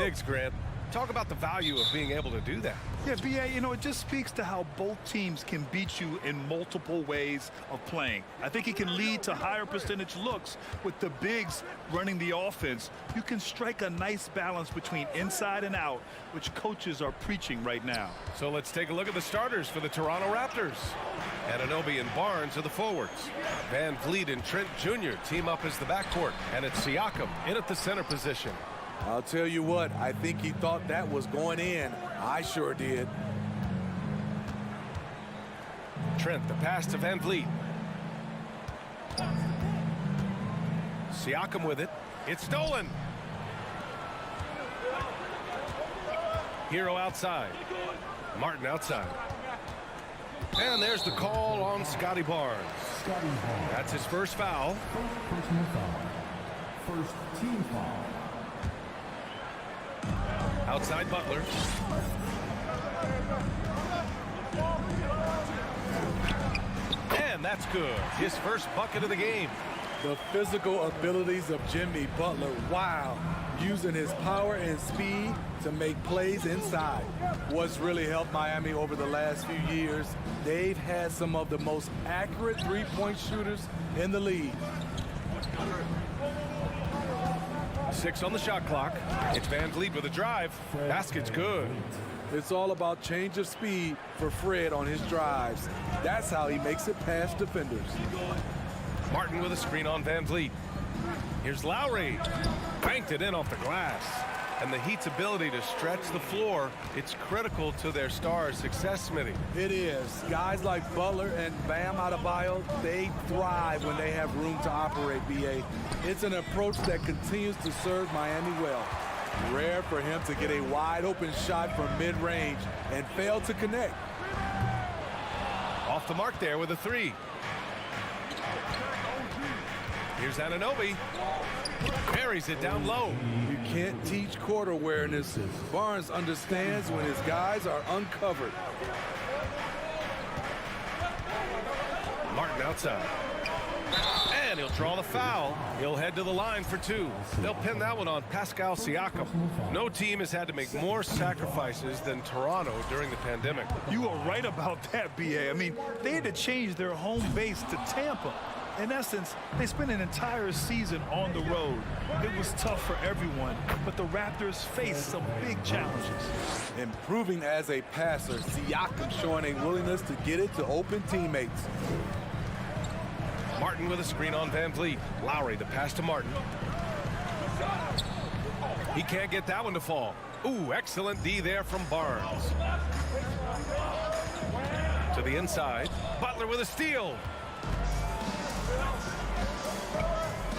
Thanks, Grant. Talk about the value of being able to do that. Yeah, B.A., you know, it just speaks to how both teams can beat you in multiple ways of playing. I think it can lead to higher percentage looks with the bigs running the offense. You can strike a nice balance between inside and out, which coaches are preaching right now. So let's take a look at the starters for the Toronto Raptors. Anunoby and Barnes are the forwards. Van Vliet and Trent Jr. team up as the backcourt. And it's Siakam in at the center position. I'll tell you what, I think he thought that was going in. I sure did. Trent, the pass to Van Vliet. Siakam with it. It's stolen. Hero outside. Martin outside. And there's the call on Scotty Barnes. That's his first foul. First team foul. Outside Butler. And that's good. His first bucket of the game. The physical abilities of Jimmy Butler, wow. Using his power and speed to make plays inside. What's really helped Miami over the last few years, they've had some of the most accurate three-point shooters in the league. 6 on the shot clock. It's Van Vliet with a drive. Basket's good. It's all about change of speed for Fred on his drives. That's how he makes it past defenders. Martin with a screen on Van Vliet. Here's Lowry. Banked it in off the glass. And the Heat's ability to stretch the floor, it's critical to their stars' success, Smitty. It is. Guys like Butler and Bam Adebayo, they thrive when they have room to operate, B.A. It's an approach that continues to serve Miami well. Rare for him to get a wide-open shot from mid-range and fail to connect. Off the mark there with a 3. Here's Anunoby. Buries it down low. You can't teach court awareness. Barnes understands when his guys are uncovered. Martin outside. And he'll draw the foul. He'll head to the line for 2. They'll pin that one on Pascal Siakam. No team has had to make more sacrifices than Toronto during the pandemic. You are right about that, B.A. I mean, they had to change their home base to Tampa. In essence, they spent an entire season on the road. It was tough for everyone, but the Raptors faced some big challenges. Improving as a passer, Siakam showing a willingness to get it to open teammates. Martin with a screen on Van Vliet. Lowry, the pass to Martin. He can't get that one to fall. Ooh, excellent D there from Barnes. To the inside. Butler with a steal.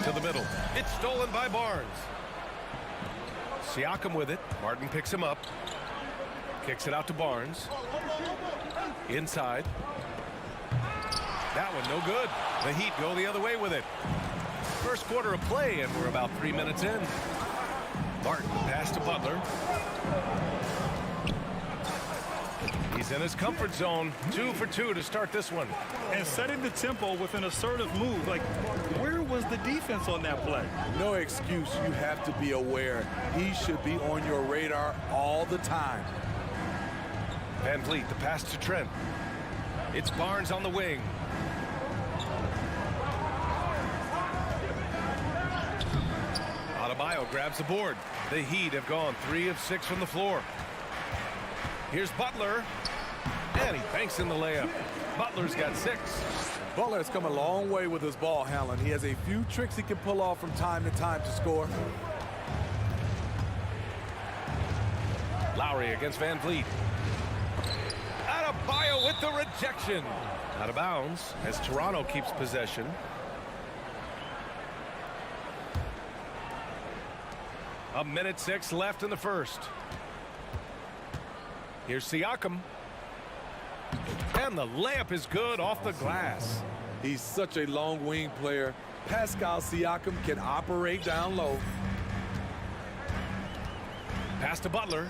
To the middle. It's stolen by Barnes. Siakam with it. Martin picks him up. Kicks it out to Barnes. Inside. That one no good. The Heat go the other way with it. First quarter of play, and we're about 3 minutes in. Martin pass to Butler. He's in his comfort zone. 2 for 2 to start this one. And setting the tempo with an assertive move. Like, where was the defense on that play? No excuse. You have to be aware. He should be on your radar all the time. Van Vliet, the pass to Trent. It's Barnes on the wing. Adebayo grabs the board. The Heat have gone 3 of 6 from the floor. Here's Butler. And he banks in the layup. Butler's got 6. Butler has come a long way with his ball handling. He has a few tricks he can pull off from time to time to score. Lowry against Van Vliet. Adebayo with the rejection. Out of bounds as Toronto keeps possession. A minute 6 left in the first. Here's Siakam. And the layup is good off the glass. He's such a long wing player. Pascal Siakam can operate down low. Pass to Butler.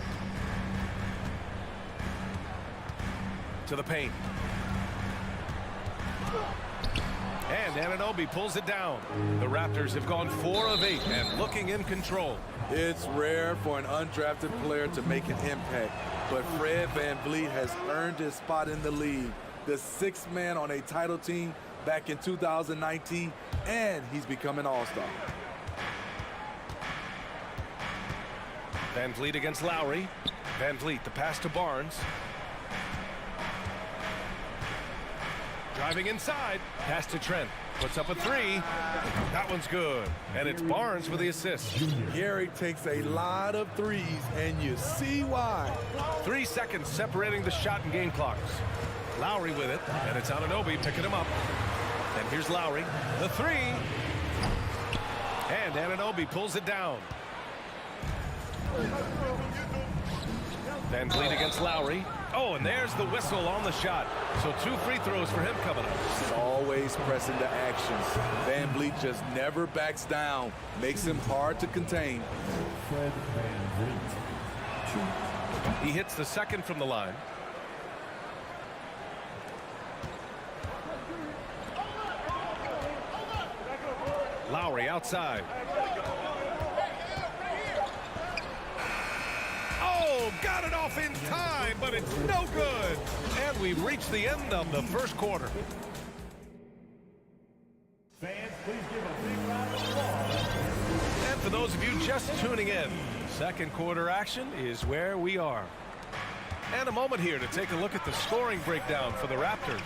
To the paint. And Anunoby pulls it down. The Raptors have gone 4 of 8 and looking in control. It's rare for an undrafted player to make an impact, but Fred VanVleet has earned his spot in the league. The sixth man on a title team back in 2019, and he's become an all-star. VanVleet against Lowry. VanVleet, the pass to Barnes. Driving inside, pass to Trent. Puts up a three. That one's good. And it's Barnes with the assist. Gary takes a lot of threes, and you see why. 3 seconds separating the shot and game clocks. Lowry with it, and it's Anunoby picking him up. And here's Lowry, the three. And Anunoby pulls it down. VanVleet against Lowry. Oh, and there's the whistle on the shot. So 2 free throws for him coming up. He's always pressing the action. VanVleet just never backs down. Makes him hard to contain. Fred VanVleet. He hits the second from the line. Lowry outside. Oh, got it off in time, but it's no good. And we've reached the end of the first quarter. Fans, please give a big round of applause. And for those of you just tuning in, second quarter action is where we are. And a moment here to take a look at the scoring breakdown for the Raptors.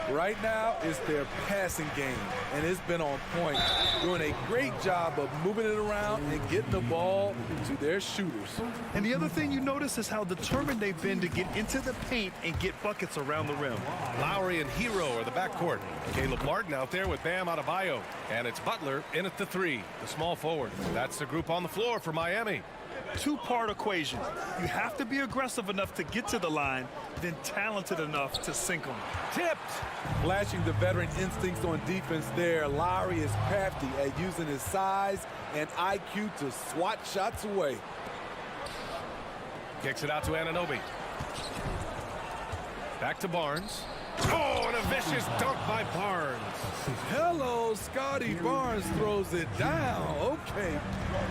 Right now, it's their passing game, and it's been on point. Doing a great job of moving it around and getting the ball to their shooters. And the other thing you notice is how determined they've been to get into the paint and get buckets around the rim. Lowry and Hero are the backcourt. Caleb Martin out there with Bam Adebayo. And it's Butler in at the three, the small forward. That's the group on the floor for Miami. Two-part equation. You have to be aggressive enough to get to the line, then talented enough to sink them. Tipped. Flashing the veteran instincts on defense there, Lowry is crafty at using his size and IQ to swat shots away. Kicks it out to Anunoby. Back to Barnes. Oh, and a vicious dunk by Barnes. Hello, Scotty Barnes throws it down. Okay,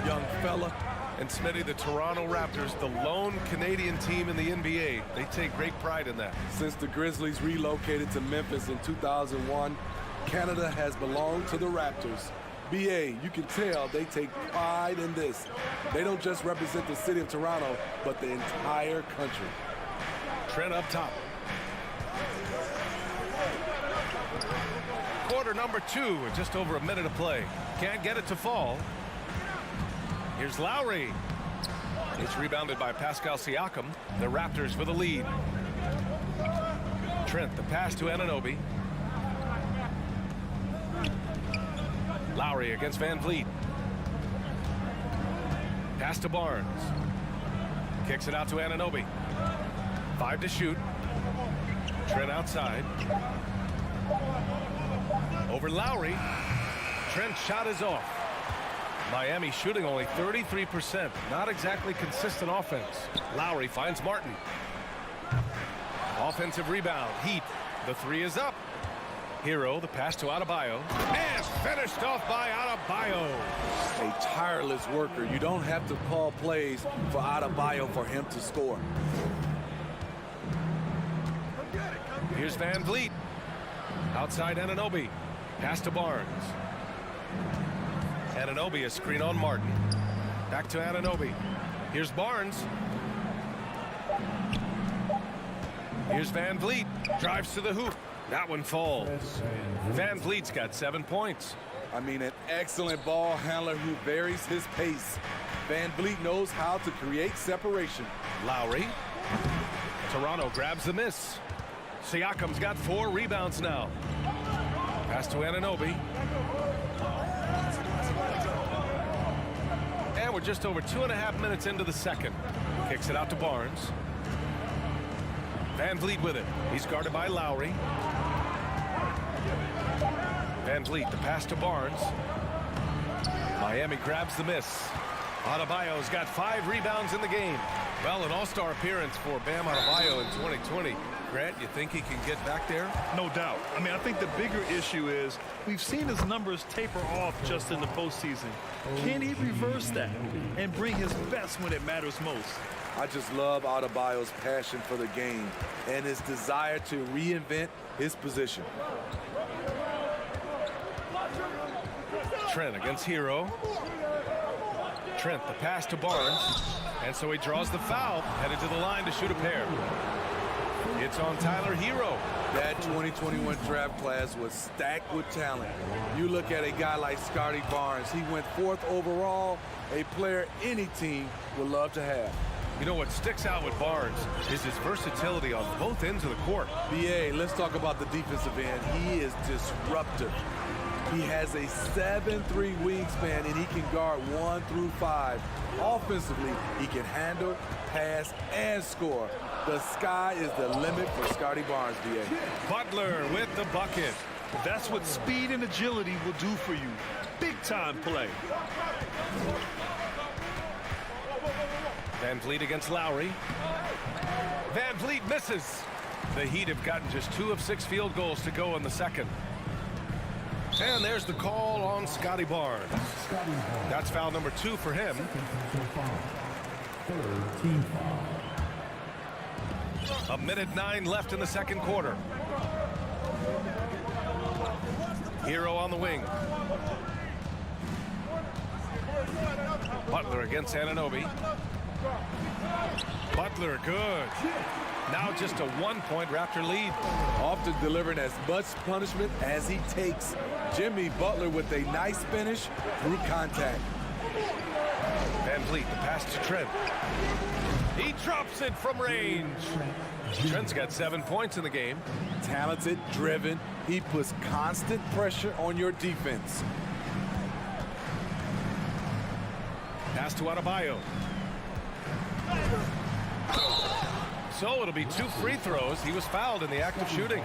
young fella. And Smitty, the Toronto Raptors, the lone Canadian team in the NBA. They take great pride in that. Since the Grizzlies relocated to Memphis in 2001, Canada has belonged to the Raptors. BA, you can tell they take pride in this. They don't just represent the city of Toronto, but the entire country. Trent up top. Quarter number 2 with just over a minute of play. Can't get it to fall. Here's Lowry. It's rebounded by Pascal Siakam. The Raptors with a lead. Trent, the pass to Anunoby. Lowry against VanVleet. Pass to Barnes. Kicks it out to Anunoby. 5 to shoot. Trent outside. Over Lowry. Trent's shot is off. Miami shooting only 33%. Not exactly consistent offense. Lowry finds Martin. Offensive rebound. Heat. The three is up. Hero, the pass to Adebayo. And finished off by Adebayo. A tireless worker. You don't have to call plays for Adebayo for him to score. Here's VanVleet. Outside Anunoby. Pass to Barnes. Anunoby, a screen on Martin. Back to Anunoby. Here's Barnes. Here's VanVleet. Drives to the hoop. That one falls. VanVleet's got 7 points. I mean, an excellent ball handler who varies his pace. VanVleet knows how to create separation. Lowry. Toronto grabs the miss. Siakam's got 4 rebounds now. Pass to Anunoby. And we're just over 2.5 minutes into the second. Kicks it out to Barnes. VanVleet with it. He's guarded by Lowry. VanVleet, the pass to Barnes. Miami grabs the miss. Adebayo's got 5 rebounds in the game. Well, an all-star appearance for Bam Adebayo in 2020. Grant, you think he can get back there? No doubt. I mean, I think the bigger issue is we've seen his numbers taper off just in the postseason. Can he reverse that and bring his best when it matters most? I just love Adebayo's passion for the game and his desire to reinvent his position. Trent against Hero. Trent, the pass to Barnes. And so he draws the foul, headed to the line to shoot a pair. It's on Tyler Hero. That 2021 draft class was stacked with talent. You look at a guy like Scotty Barnes. He went 4th overall, a player any team would love to have. You know what sticks out with Barnes is his versatility on both ends of the court. BA, let's talk about the defensive end. He is disruptive. He has a 7'3" wingspan, and he can guard 1 through 5. Offensively, he can handle, pass, and score. The sky is the limit for Scotty Barnes, BA. Butler with the bucket. That's what speed and agility will do for you. Big-time play. Van Vliet against Lowry. Van Vliet misses. The Heat have gotten just 2 of 6 field goals to go in the second. And there's the call on Scotty Barnes. That's foul number 2 for him. A minute 9 left in the second quarter. Hero on the wing. Butler against Anunoby. Butler, good. Now just a 1-point Raptor lead. Often delivering as much punishment as he takes. Jimmy Butler with a nice finish through contact. Van Vliet, the pass to Trent. He drops it from range. Trent's got 7 points in the game. Talented, driven. He puts constant pressure on your defense. Pass to Adebayo. So it'll be 2 free throws. He was fouled in the act of shooting.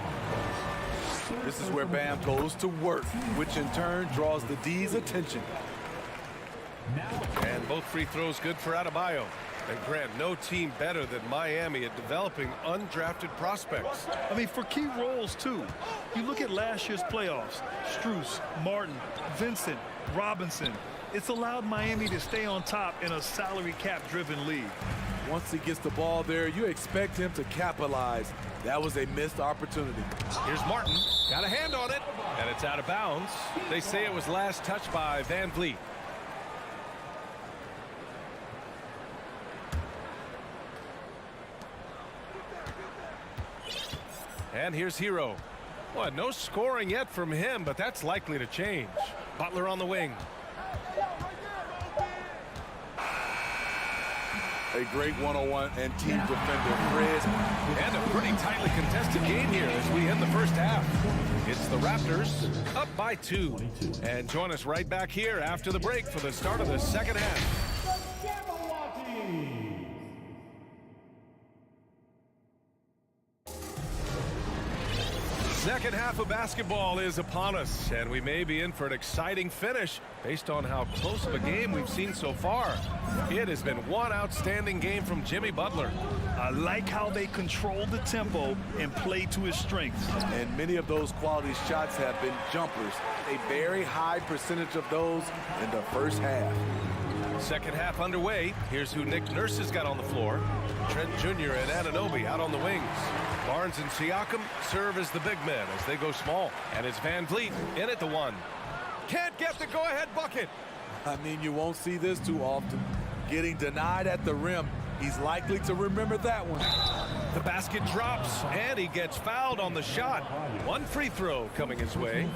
This is where Bam goes to work, which in turn draws the D's attention. And both free throws good for Adebayo. And Grant, no team better than Miami at developing undrafted prospects. I mean, for key roles, too. You look at last year's playoffs. Strus, Martin, Vincent, Robinson. It's allowed Miami to stay on top in a salary cap-driven league. Once he gets the ball there, you expect him to capitalize. That was a missed opportunity. Here's Martin. Got a hand on it. And it's out of bounds. They say it was last touched by Van Vliet. And here's Hero. Well, no scoring yet from him, but that's likely to change. Butler on the wing. A great one-on-one and team defender, Fred. And a pretty tightly contested game here as we end the first half. It's the Raptors up by 2. And join us right back here after the break for the start of the second half. Second half of basketball is upon us, and we may be in for an exciting finish based on how close of a game we've seen so far. It has been one outstanding game from Jimmy Butler. I like how they control the tempo and play to his strengths. And many of those quality shots have been jumpers. A very high percentage of those in the first half. Second half underway. Here's who Nick Nurse has got on the floor. Trent Jr. and Anunoby out on the wings. Barnes and Siakam serve as the big men as they go small. And it's Van Vliet in at the 1. Can't get the go-ahead bucket. I mean, you won't see this too often. Getting denied at the rim. He's likely to remember that one. The basket drops, and he gets fouled on the shot. 1 free throw coming his way.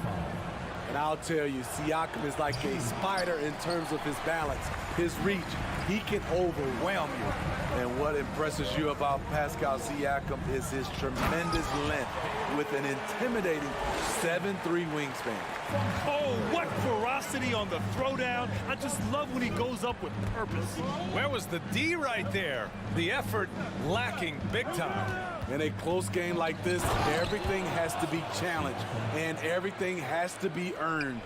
And I'll tell you, Siakam is like a spider in terms of his balance, his reach. He can overwhelm you. And what impresses you about Pascal Siakam is his tremendous length with an intimidating 7'3" wingspan. Oh, what ferocity on the throwdown. I just love when he goes up with purpose. Where was the D right there? The effort lacking big time. In a close game like this, everything has to be challenged and everything has to be earned.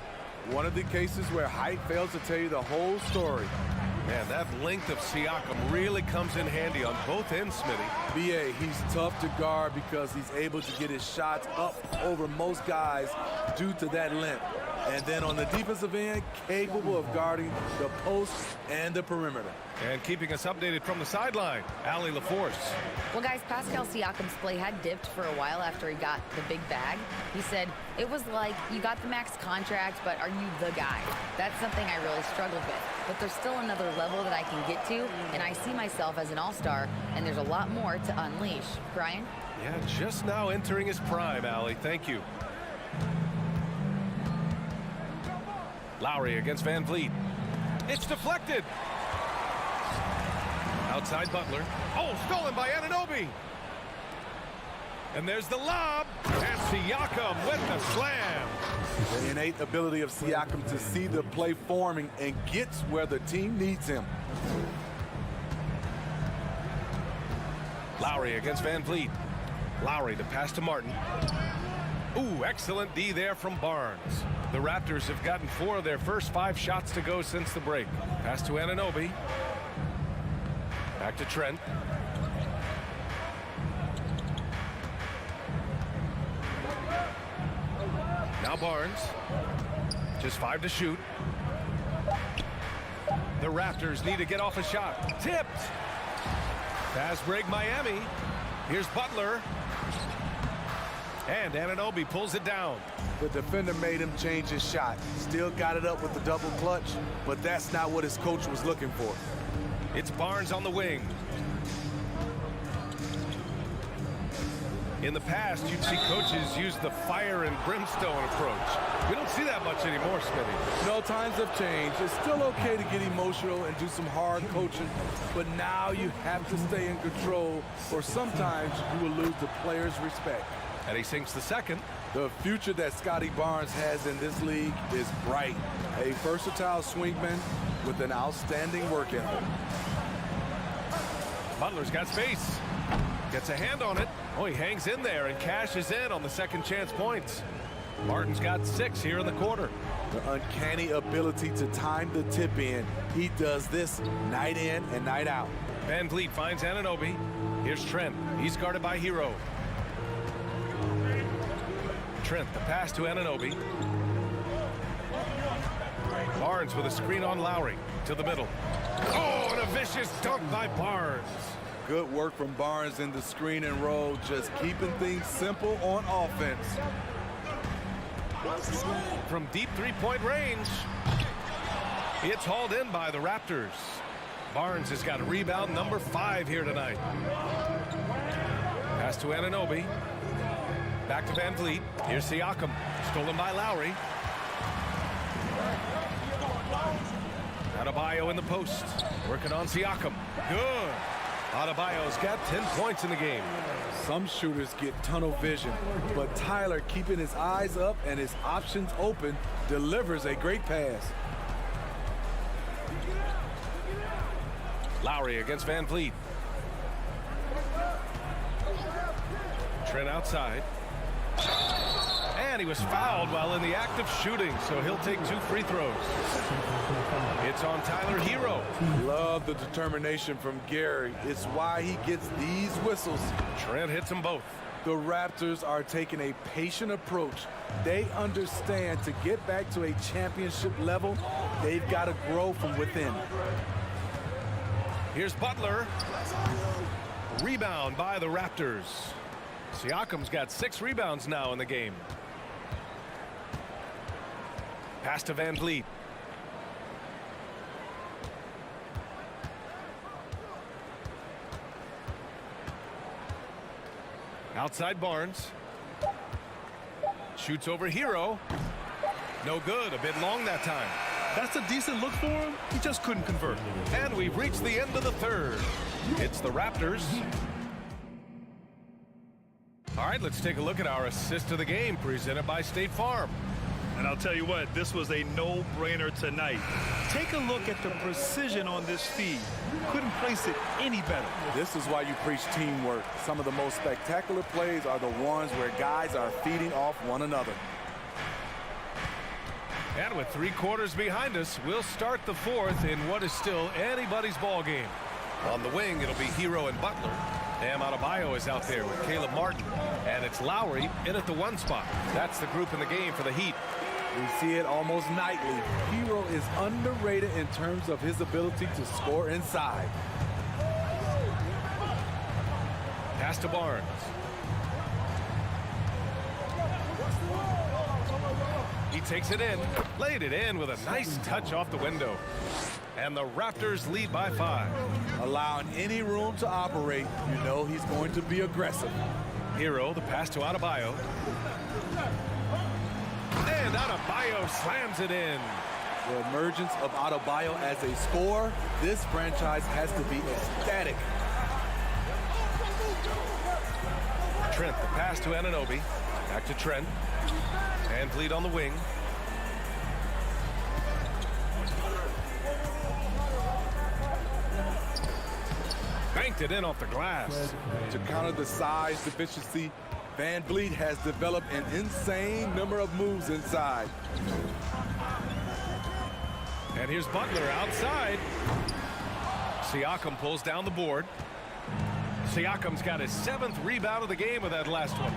One of the cases where height fails to tell you the whole story. Man, that length of Siakam really comes in handy on both ends, Smitty. BA, he's tough to guard because he's able to get his shots up over most guys due to that length. And then on the defensive end, capable of guarding the post and the perimeter. And keeping us updated from the sideline, Allie LaForce. Well, guys, Pascal Siakam's play had dipped for a while after he got the big bag. He said, it was like, you got the max contract, but are you the guy? That's something I really struggled with. But there's still another level that I can get to, and I see myself as an all-star, and there's a lot more to unleash. Brian? Yeah, just now entering his prime, Allie. Thank you. Lowry against Van Vliet. It's deflected. Outside Butler. Oh, stolen by Anunoby. And there's the lob. And Siakam with the slam. The innate ability of Siakam to see the play forming and gets where the team needs him. Lowry against Van Vliet. Lowry to pass to Martin. Ooh, excellent D there from Barnes. The Raptors have gotten 4 of their first 5 shots to go since the break. Pass to Anunoby. Back to Trent. Now Barnes. Just 5 to shoot. The Raptors need to get off a shot. Tipped. Fast break Miami. Here's Butler. And Anunoby pulls it down. The defender made him change his shot. Still got it up with the double clutch, but that's not what his coach was looking for. It's Barnes on the wing. In the past, you'd see coaches use the fire and brimstone approach. We don't see that much anymore, Smitty. No, times have changed. It's still okay to get emotional and do some hard coaching, but now you have to stay in control, or sometimes you will lose the player's respect. And he sinks the second. The future that Scotty Barnes has in this league is bright. A versatile swingman with an outstanding work ethic. Butler's got space. Gets a hand on it. Oh, he hangs in there and cashes in on the second chance points. Martin's got 6 here in the quarter. The uncanny ability to time the tip in. He does this night in and night out. Van Vliet finds Anunoby. Here's Trent. He's guarded by Hero. Trent, the pass to Anunoby. Barnes with a screen on Lowry to the middle. Oh, and a vicious dunk by Barnes. Good work from Barnes in the screen and roll, just keeping things simple on offense. From deep three-point range. It's hauled in by the Raptors. Barnes has got a rebound number 5 here tonight. Pass to Anunoby. Back to Van Vliet. Here's Siakam. Stolen by Lowry. Adebayo in the post. Working on Siakam. Good. Adebayo's got 10 points in the game. Some shooters get tunnel vision, but Tyler, keeping his eyes up and his options open, delivers a great pass. Lowry against Van Vliet. Trent outside. And he was fouled while in the act of shooting, so he'll take 2 free throws. It's on Tyler Hero. Love the determination from Gary. It's why he gets these whistles. Trent hits them both. The Raptors are taking a patient approach. They understand to get back to a championship level, they've got to grow from within. Here's Butler. Rebound by the Raptors. Siakam's got 6 rebounds now in the game. Pass to Van Vliet. Outside Barnes. Shoots over Hero. No good. A bit long that time. That's a decent look for him. He just couldn't convert. And we've reached the end of the third. It's the Raptors. All right, let's take a look at our assist of the game presented by State Farm. And I'll tell you what, this was a no-brainer tonight. Take a look at the precision on this feed. Couldn't place it any better. This is why you preach teamwork. Some of the most spectacular plays are the ones where guys are feeding off one another. And with 3 quarters behind us, we'll start the 4th in what is still anybody's ball game. On the wing, it'll be Hero and Butler. Bam Adebayo is out there with Caleb Martin. And it's Lowry in at the 1 spot. That's the group in the game for the Heat. We see it almost nightly. Hero is underrated in terms of his ability to score inside. Pass to Barnes. He takes it in, laid it in with a nice touch off the window. And the Raptors lead by 5. Allowing any room to operate, you know he's going to be aggressive. Hero, the pass to Adebayo. And Adebayo slams it in. The emergence of Adebayo as a scorer, this franchise has to be ecstatic. Trent, the pass to Anunoby. Back to Trent. VanVleet on the wing. Banked it in off the glass. To counter the size deficiency, VanVleet has developed an insane number of moves inside. And here's Butler outside. Siakam pulls down the board. Siakam's got his 7th rebound of the game with that last one.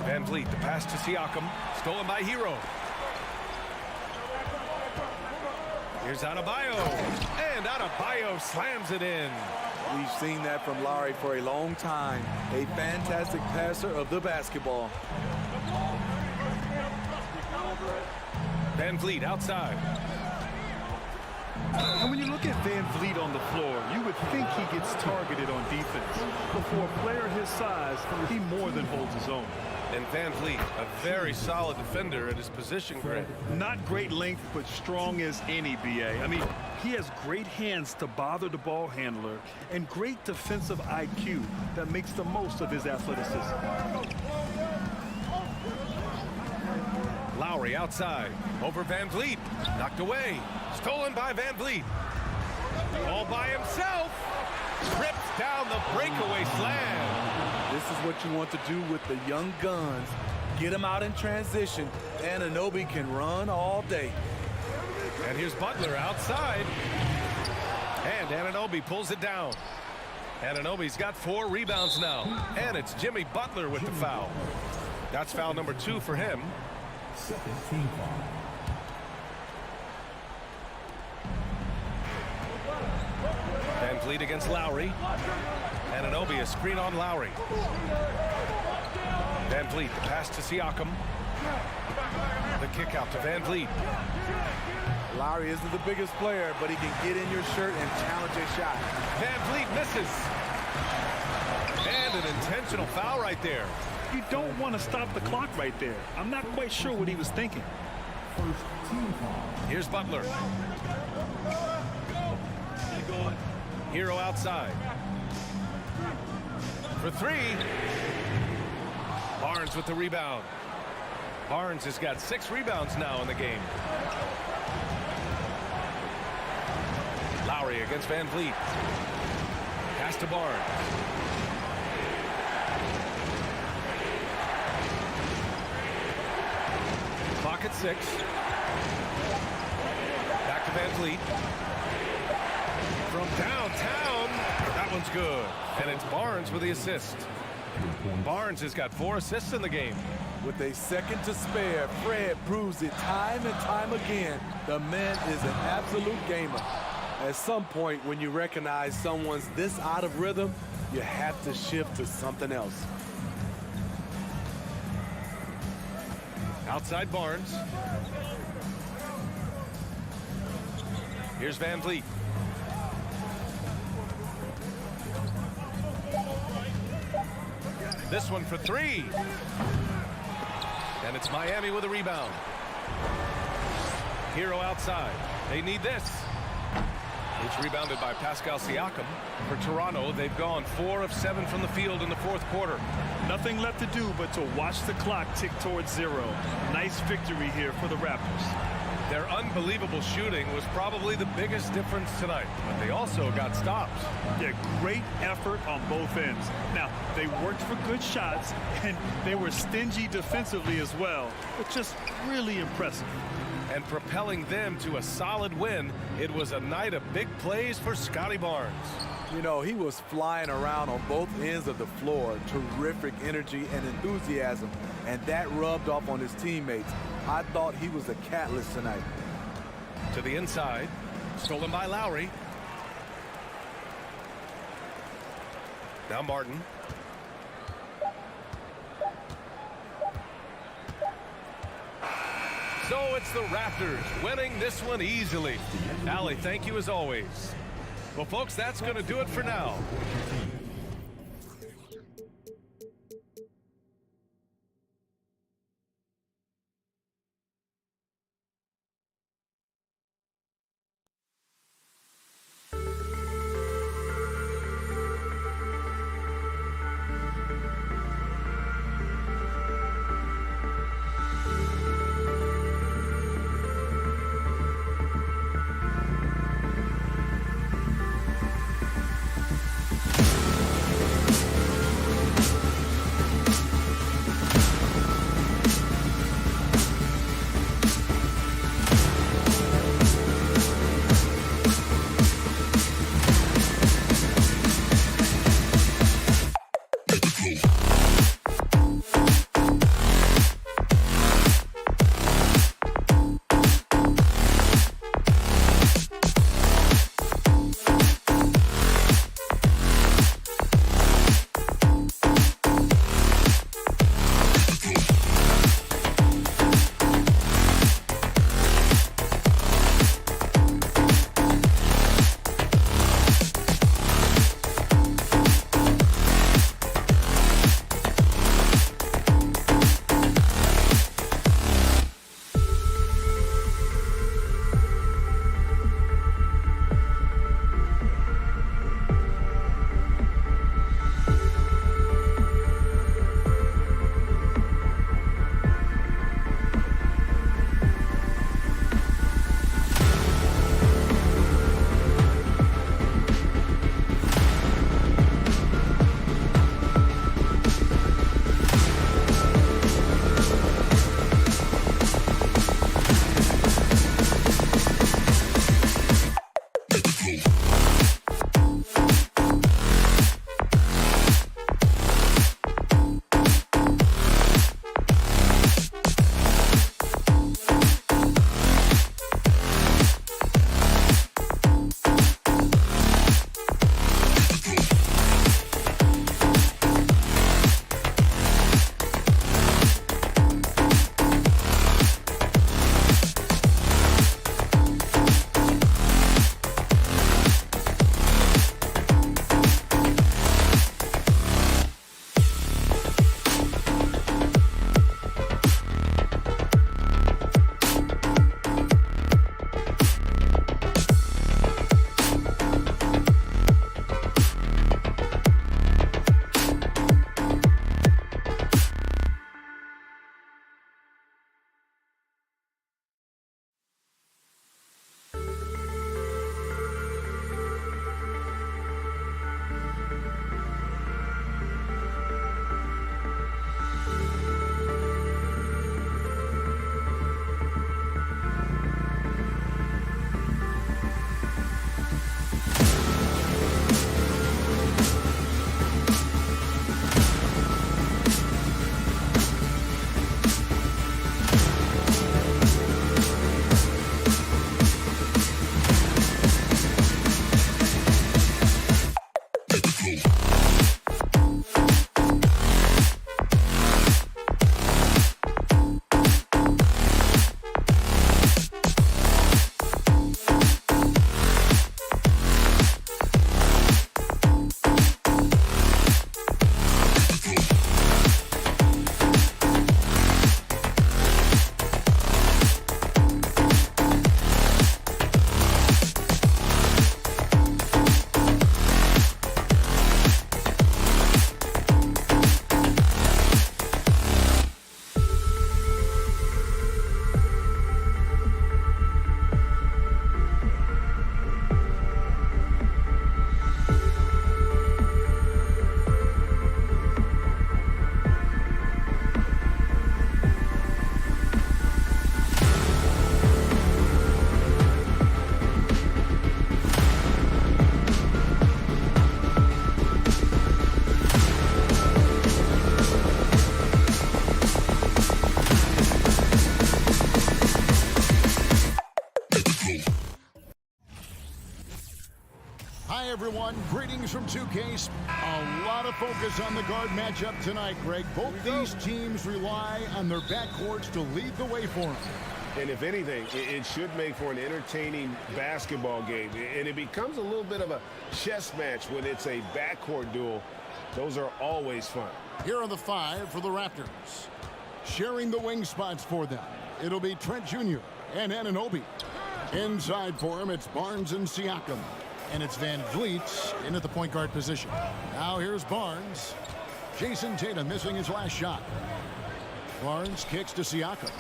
VanVleet, the pass to Siakam, stolen by Hero. Here's Adebayo, and Adebayo slams it in. We've seen that from Lowry for a long time. A fantastic passer of the basketball. VanVleet outside. And when you look at VanVleet on the floor, you would think he gets targeted on defense. But for a player his size, he more than holds his own. And VanVleet, a very solid defender at his position grid. Not great length, but strong as any, BA. I mean, he has great hands to bother the ball handler and great defensive IQ that makes the most of his athleticism. Lowry outside, over VanVleet, knocked away, stolen by VanVleet. All by himself, rips down the breakaway slam. This is what you want to do with the young guns. Get them out in transition. Anunoby can run all day. And here's Butler outside. And Anunoby pulls it down. Anunoby's got 4 rebounds now. And it's Jimmy Butler with the foul. That's foul number 2 for him. Second team foul. VanVleet against Lowry. Anunoby, a screen on Lowry. VanVleet, the pass to Siakam. The kick out to VanVleet. Lowry isn't the biggest player, but he can get in your shirt and challenge a shot. VanVleet misses. And an intentional foul right there. You don't want to stop the clock right there. I'm not quite sure what he was thinking. First team foul. Here's Butler. Hero outside. For 3. Barnes with the rebound. Barnes has got 6 rebounds now in the game. Lowry against VanVleet. Pass to Barnes. Clock at 6. Back to VanVleet. From downtown, that one's good. And it's Barnes with the assist. Barnes has got 4 assists in the game. With a second to spare, Fred proves it time and time again. The man is an absolute gamer. At some point, when you recognize someone's this out of rhythm, you have to shift to something else. Outside Barnes. Here's VanVleet. This one for 3. And it's Miami with a rebound. Hero outside. They need this. It's rebounded by Pascal Siakam. For Toronto, they've gone 4 of 7 from the field in the 4th quarter. Nothing left to do but to watch the clock tick towards 0. Nice victory here for the Raptors. Their unbelievable shooting was probably the biggest difference tonight, but they also got stops. Yeah, great effort on both ends. Now, they worked for good shots, and they were stingy defensively as well, but just really impressive. And propelling them to a solid win, it was a night of big plays for Scotty Barnes. You know, he was flying around on both ends of the floor. Terrific energy and enthusiasm, and that rubbed off on his teammates. I thought he was a catalyst tonight. To the inside, stolen by Lowry. Now Martin. So it's the Raptors winning this one easily. Allie, thank you as always. Well, folks, that's going to do it for now. Hi, everyone. Greetings from 2K. A lot of focus on the guard matchup tonight, Greg. Both these teams rely on their backcourts to lead the way for them. And if anything, it should make for an entertaining basketball game. And it becomes a little bit of a chess match when it's a backcourt duel. Those are always fun. Here are the 5 for the Raptors. Sharing the wing spots for them, it'll be Trent Jr. and Anunoby. Inside for him, it's Barnes and Siakam. And it's Van Vliet in at the point guard position. Now here's Barnes. Jason Tatum missing his last shot. Barnes kicks to Siakam.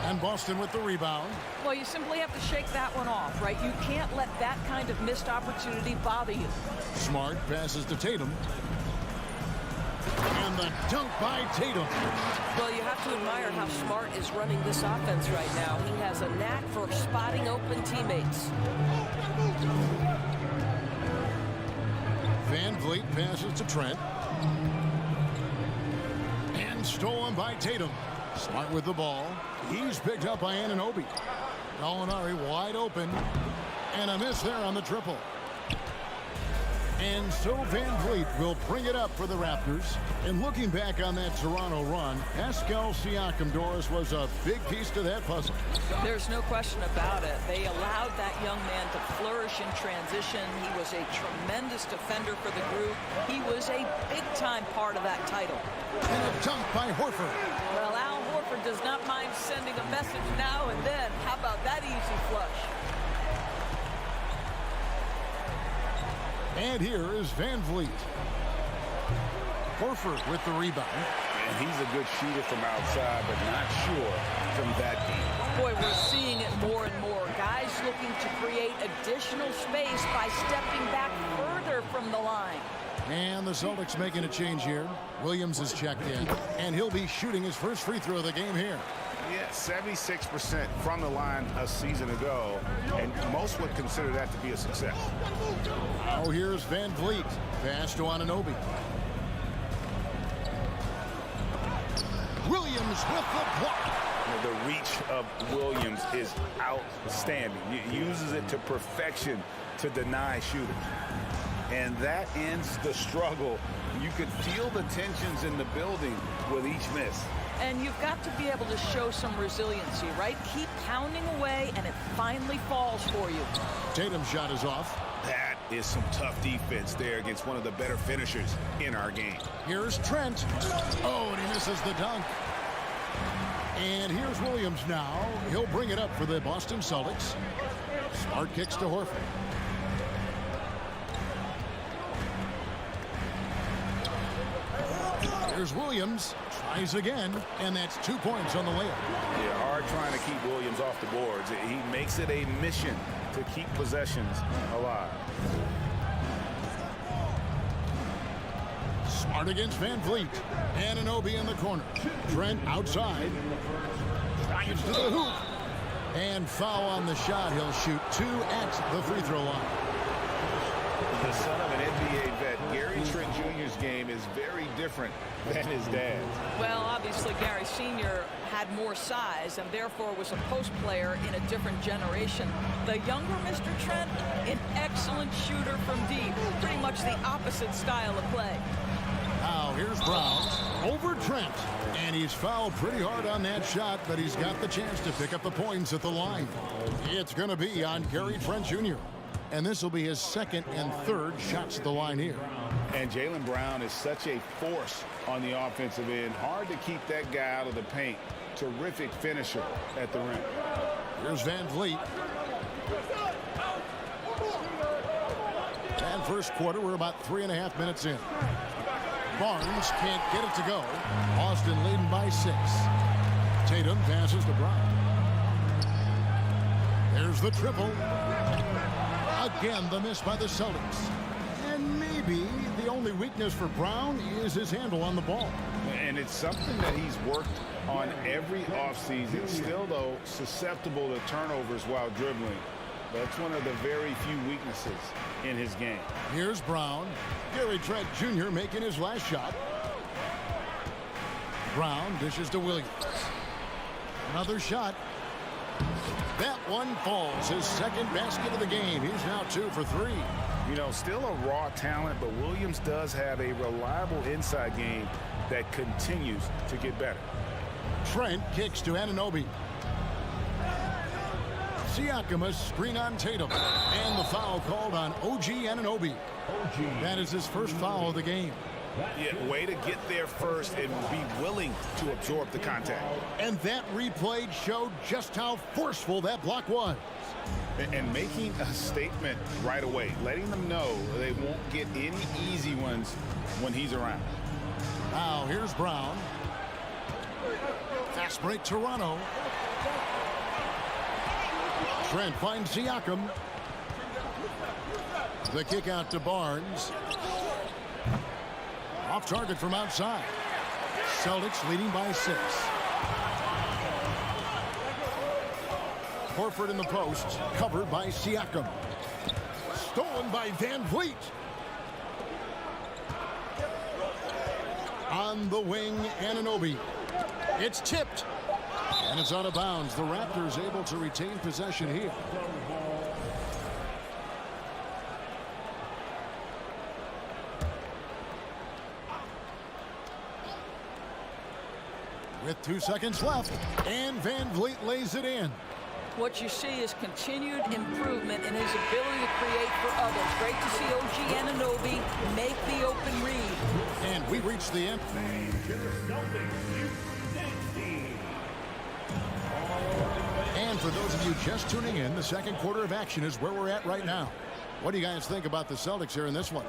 And Boston with the rebound. Well, you simply have to shake that one off, right? You can't let that kind of missed opportunity bother you. Smart passes to Tatum. And the dunk by Tatum. Well, you have to admire how Smart is running this offense right now. He has a knack for spotting open teammates. Van Vliet passes to Trent. And stolen by Tatum. Smart with the ball. He's picked up by Anunoby. Gallinari wide open. And a miss there on the triple. And so Van Vliet will bring it up for the Raptors. And looking back on that Toronto run, Pascal Siakam, Doris, was a big piece to that puzzle. There's no question about it. They allowed that young man to flourish in transition. He was a tremendous defender for the group. He was a big-time part of that title. And a dunk by Horford. Well, Al Horford does not mind sending a message now and then. How about that easy flush? And here is Van Vliet. Horford with the rebound. And he's a good shooter from outside, but not sure from that deep. Boy, we're seeing it more and more. Guys looking to create additional space by stepping back further from the line. And the Celtics making a change here. Williams is checked in, and he'll be shooting his first free throw of the game here. Yeah, 76% from the line a season ago, and most would consider that to be a success. Now here's Van Vliet. Pass to Anunoby. Williams with the block. The reach of Williams is outstanding. He uses it to perfection to deny shooters. And that ends the struggle. You could feel the tensions in the building with each miss. And you've got to be able to show some resiliency, right? Keep pounding away, and it finally falls for you. Tatum's shot is off. That is some tough defense there against one of the better finishers in our game. Here's Trent. Oh, and he misses the dunk. And here's Williams now. He'll bring it up for the Boston Celtics. Smart kicks to Horford. Here's Williams. Tries again, and that's 2 points on the layup. Yeah, hard trying to keep Williams off the boards. He makes it a mission to keep possessions alive. Smart against Van Vliet. Anunoby in the corner. Trent outside. Drives to the hoop. And foul on the shot. He'll shoot 2 at the free throw line. The son of an NBA vet, Gary Trent Jr.'s game is very different than his dad's. Well, obviously, Gary Sr. had more size and therefore was a post player in a different generation. The younger Mr. Trent, an excellent shooter from deep. Pretty much the opposite style of play. Now here's Brown over Trent. And he's fouled pretty hard on that shot, but he's got the chance to pick up the points at the line. It's going to be on Gary Trent Jr. And this will be his second and third shots at the line here. And Jaylen Brown is such a force on the offensive end. Hard to keep that guy out of the paint. Terrific finisher at the rim. Here's Van Vliet. And first quarter, we're about 3.5 minutes in. Barnes can't get it to go. Boston leading by 6. Tatum passes to Brown. There's the triple. Again, the miss by the Celtics. And maybe the only weakness for Brown is his handle on the ball. And it's something that he's worked on every offseason. Still, though, susceptible to turnovers while dribbling. That's one of the very few weaknesses in his game. Here's Brown. Gary Trent Jr. making his last shot. Brown dishes to Williams. Another shot. That one falls. His second basket of the game. He's now 2 for 3. You know, still a raw talent, but Williams does have a reliable inside game that continues to get better. Trent kicks to Anunoby. Siakam, a screen on Tatum. And the foul called on OG Anunoby. That is his first foul of the game. Yeah, way to get there first and be willing to absorb the contact. And that replay showed just how forceful that block was. And making a statement right away, letting them know they won't get any easy ones when he's around. Now here's Brown. Fast break Toronto. Trent finds Siakam. The kick out to Barnes. Off target from outside. Celtics leading by 6. Horford in the post, covered by Siakam. Stolen by Van Vliet. On the wing, Anunoby. It's tipped. And it's out of bounds. The Raptors able to retain possession here. With 2 seconds left, and Van Vliet lays it in. What you see is continued improvement in his ability to create for others. Great to see OG Anunoby make the open read. And we reach the end. And for those of you just tuning in, the second quarter of action is where we're at right now. What do you guys think about the Celtics here in this one?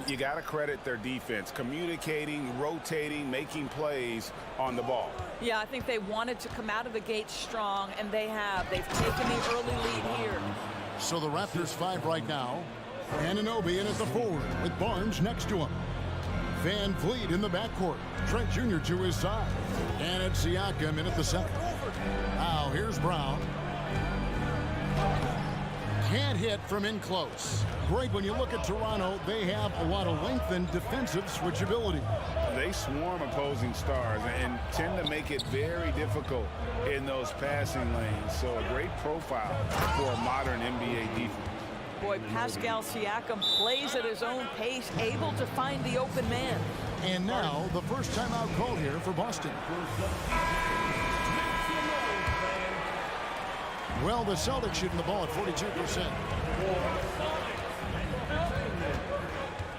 You got to credit their defense, communicating, rotating, making plays on the ball. Yeah, I think they wanted to come out of the gate strong, and they have. They've taken the early lead here. So the Raptors 5 right now. Anunoby in at the forward with Barnes next to him. Van Vliet in the backcourt. Trent Jr. to his side. And it's Siakam in at the center. Now here's Brown. Can't hit from in close. Greg, when you look at Toronto, they have a lot of length and defensive switchability. They swarm opposing stars and tend to make it very difficult in those passing lanes. So a great profile for a modern NBA defense. Boy, Pascal Siakam plays at his own pace, able to find the open man. And now the first timeout called here for Boston. Well, the Celtics shooting the ball at 42%.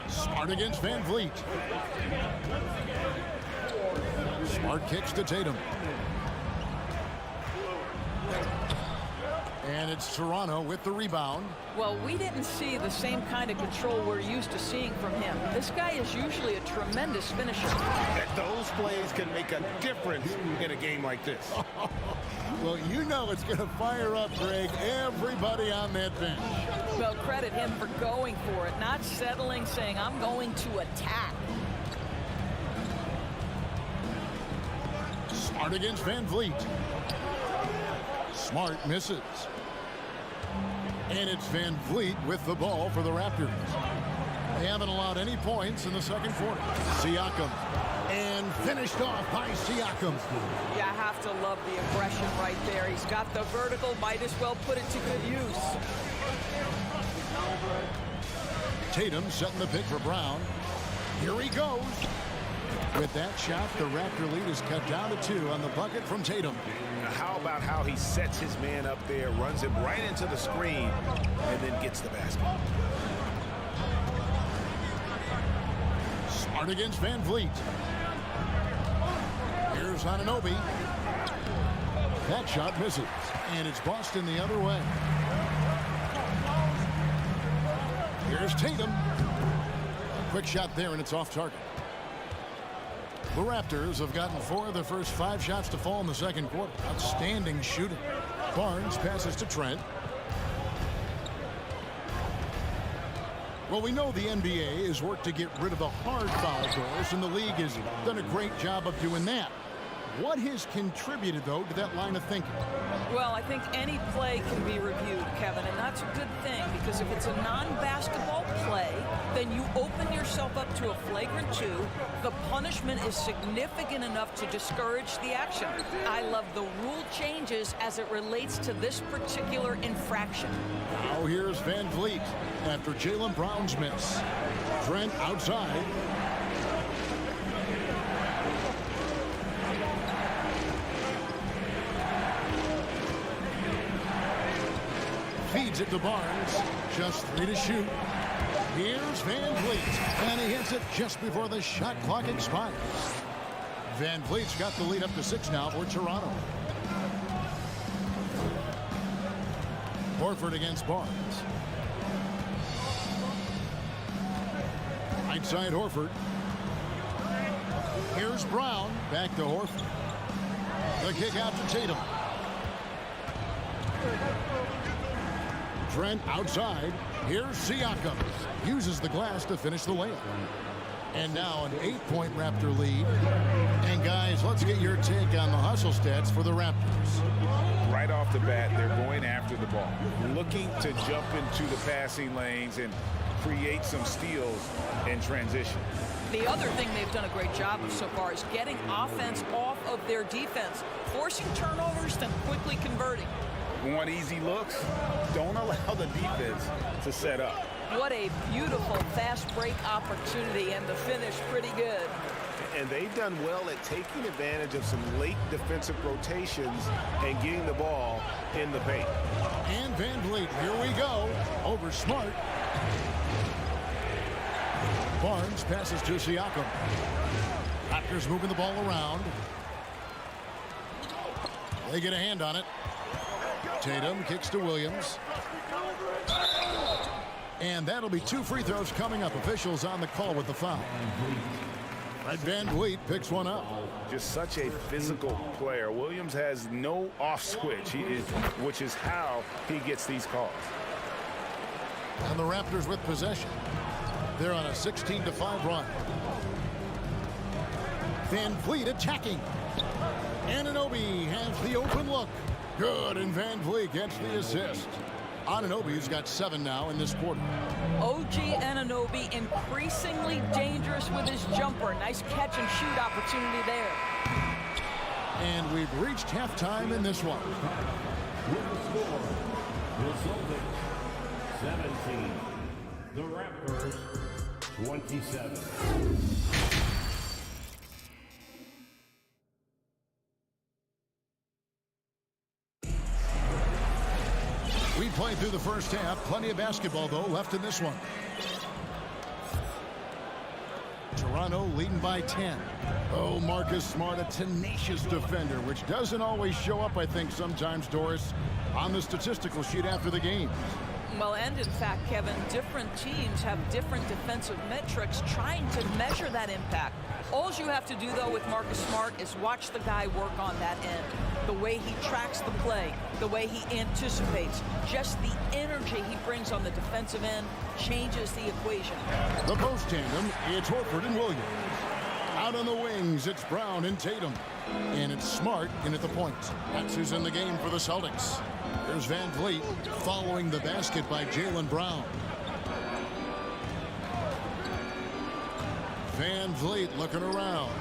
Smart against Van Vliet. Smart kicks to Tatum. And it's Toronto with the rebound. Well, we didn't see the same kind of control we're used to seeing from him. This guy is usually a tremendous finisher. Those plays can make a difference in a game like this. Well, you know it's going to fire up, Greg, everybody on that bench. Well, credit him for going for it, not settling, saying, I'm going to attack. Smart against Van Vliet. Smart misses. And it's Van Vliet with the ball for the Raptors. They haven't allowed any points in the second quarter. Siakam. And finished off by Siakam. Yeah, I have to love the aggression right there. He's got the vertical, might as well put it to good use. Tatum setting the pick for Brown. Here he goes. With that shot, the Raptor lead is cut down to 2 on the bucket from Tatum. Now, how about how he sets his man up there, runs him right into the screen, and then gets the basket. Smart against Van Vliet. Here's Anunoby. That shot misses. And it's Boston the other way. Here's Tatum. Quick shot there, and it's off target. The Raptors have gotten 4 of their first 5 shots to fall in the second quarter. Outstanding shooting. Barnes passes to Trent. Well, we know the NBA has worked to get rid of the hard foul calls, and the league has done a great job of doing that. what has contributed, though, to that line of thinking? Well, I think any play can be reviewed, Kevin, and that's a good thing because if it's a non-basketball play, then you open yourself up to a flagrant 2. The punishment is significant enough to discourage the action. I love the rule changes as it relates to this particular infraction. Now here's Van Vliet after Jaylen Brown's miss. Trent outside. Feeds it to Barnes. Just 3 to shoot. Here's Van Vliet. And he hits it just before the shot clock expires. Van Vliet's got the lead up to 6 now for Toronto. Horford against Barnes. Right side Horford. Here's Brown. Back to Horford. The kick out to Tatum. Trent outside. Here's Siakam. Uses the glass to finish the layup. And now an 8-point Raptor lead. And guys, let's get your take on the hustle stats for the Raptors. Right off the bat, they're going after the ball, looking to jump into the passing lanes and create some steals in transition. The other thing they've done a great job of so far is getting offense off of their defense, forcing turnovers, then quickly converting. Want easy looks? Don't allow the defense to set up. What a beautiful fast break opportunity, and the finish pretty good. And they've done well at taking advantage of some late defensive rotations and getting the ball in the paint. And Van Vliet, here we go. Over Smart. Barnes passes to Siakam. Raptors moving the ball around. They get a hand on it. Tatum kicks to Williams. And that'll be 2 free throws coming up. Officials on the call with the foul. Van Vliet picks one up. Just such a physical player. Williams has no off switch, which is how he gets these calls. And the Raptors with possession. They're on a 16-5 run. Van Vliet attacking. Anunoby has the open look. Good, and Van Vliet gets the assist. Anunoby's got 7 now in this quarter. OG Anunoby increasingly dangerous with his jumper. Nice catch and shoot opportunity there. And we've reached halftime in this one. With the score, the Celtics 17, the Raptors 27. We played through the first half. Plenty of basketball, though, left in this one. Toronto leading by 10. Oh, Marcus Smart, a tenacious defender, which doesn't always show up, I think, sometimes, Doris, on the statistical sheet after the game. Well, and in fact, Kevin, different teams have different defensive metrics trying to measure that impact. All you have to do, though, with Marcus Smart is watch the guy work on that end. The way he tracks the play, the way he anticipates, just the energy he brings on the defensive end changes the equation. The post tandem, it's Horford and Williams. Out on the wings, it's Brown and Tatum. And it's Smart in at the point. That's who's in the game for the Celtics. There's Van Vliet following the basket by Jaylen Brown. Van Vliet looking around.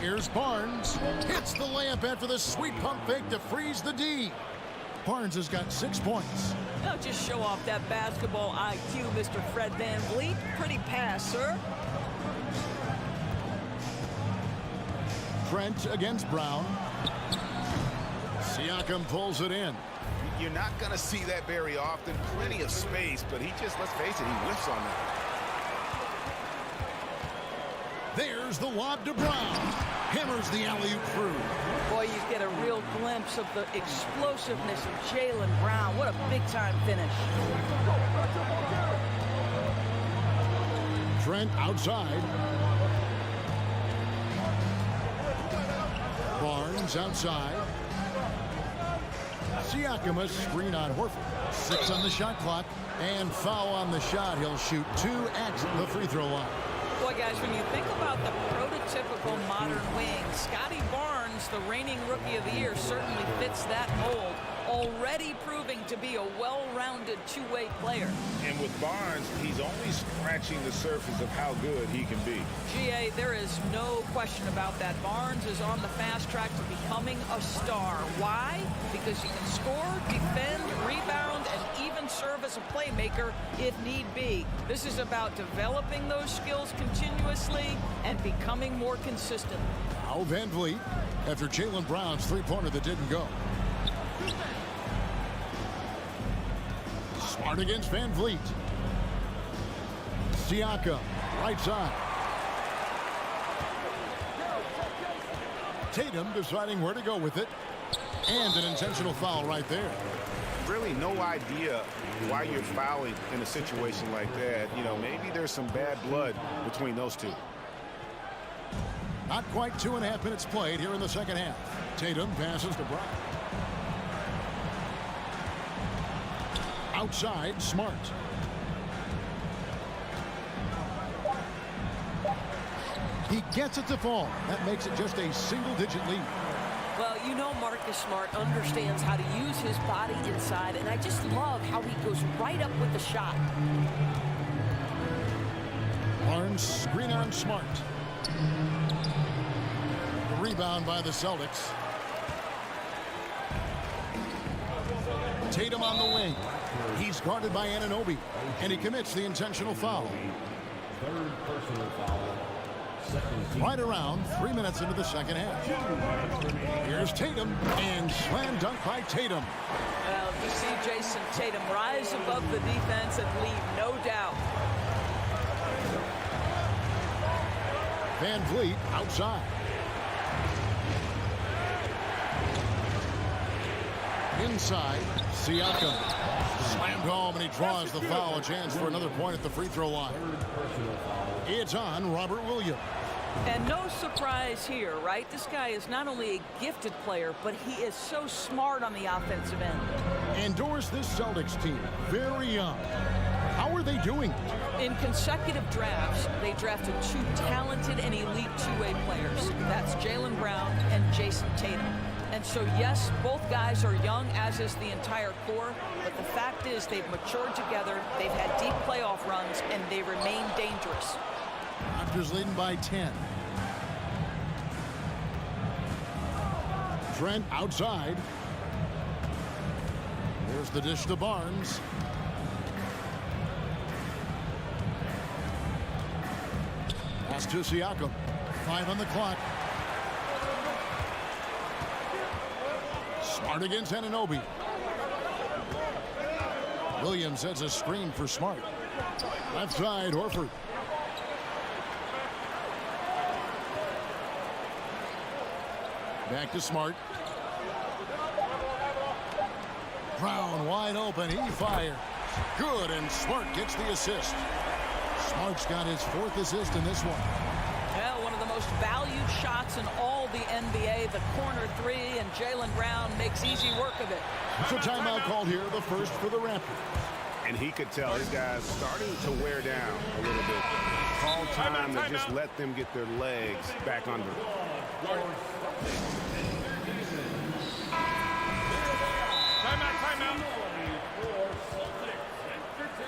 Here's Barnes. Hits the layup after the sweet pump fake to freeze the D. Barnes has got 6 points. Now just show off that basketball IQ, Mr. Fred Van Vliet. Pretty pass, sir. Trent against Brown. Siakam pulls it in. You're not going to see that very often. Plenty of space, but he just, let's face it, he whiffs on that. There's the lob to Brown. Hammers the alley-oop through. Boy, you get a real glimpse of the explosiveness of Jaylen Brown. What a big-time finish. Trent outside. Barnes outside. Siakam a screen on Horford. 6 on the shot clock. And foul on the shot. He'll shoot 2 at the free throw line. Boy, guys, when you think about the prototypical modern wing, Scotty Barnes, the reigning Rookie of the Year, certainly fits that mold, already proving to be a well-rounded two-way player. And with Barnes, he's only scratching the surface of how good he can be. GA, there is no question about that. Barnes is on the fast track to becoming a star. Why? Because he can score, defend, rebound, and even serve as a playmaker if need be. This is about developing those skills continuously and becoming more consistent. Now Van Vliet after Jaylen Brown's three-pointer that didn't go. Smart against Van Vliet. Siakam, right side. Tatum deciding where to go with it. And an intentional foul right there. Really no idea why you're fouling in a situation like that. You know, maybe there's some bad blood between those two. Not quite 2.5 minutes played here in the second half. Tatum passes to Brown. Outside, Smart. He gets it to fall. That makes it just a single-digit lead. Well, you know Marcus Smart understands how to use his body inside, and I just love how he goes right up with the shot. Barnes screen on Smart. The rebound by the Celtics. Tatum on the wing. He's guarded by Anunoby, and he commits the intentional foul. Third personal foul. Right around 3 minutes into the second half. Here's Tatum, and slam dunk by Tatum. Well, you see Jason Tatum rise above the defense and leave no doubt. Van Vliet outside. Inside, Siakam. Slammed home, and he draws the foul. A chance for another point at the free throw line. It's on Robert Williams. And no surprise here, right? This guy is not only a gifted player, but he is so smart on the offensive end. Endorse this Celtics team. Very young. How are they doing? In consecutive drafts, they drafted two talented and elite two-way players. That's Jaylen Brown and Jason Tatum. And so, yes, both guys are young, as is the entire core. But the fact is they've matured together, they've had deep playoff runs, and they remain dangerous. Raptors leading by 10. Trent outside. There's the dish to Barnes. Pass to Siakam. 5 on the clock. Smart against Anunoby. Williams sets a screen for Smart. Left side, Horford. Back to Smart. Brown wide open. He fires. Good, and Smart gets the assist. Smart's got his 4th assist in this one. Well, one of the most valued shots in all the NBA, the corner three, and Jaylen Brown makes easy work of it. So timeout called here, the first for the Raptors. And he could tell his guys starting to wear down a little bit. Call time to just let them get their legs back under. Timeout.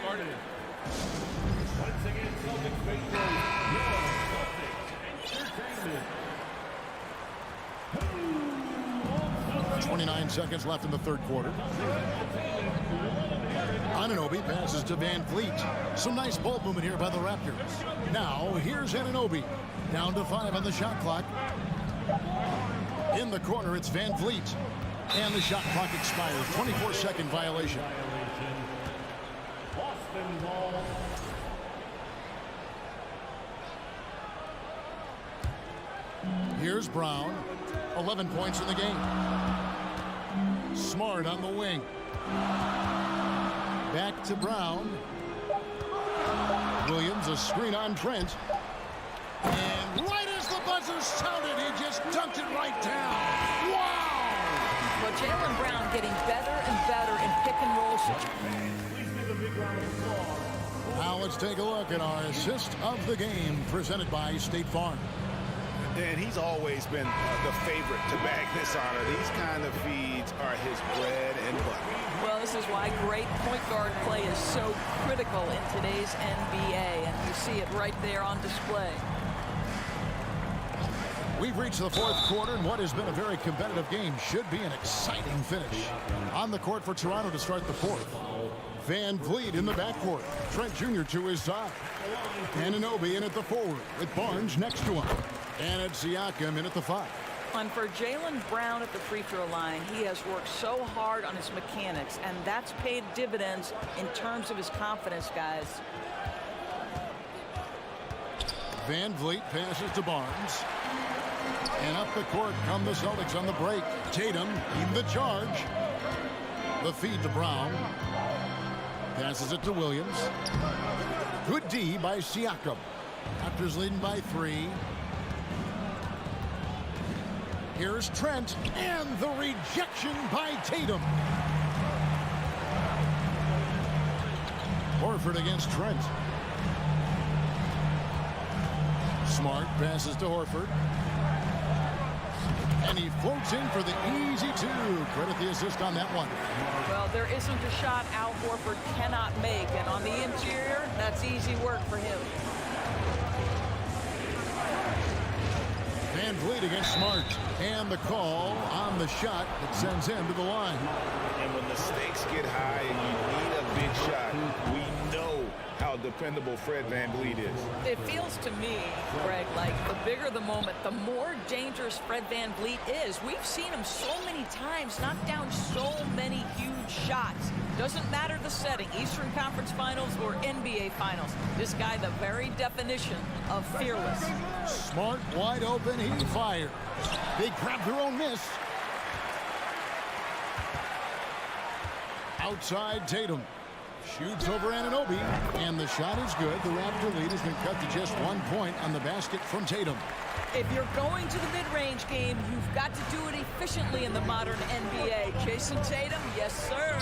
Started. Once again, Celtics baseball. Entertainment. 29 seconds left in the third quarter. Anunoby passes to Van Vliet. Some nice ball movement here by the Raptors. Now, here's Anunoby. Down to 5 on the shot clock. In the corner, it's Van Vliet. And the shot clock expires. 24-second violation. Boston ball. Here's Brown. 11 points in the game. Smart on the wing. Back to Brown. Williams, a screen on Trent. And right as the buzzer sounded, he just dunked it right down. Wow! But Jaylen Brown getting better and better in pick and roll situations. Now it's Let's take a look at our assist of the game presented by State Farm. And he's always been the favorite to bag this honor. These kind of feeds are his bread and butter. Well, this is why great point guard play is so critical in today's NBA, and you see it right there on display. We've reached the fourth quarter, and what has been a very competitive game should be an exciting finish. On the court for Toronto to start the fourth. Van Vliet in the backcourt. Trent Jr. to his side. Anunoby in at the forward with Barnes next to him. And it's Siakam in at the 5. And for Jaylen Brown at the free throw line, he has worked so hard on his mechanics, and that's paid dividends in terms of his confidence, guys. Van Vliet passes to Barnes. And up the court come the Celtics on the break. Tatum in the charge. The feed to Brown. Passes it to Williams. Good D by Siakam. Raptors leading by 3. Here's Trent, and the rejection by Tatum. Horford against Trent. Smart passes to Horford. And he floats in for the easy 2. Credit the assist on that one. Well, there isn't a shot Al Horford cannot make, and on the interior, that's easy work for him. Van Vliet against Smart. And the call on the shot that sends him to the line. And when the stakes get high and you need a big shot, we know how dependable Fred Van Vliet is. It feels to me, Greg, like the bigger the moment, the more dangerous Fred Van Vliet is. We've seen him so many times knock down so many huge shots. Doesn't matter the setting, Eastern Conference Finals or NBA Finals. This guy, the very definition of fearless. Smart wide open, he fires. They grab their own miss. Outside Tatum. Shoots over Anunoby, and the shot is good. The Raptor lead has been cut to just 1 point on the basket from Tatum. If you're going to the mid-range game, you've got to do it efficiently in the modern NBA. Jason Tatum, yes, sir.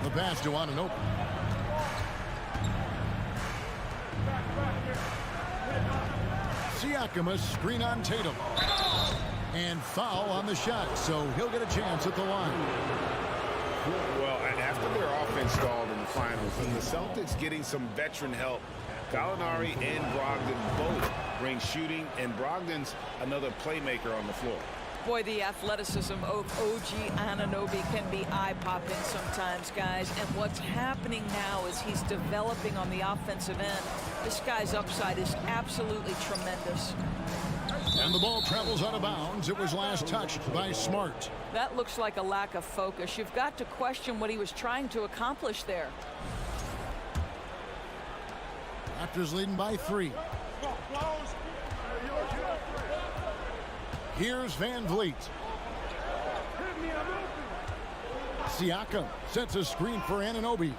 The pass to Anunoby. Siakam, a screen on Tatum. And foul on the shot, so he'll get a chance at the line. Well, and after their offense stalled in the finals, and the Celtics getting some veteran help, Gallinari and Brogdon both bring shooting, and Brogdon's another playmaker on the floor. Boy, the athleticism of OG Anunoby can be eye-popping sometimes, guys. And what's happening now is he's developing on the offensive end. This guy's upside is absolutely tremendous. And the ball travels out of bounds. It was last touched by Smart. That looks like a lack of focus. You've got to question what he was trying to accomplish there. Raptors leading by 3. Here's Van Vliet. Siakam sets a screen for Anunoby.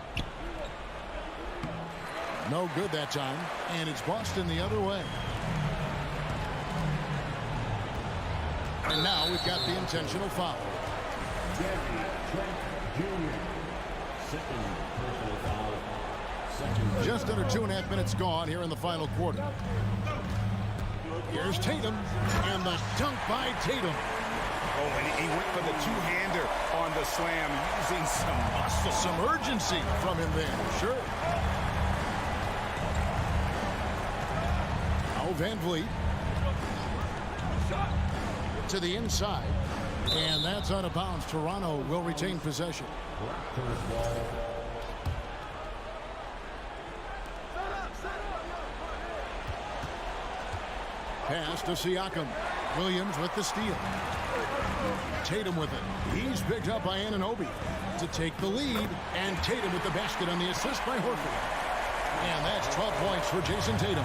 No good that time, and it's Boston the other way. And now we've got the intentional foul. Just under 2.5 minutes gone here in the final quarter. Here's Tatum, and the dunk by Tatum. Oh, and he went for the two-hander on the slam, using some muscle. Some urgency from him there, sure. Now Van Vliet. To the inside, and that's out of bounds. Toronto will retain possession. Pass to Siakam. Williams with the steal. Tatum with it. He's picked up by Anunoby to take the lead, and Tatum with the basket on the assist by Horford. And that's 12 points for Jason Tatum.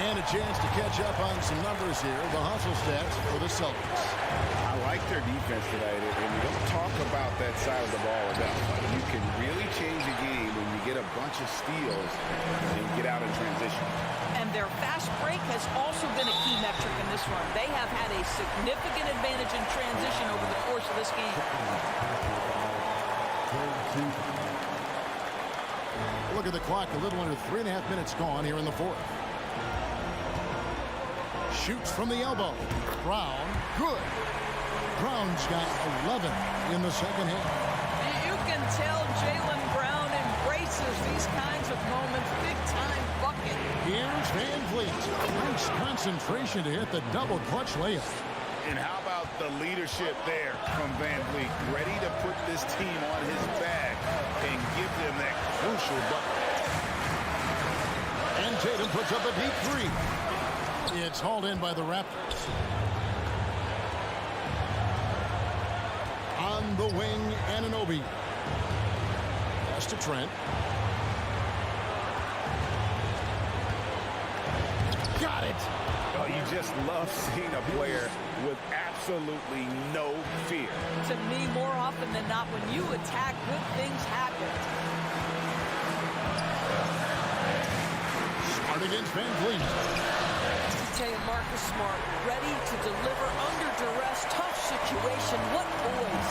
And a chance to catch up on some numbers here. The hustle stats for the Celtics. I like their defense tonight, and we don't talk about that side of the ball enough. You can really change a game when you get a bunch of steals and get out in transition. And their fast break has also been a key metric in this run. They have had a significant advantage in transition over the course of this game. look at the clock. A little under 3.5 minutes gone here in the fourth. Shoots from the elbow. Brown, good. Brown's got 11 in the second half. You can tell Jaylen Brown embraces these kinds of moments. Big-time bucket. Here's Van Vliet. Nice concentration to hit the double clutch layup. And how about the leadership there from Van Vliet? Ready to put this team on his back and give them that crucial bucket. And Tatum puts up a deep three. It's hauled in by the Raptors. On the wing, Anunoby. Pass to Trent. Got it. Oh, you just love seeing a player with absolutely no fear. To me, more often than not, when you attack, good things happen. Smart against Van Vliet. I tell you, Marcus Smart, ready to deliver under duress, tough situation. What boys.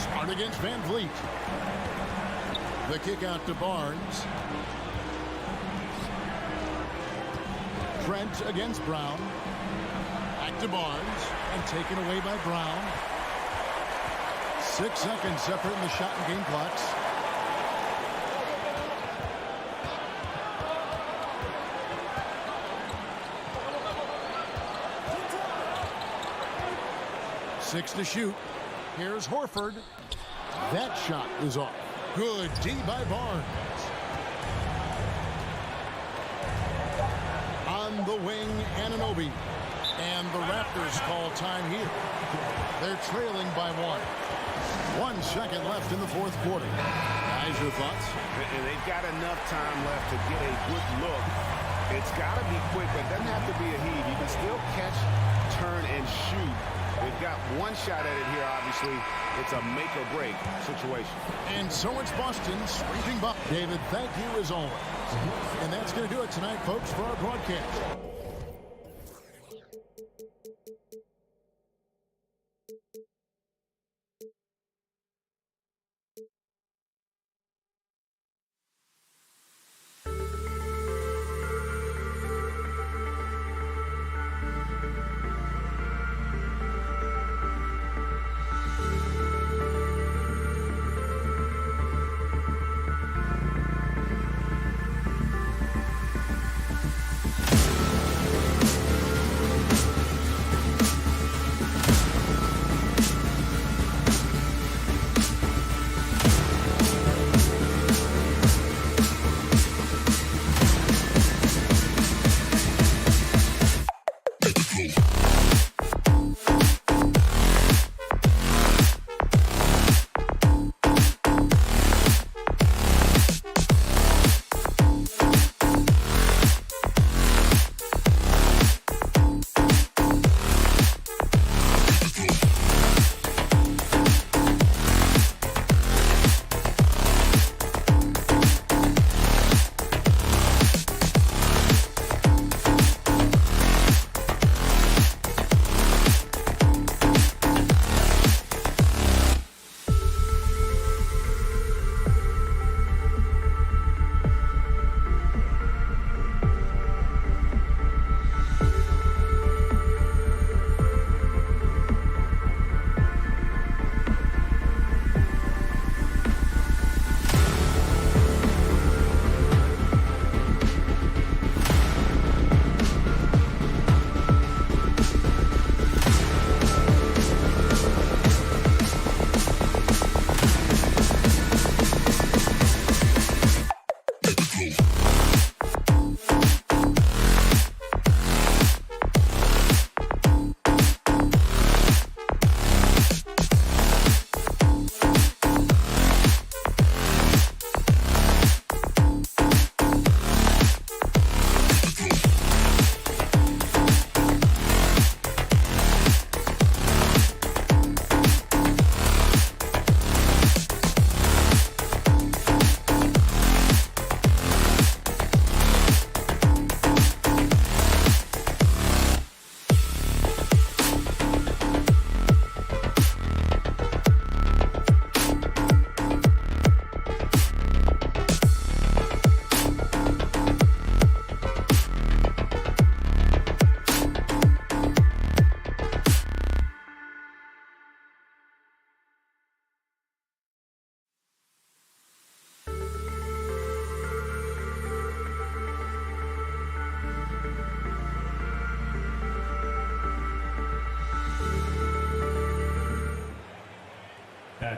Smart against Van Vliet. The kick out to Barnes. Trent against Brown. Back to Barnes. And taken away by Brown. 6 seconds separating the shot and game clocks. Six to shoot. Here's Horford. That shot is off. Good D by Barnes. On the wing, Anunoby. And the Raptors call time here. They're trailing by 1. 1 second left in the fourth quarter. Guys, your thoughts? And they've got enough time left to get a good look. It's got to be quick, but it doesn't have to be a heave. You can still catch, turn, and shoot. They've got one shot at it here, obviously. It's a make-or-break situation. And so it's Boston sweeping by. David, thank you as always. And that's going to do it tonight, folks, for our broadcast.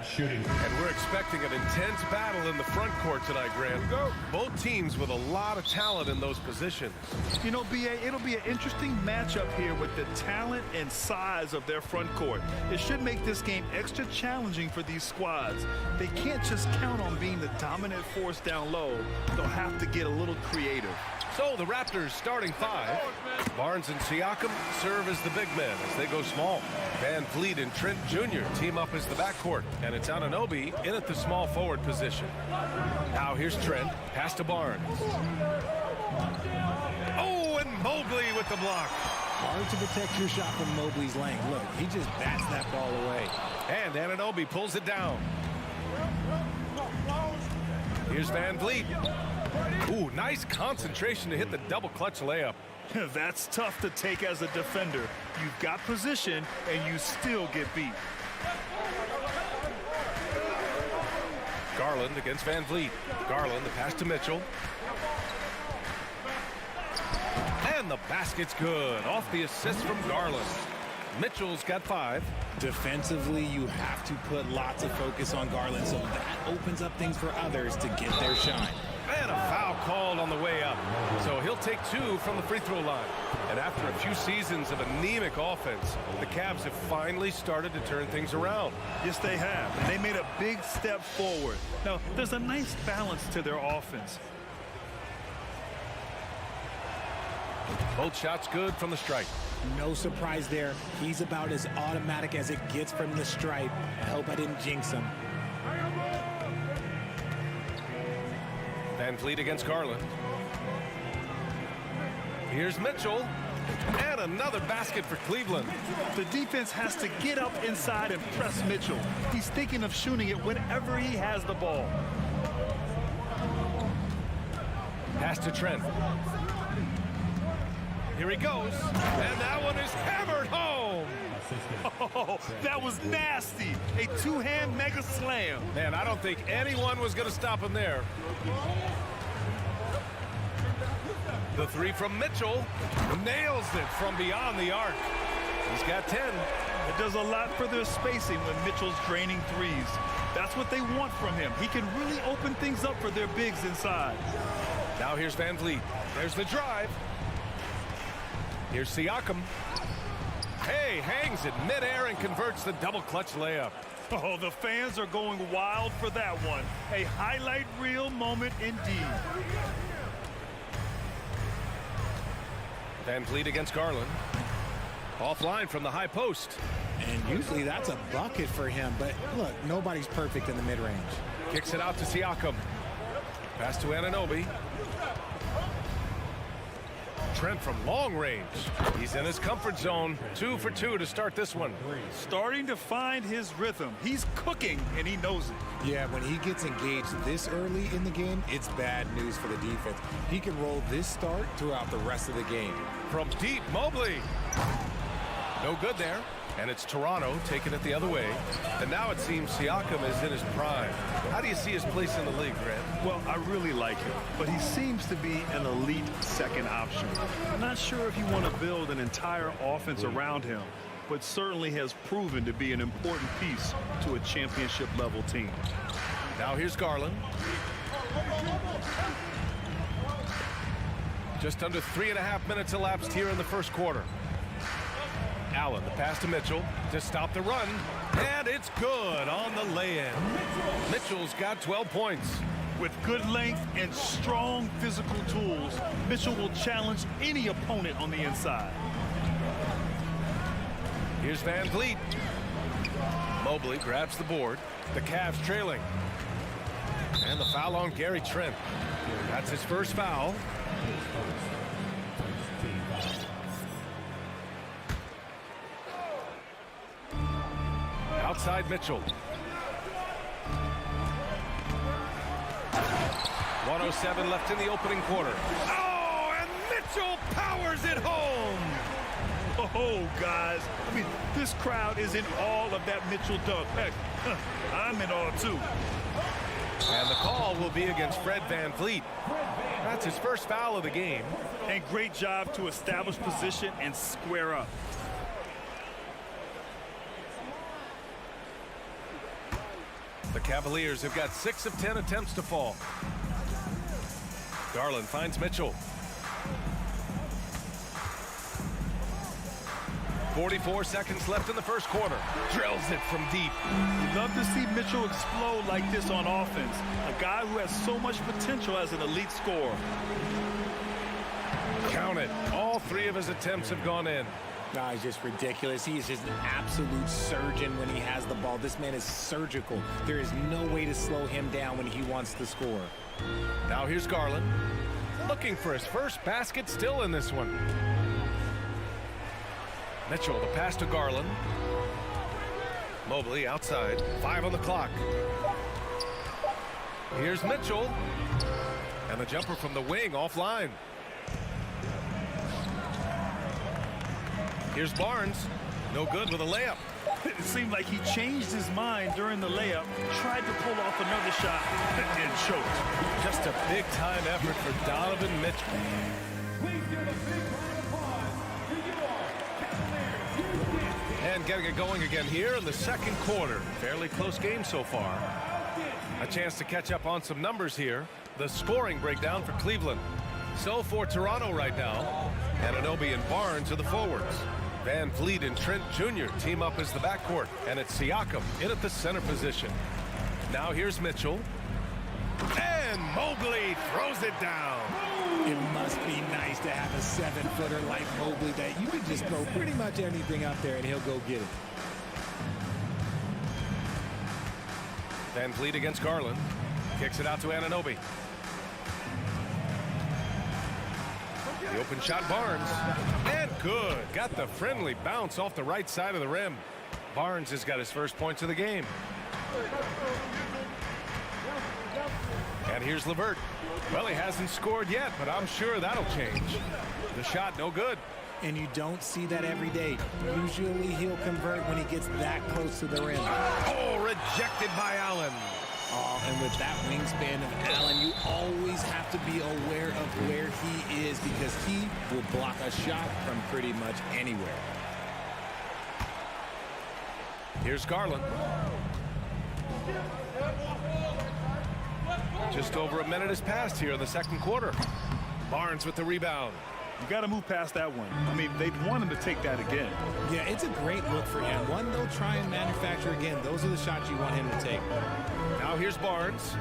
shooting. And we're expecting an intense battle in the front court tonight, Grant. Both teams with a lot of talent in those positions. You know, B.A., it'll be an interesting matchup here with the talent and size of their front court. It should make this game extra challenging for these squads. They can't just count on being the dominant force down low. They'll have to get a little creative. So the Raptors starting five. Barnes and Siakam serve as the big men as they go small. Van Vliet and Trent Jr. team up as the backcourt. And it's Anunoby in at the small forward position. Now here's Trent. Pass to Barnes. Oh, and Mobley with the block. Hard to protect your shot from Mobley's length. Look, he just bats that ball away. And Anunoby pulls it down. Here's Van Vliet. Ooh, nice concentration to hit the double clutch layup. That's tough to take as a defender. You've got position, and you still get beat. Garland against Van Vliet. Garland, the pass to Mitchell. And the basket's good. Off the assist from Garland. Mitchell's got 5. Defensively, you have to put lots of focus on Garland, so that opens up things for others to get their shine. And a foul called on the way up. So he'll take 2 from the free throw line. And after a few seasons of anemic offense, the Cavs have finally started to turn things around. Yes, they have. And they made a big step forward. Now, there's a nice balance to their offense. Both shots good from the stripe. No surprise there. He's about as automatic as it gets from the stripe. I hope I didn't jinx him. Van Vliet against Garland. Here's Mitchell. And another basket for Cleveland. The defense has to get up inside and press Mitchell. He's thinking of shooting it whenever he has the ball. Pass to Trent. Here he goes. And that one is hammered home. Oh, that was nasty. A two-hand mega slam. Man, I don't think anyone was going to stop him there. The 3 from Mitchell. Nails it from beyond the arc. He's got 10. It does a lot for their spacing when Mitchell's draining threes. That's what they want from him. He can really open things up for their bigs inside. Now here's Van Vliet. There's the drive. Here's Siakam. Hey, hangs it midair and converts the double clutch layup. Oh, the fans are going wild for that one. A highlight reel moment indeed. Van Vliet against Garland. Offline from the high post. And usually that's a bucket for him, but look, nobody's perfect in the mid-range. Kicks it out to Siakam. Pass to Anunoby. Trent from long range. He's in his comfort zone. 2 for 2 to start this one. Starting to find his rhythm. He's cooking, and he knows it. Yeah, when he gets engaged this early in the game, it's bad news for the defense. He can roll this start throughout the rest of the game. From deep, Mobley. No good there. And it's Toronto taking it the other way. And now it seems Siakam is in his prime. How do you see his place in the league, Grant? Well, I really like him, but he seems to be an elite second option. I'm not sure if you want to build an entire offense around him, but certainly has proven to be an important piece to a championship level team. Now here's Garland. Just under 3.5 minutes elapsed here in the first quarter. Allen, the pass to Mitchell to stop the run, and it's good on the lay-in. Mitchell's got 12 points. With good length and strong physical tools, Mitchell will challenge any opponent on the inside. Here's Van Vliet. Mobley grabs the board. The Cavs trailing. And the foul on Gary Trent. That's his first foul. Outside Mitchell. 1:07 left in the opening quarter. Oh, and Mitchell powers it home. Oh, guys. I mean, this crowd is in awe of that Mitchell dunk. Heck, I'm in awe, too. And the call will be against Fred Van Vliet. That's his first foul of the game. And great job to establish position and square up. The Cavaliers have got 6 of 10 attempts to fall. Garland finds Mitchell. 44 seconds left in the first quarter. Drills it from deep. You'd love to see Mitchell explode like this on offense. A guy who has so much potential as an elite scorer. Count it. All 3 of his attempts have gone in. No, he's just ridiculous. He is just an absolute surgeon when he has the ball. This man is surgical. There is no way to slow him down when he wants to score. Now here's Garland. Looking for his first basket, still in this one. Mitchell, the pass to Garland. Mobley outside. 5 on the clock. Here's Mitchell. And the jumper from the wing offline. Here's Barnes. No good with a layup. It seemed like he changed his mind during the layup, tried to pull off another shot, and choked. Just a big-time effort for Donovan Mitchell. Please give a big round of applause to your And getting it going again here in the second quarter. Fairly close game so far. A chance to catch up on some numbers here. The scoring breakdown for Cleveland. So for Toronto right now, Anunoby and Barnes are the forwards. Van Vliet and Trent Jr. team up as the backcourt, and it's Siakam in at the center position. Now here's Mitchell. And Mobley throws it down. It must be nice to have a 7-footer like Mobley that you can just throw pretty much anything out there and he'll go get it. Van Vliet against Garland. Kicks it out to Anunoby. The open shot, Barnes. And good. Got the friendly bounce off the right side of the rim. Barnes has got his first points of the game. And here's LeVert. Well, he hasn't scored yet, but I'm sure that'll change. The shot, no good. And you don't see that every day. Usually he'll convert when he gets that close to the rim. Oh, rejected by Allen. Oh, and with that wingspan of Allen, you always have to be aware of where he is because he will block a shot from pretty much anywhere. Here's Garland. Just over a minute has passed here in the second quarter. Barnes with the rebound. You got to move past that one. I mean, they'd want him to take that again. Yeah, it's a great look for him. One they'll try and manufacture again. Those are the shots you want him to take. Now here's Barnes.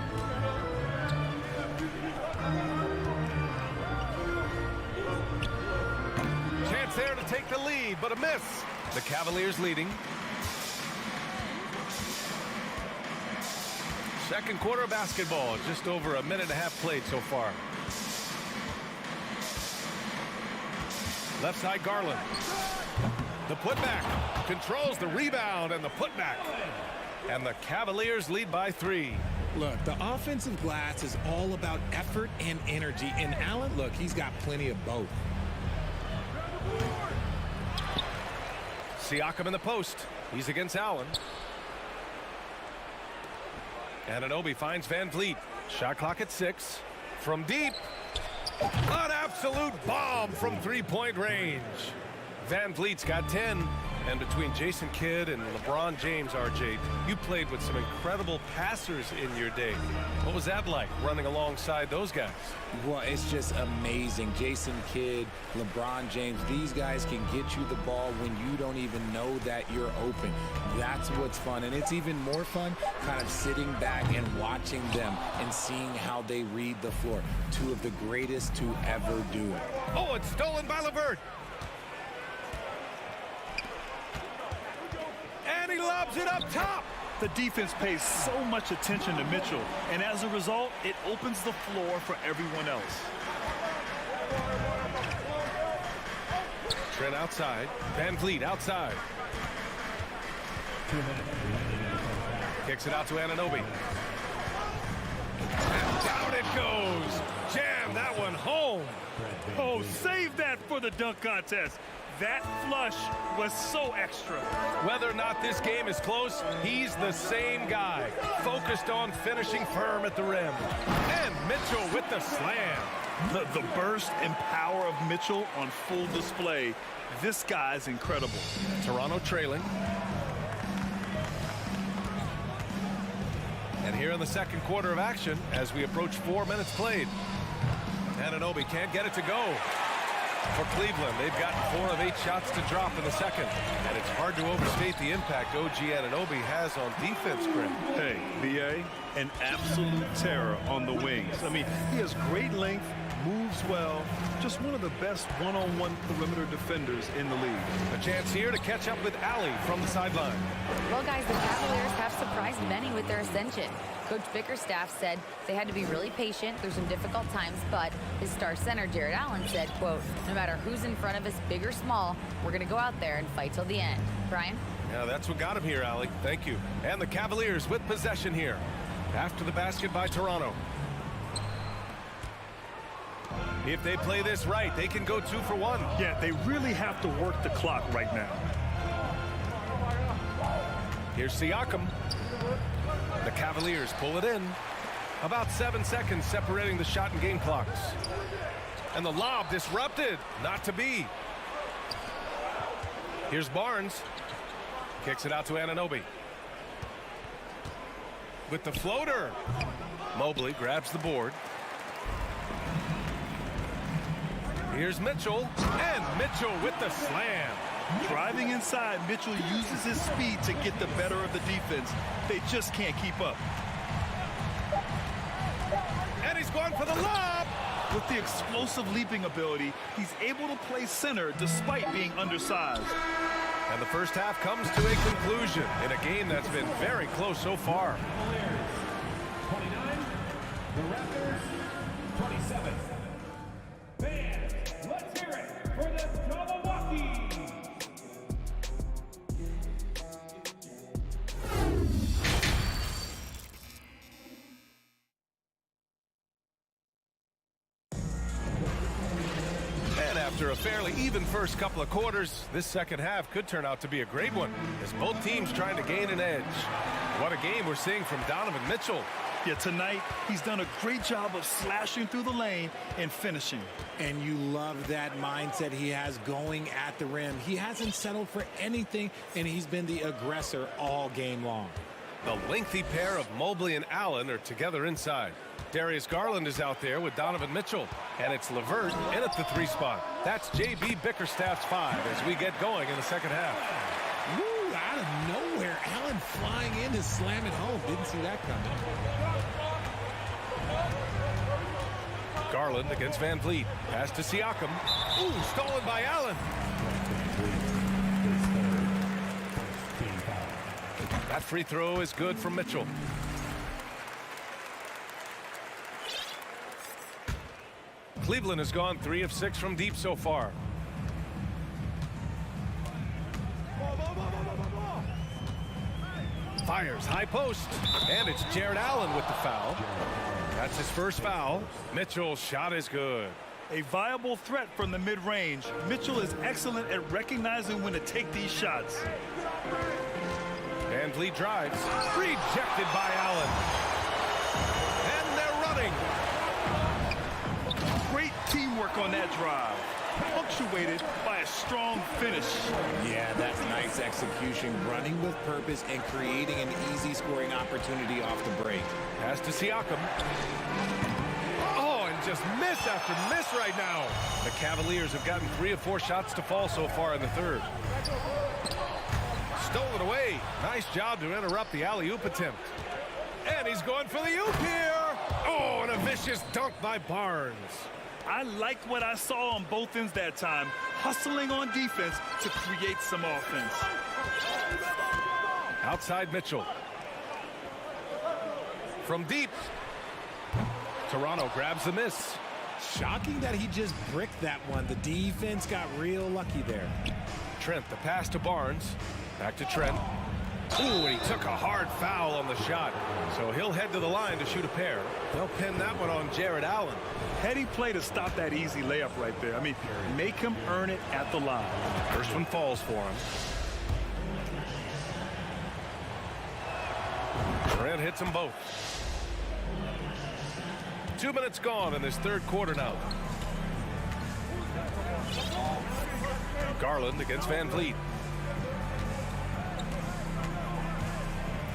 Chance there to take the lead, but a miss. The Cavaliers leading. Second quarter basketball, just over a minute and a half played so far. Left side, Garland. The putback controls the rebound and the putback. And the Cavaliers lead by 3. Look, the offensive glass is all about effort and energy. And Allen, look, he's got plenty of both. Siakam in the post. He's against Allen. Anunoby finds Van Vliet. Shot clock at 6. From deep. An absolute bomb from three-point range. Van Vliet's got 10. And between Jason Kidd and LeBron James, RJ, you played with some incredible passers in your day. What was that like, running alongside those guys? Well, it's just amazing. Jason Kidd, LeBron James, these guys can get you the ball when you don't even know that you're open. That's what's fun. And it's even more fun kind of sitting back and watching them and seeing how they read the floor. Two of the greatest to ever do it. Oh, it's stolen by LeVert. And he lobs it up top. The defense pays so much attention to Mitchell, and as a result, it opens the floor for everyone else. Trent outside. Van Vliet outside. Kicks it out to Anunoby. And down it goes. Jam that one home. Oh, save that for the dunk contest. That flush was so extra. Whether or not this game is close, he's the same guy. Focused on finishing firm at the rim. And Mitchell with the slam. The burst and power of Mitchell on full display. This guy's incredible. Toronto trailing. And here in the second quarter of action, as we approach 4 minutes played. Anunoby can't get it to go. For Cleveland, they've gotten 4 of 8 shots to drop in the second. And it's hard to overstate the impact OG Anunoby has on defense, Greg. Hey, B.A., an absolute terror on the wings. I mean, he has great length, moves well, just one of the best one-on-one perimeter defenders in the league. A chance here to catch up with Allie from the sideline. Well, guys, the Cavaliers have surprised many with their ascension. Coach Bickerstaff said they had to be really patient through some difficult times, but his star center, Jared Allen, said, quote, no matter who's in front of us, big or small, we're going to go out there and fight till the end. Brian? Yeah, that's what got him here, Allie. Thank you. And the Cavaliers with possession here. After the basket by Toronto. If they play this right, they can go 2 for 1. Yeah, they really have to work the clock right now. Here's Siakam. The Cavaliers pull it in. About 7 seconds separating the shot and game clocks. And the lob disrupted. Not to be. Here's Barnes. Kicks it out to Anunoby. With the floater. Mobley grabs the board. Here's Mitchell. And Mitchell with the slam. Driving inside, Mitchell uses his speed to get the better of the defense. They just can't keep up. And he's going for the lob. With the explosive leaping ability, he's able to play center despite being undersized. And the first half comes to a conclusion in a game that's been very close so far. 29, the Raptors, 27. Fans, let's hear it for the Milwaukee. And after a fairly even first couple of quarters, this second half could turn out to be a great one as both teams trying to gain an edge. What a game we're seeing from Donovan Mitchell. Yeah, tonight, he's done a great job of slashing through the lane and finishing. And you love that mindset he has going at the rim. He hasn't settled for anything, and he's been the aggressor all game long. The lengthy pair of Mobley and Allen are together inside. Darius Garland is out there with Donovan Mitchell. And it's LeVert in at the 3 spot. That's J.B. Bickerstaff's 5 as we get going in the second half. Woo, out of nowhere, Allen flying in to slam it home. Didn't see that coming. Garland against Van Vliet. Pass to Siakam. Ooh, stolen by Allen. That free throw is good for Mitchell. Cleveland has gone 3 of 6 from deep so far. Fires high post. And it's Jared Allen with the foul. That's his first foul. Mitchell's shot is good. A viable threat from the mid-range. Mitchell is excellent at recognizing when to take these shots. Van Vliet drives. Rejected by Allen. And they're running. Great teamwork on that drive. Punctuated by a strong finish. Yeah, that's nice execution. Running with purpose and creating an easy scoring opportunity off the break. Pass to Siakam. Oh, and just miss after miss right now. The Cavaliers have gotten 3 of 4 shots to fall so far in the third. Stolen away. Nice job to interrupt the alley-oop attempt. And he's going for the oop here. Oh, and a vicious dunk by Barnes. I liked what I saw on both ends that time, hustling on defense to create some offense. Outside Mitchell. From deep. Toronto grabs the miss. Shocking that he just bricked that one. The defense got real lucky there. Trent, the pass to Barnes. Back to Trent. Ooh, and he took a hard foul on the shot. So he'll head to the line to shoot a pair. They'll pin that one on Jared Allen. Heady play to stop that easy layup right there. I mean, make him earn it at the line. First one falls for him. Trent hits them both. 2 minutes gone in this third quarter now. Garland against Van Vliet.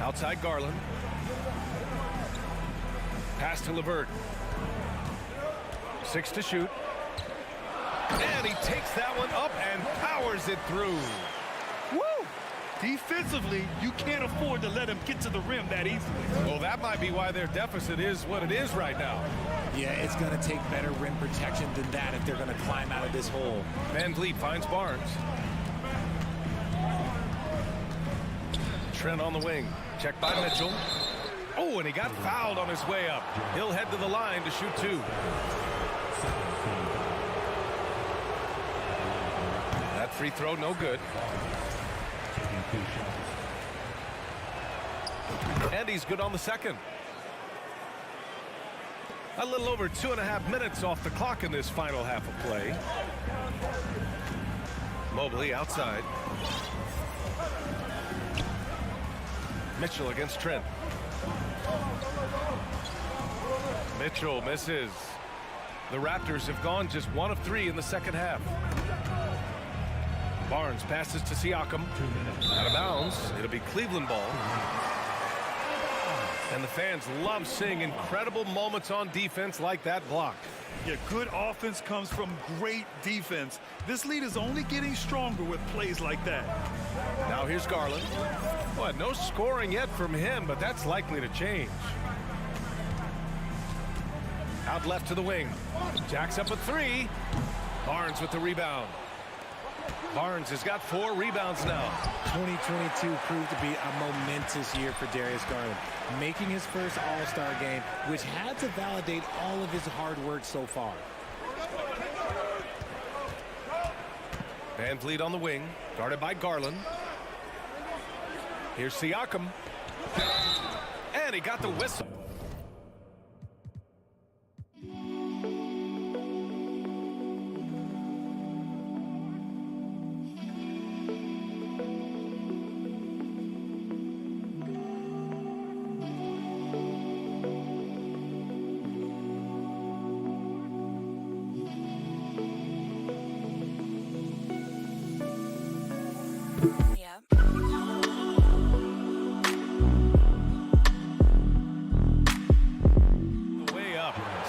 Outside Garland. Pass to LeVert. 6 to shoot. And he takes that one up and powers it through. Woo! Defensively, you can't afford to let him get to the rim that easily. Well, that might be why their deficit is what it is right now. Yeah, it's going to take better rim protection than that if they're going to climb out of this hole. Van Vliet finds Barnes. Trent on the wing. Checked by Mitchell. Oh, and he got fouled on his way up. He'll head to the line to shoot 2. That free throw, no good. And he's good on the second. A little over 2.5 minutes off the clock in this final half of play. Mobley outside. Mitchell against Trent. Mitchell misses. The Raptors have gone just 1 of 3 in the second half. Barnes passes to Siakam. Out of bounds. It'll be Cleveland ball. And the fans love seeing incredible moments on defense like that block. Yeah, good offense comes from great defense. This lead is only getting stronger with plays like that. Now here's Garland. Well, no scoring yet from him, but that's likely to change. Out left to the wing. Jacks up a 3. Barnes with the rebound. Barnes has got 4 rebounds now. 2022 proved to be a momentous year for Darius Garland, making his first All-Star game, which had to validate all of his hard work so far. Van Vliet on the wing, guarded by Garland. Here's Siakam. And he got the whistle.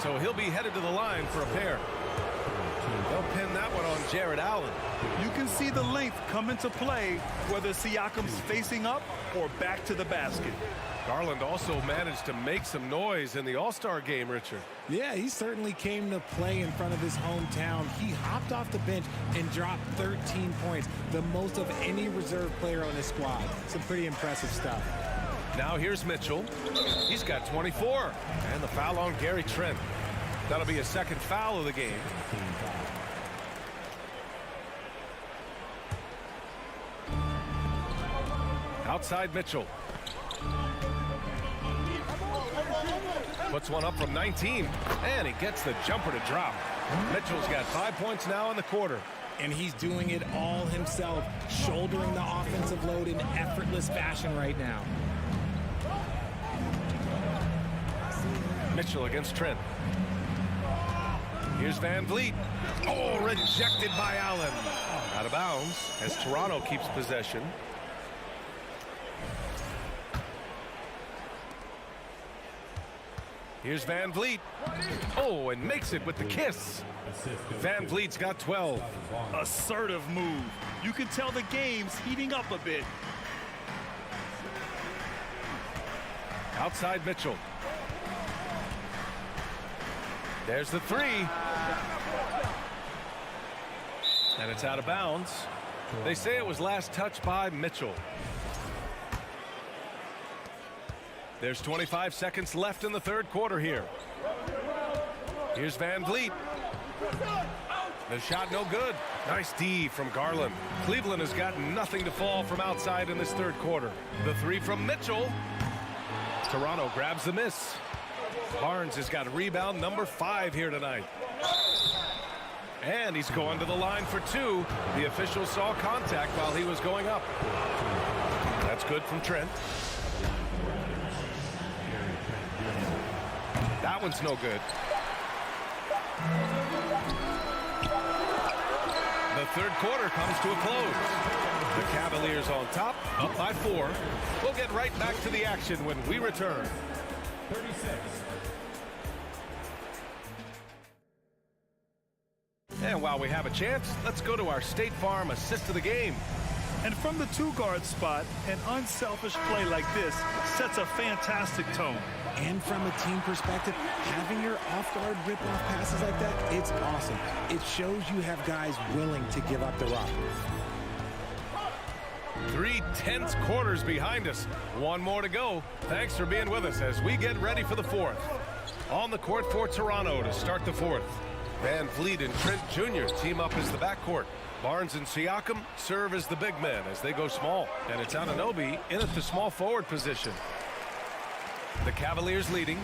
So he'll be headed to the line for a pair. They'll pin that one on Jared Allen. You can see the length come into play, whether Siakam's facing up or back to the basket. Garland also managed to make some noise in the All-Star game, Richard. Yeah, he certainly came to play in front of his hometown. He hopped off the bench and dropped 13 points, the most of any reserve player on his squad. Some pretty impressive stuff. Now here's Mitchell. He's got 24. And the foul on Gary Trent. That'll be a second foul of the game. Outside Mitchell. Puts one up from 19. And he gets the jumper to drop. Mitchell's got 5 points now in the quarter. And he's doing it all himself, shouldering the offensive load in effortless fashion right now. Mitchell against Trent. Here's Van Vliet. Oh, rejected by Allen. Out of bounds as Toronto keeps possession. Here's Van Vliet. Oh, and makes it with the kiss. Van Vliet's got 12. Assertive move. You can tell the game's heating up a bit. Outside Mitchell. There's the 3. And it's out of bounds. They say it was last touched by Mitchell. There's 25 seconds left in the third quarter here. Here's Van Vliet. The shot no good. Nice D from Garland. Cleveland has got nothing to fall from outside in this third quarter. The 3 from Mitchell. Toronto grabs the miss. Barnes has got rebound number 5 here tonight. And he's going to the line for 2. The official saw contact while he was going up. That's good from Trent. That one's no good. The third quarter comes to a close. The Cavaliers on top, up by 4. We'll get right back to the action when we return. 36. And while we have a chance, let's go to our State Farm assist of the game. And from the two-guard spot, an unselfish play like this sets a fantastic tone. And from a team perspective, having your off-guard rip-off passes like that, it's awesome. It shows you have guys willing to give up the rock. 3 tense quarters behind us. One more to go. Thanks for being with us as we get ready for the fourth. On the court for Toronto to start the fourth. Van Vliet and Trent Jr. team up as the backcourt. Barnes and Siakam serve as the big men as they go small. And it's Anunoby in at the small forward position. The Cavaliers leading.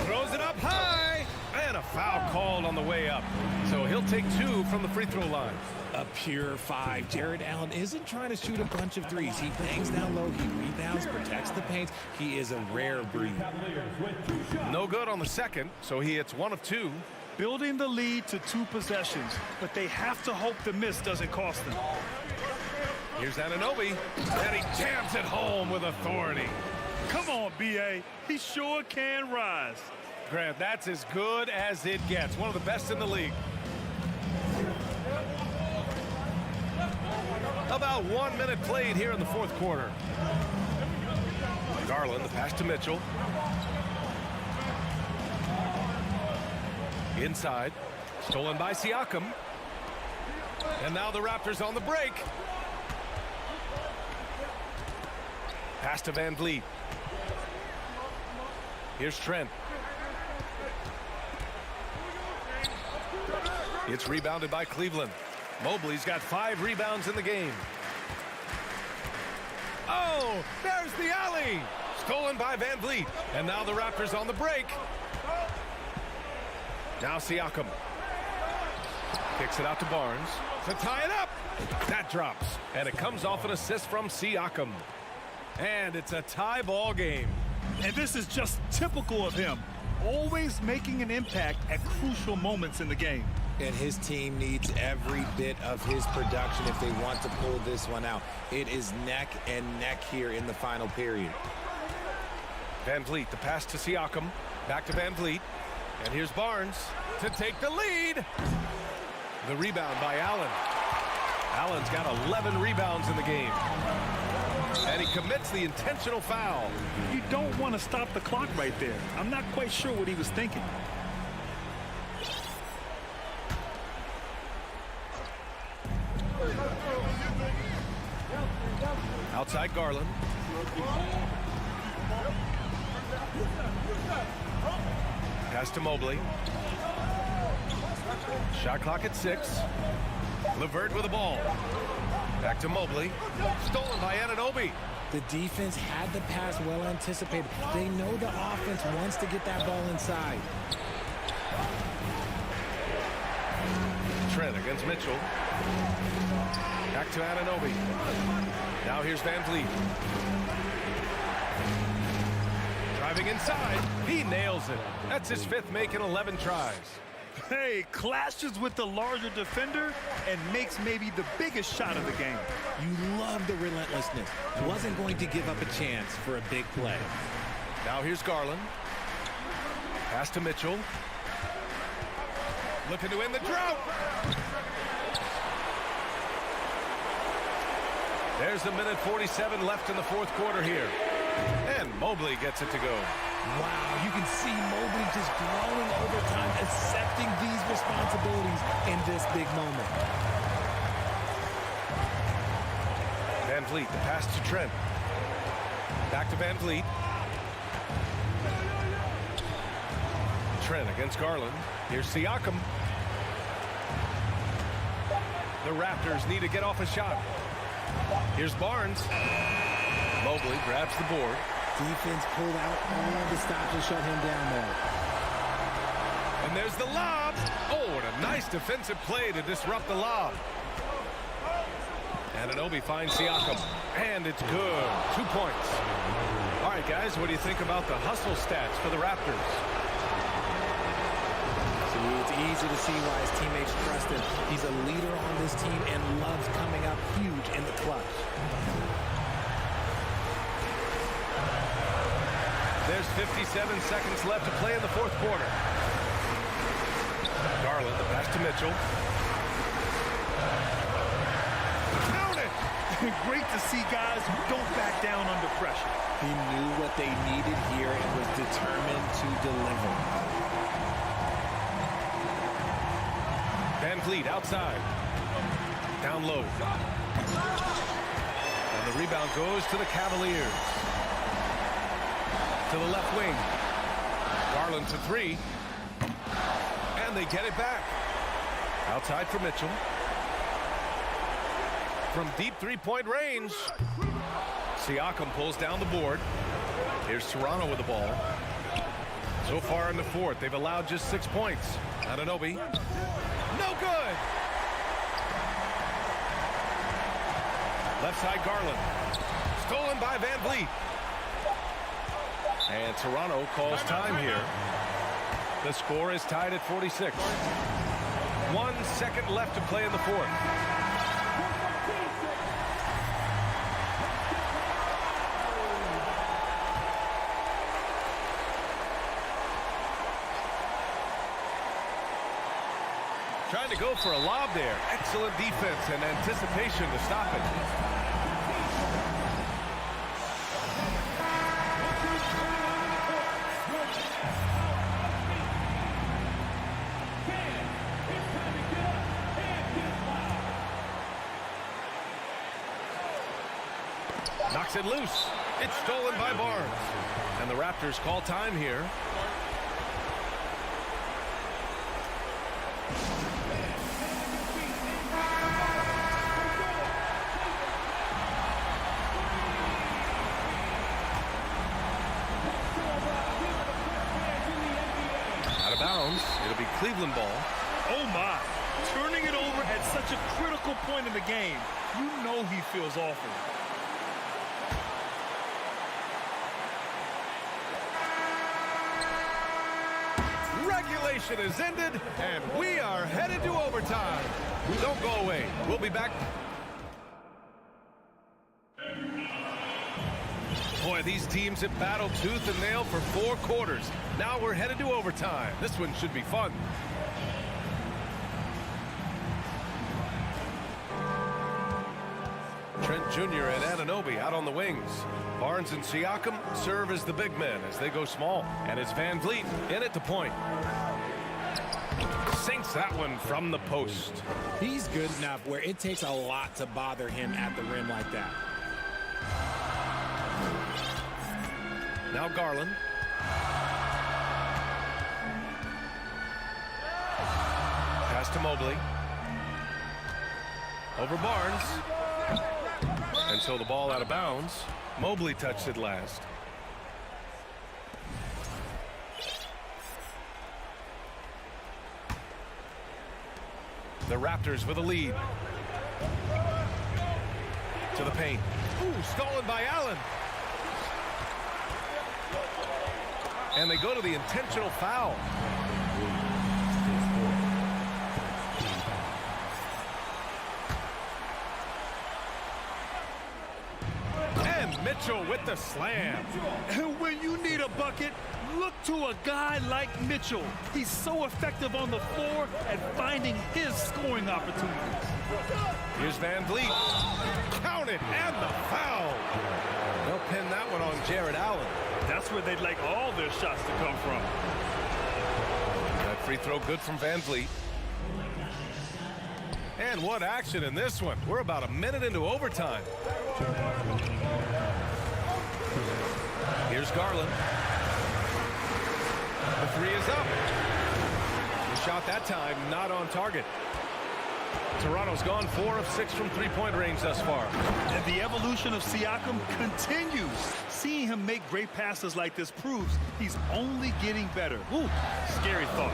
Throws it up high. And a foul called on the way up. So he'll take 2 from the free throw line. A pure 5. Jared Allen isn't trying to shoot a bunch of threes. He bangs down low. He rebounds, protects the paint. He is a rare breed. No good on the second, so he hits 1 of 2. Building the lead to 2 possessions, but they have to hope the miss doesn't cost them. Here's Anunoby, and he jams it home with authority. Come on, B.A. He sure can rise. Grant, that's as good as it gets. One of the best in the league. About 1 minute played here in the fourth quarter. Garland, the pass to Mitchell. Inside, stolen by Siakam. And now the Raptors on the break. Pass to Van Vliet. Here's Trent. It's rebounded by Cleveland. Mobley's got 5 rebounds in the game. Oh, there's the alley. Stolen by Van Vliet. And now the Raptors on the break. Now Siakam. Kicks it out to Barnes to tie it up. That drops. And it comes off an assist from Siakam. And it's a tie ball game. And this is just typical of him. Always making an impact at crucial moments in the game. And his team needs every bit of his production if they want to pull this one out. It is neck and neck here in the final period. Van Vliet, the pass to Siakam. Back to Van Vliet. And here's Barnes to take the lead. The rebound by Allen. Allen's got 11 rebounds in the game. And he commits the intentional foul. You don't want to stop the clock right there. I'm not quite sure what he was thinking. Outside Garland. Pass to Mobley. Shot clock at 6. LeVert with the ball. Back to Mobley. Stolen by Anunoby. The defense had the pass well anticipated. They know the offense wants to get that ball inside. Trent against Mitchell. Back to Anunoby. Now here's Van Vliet. Driving inside. He nails it. That's his 5th make in 11 tries. Hey, clashes with the larger defender and makes maybe the biggest shot of the game. You love the relentlessness. Wasn't going to give up a chance for a big play. Now here's Garland. Pass to Mitchell. Looking to end the drought. There's a minute 47 left in the fourth quarter here. And Mobley gets it to go. Wow, you can see Mobley just growing over time, accepting these responsibilities in this big moment. Van Vliet, the pass to Trent. Back to Van Vliet. Trent against Garland. Here's Siakam. The Raptors need to get off a shot. Here's Barnes. Mobley grabs the board. Defense pulled out all the stops to shut him down there. And there's the lob. Oh, and a nice defensive play to disrupt the lob. Anunoby finds Siakam. And it's good. 2 points. All right, guys, what do you think about the hustle stats for the Raptors? It's easy to see why his teammates trust him. He's a leader on this team and loves coming up huge in the clutch. There's 57 seconds left to play in the fourth quarter. Garland, the pass to Mitchell. Count it! Great to see guys who don't back down under pressure. He knew what they needed here and was determined to deliver. Van Vliet outside. Down low. And the rebound goes to the Cavaliers. To the left wing. Garland to three. And they get it back. Outside for Mitchell. From deep three-point range. Siakam pulls down the board. Here's Toronto with the ball. So far in the fourth, they've allowed just 6 points. Anunoby. No good. Left side Garland. Stolen by Van Vliet. And Toronto calls time here. The score is tied at 46. 1 second left to play in the fourth. Trying to go for a lob there. Excellent defense and anticipation to stop it. Knocks it loose. It's stolen by Barnes. And the Raptors call time here. Out of bounds. It'll be Cleveland ball. Oh my, turning it over at such a critical point in the game. You know he feels awful. Regulation is ended, and we are headed to overtime. Don't go away. We'll be back. Boy, these teams have battled tooth and nail for 4 quarters. Now we're headed to overtime. This one should be fun. Trent Jr. and Anunoby out on the wings. Barnes and Siakam serve as the big men as they go small. And it's Van Vliet in at the point. Sinks that one from the post. He's good enough where it takes a lot to bother him at the rim like that. Now Garland. Pass to Mobley. Over Barnes. And so the ball out of bounds. Mobley touched it last. The Raptors with a lead. To the paint. Ooh, stolen by Allen. And they go to the intentional foul. And Mitchell with the slam. And when you need a bucket, look to a guy like Mitchell. He's so effective on the floor at finding his scoring opportunities. Here's Van Vliet. Count it, and the foul. They'll pin that one on Jared Allen. That's where they'd like all their shots to come from. That free throw good from Van Vliet. And what action in this one. We're about a minute into overtime. Here's Garland. The three is up. The shot that time not on target. Toronto's gone 4 of 6 from three-point range thus far. And the evolution of Siakam continues. Seeing him make great passes like this proves he's only getting better. Ooh, scary thought.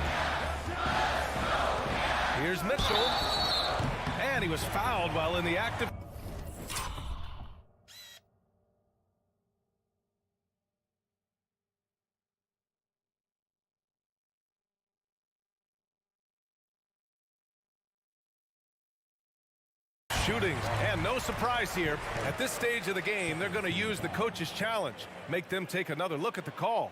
Here's Mitchell. And he was fouled while in the act of... shootings. And no surprise here. At this stage of the game, they're going to use the coach's challenge. Make them take another look at the call.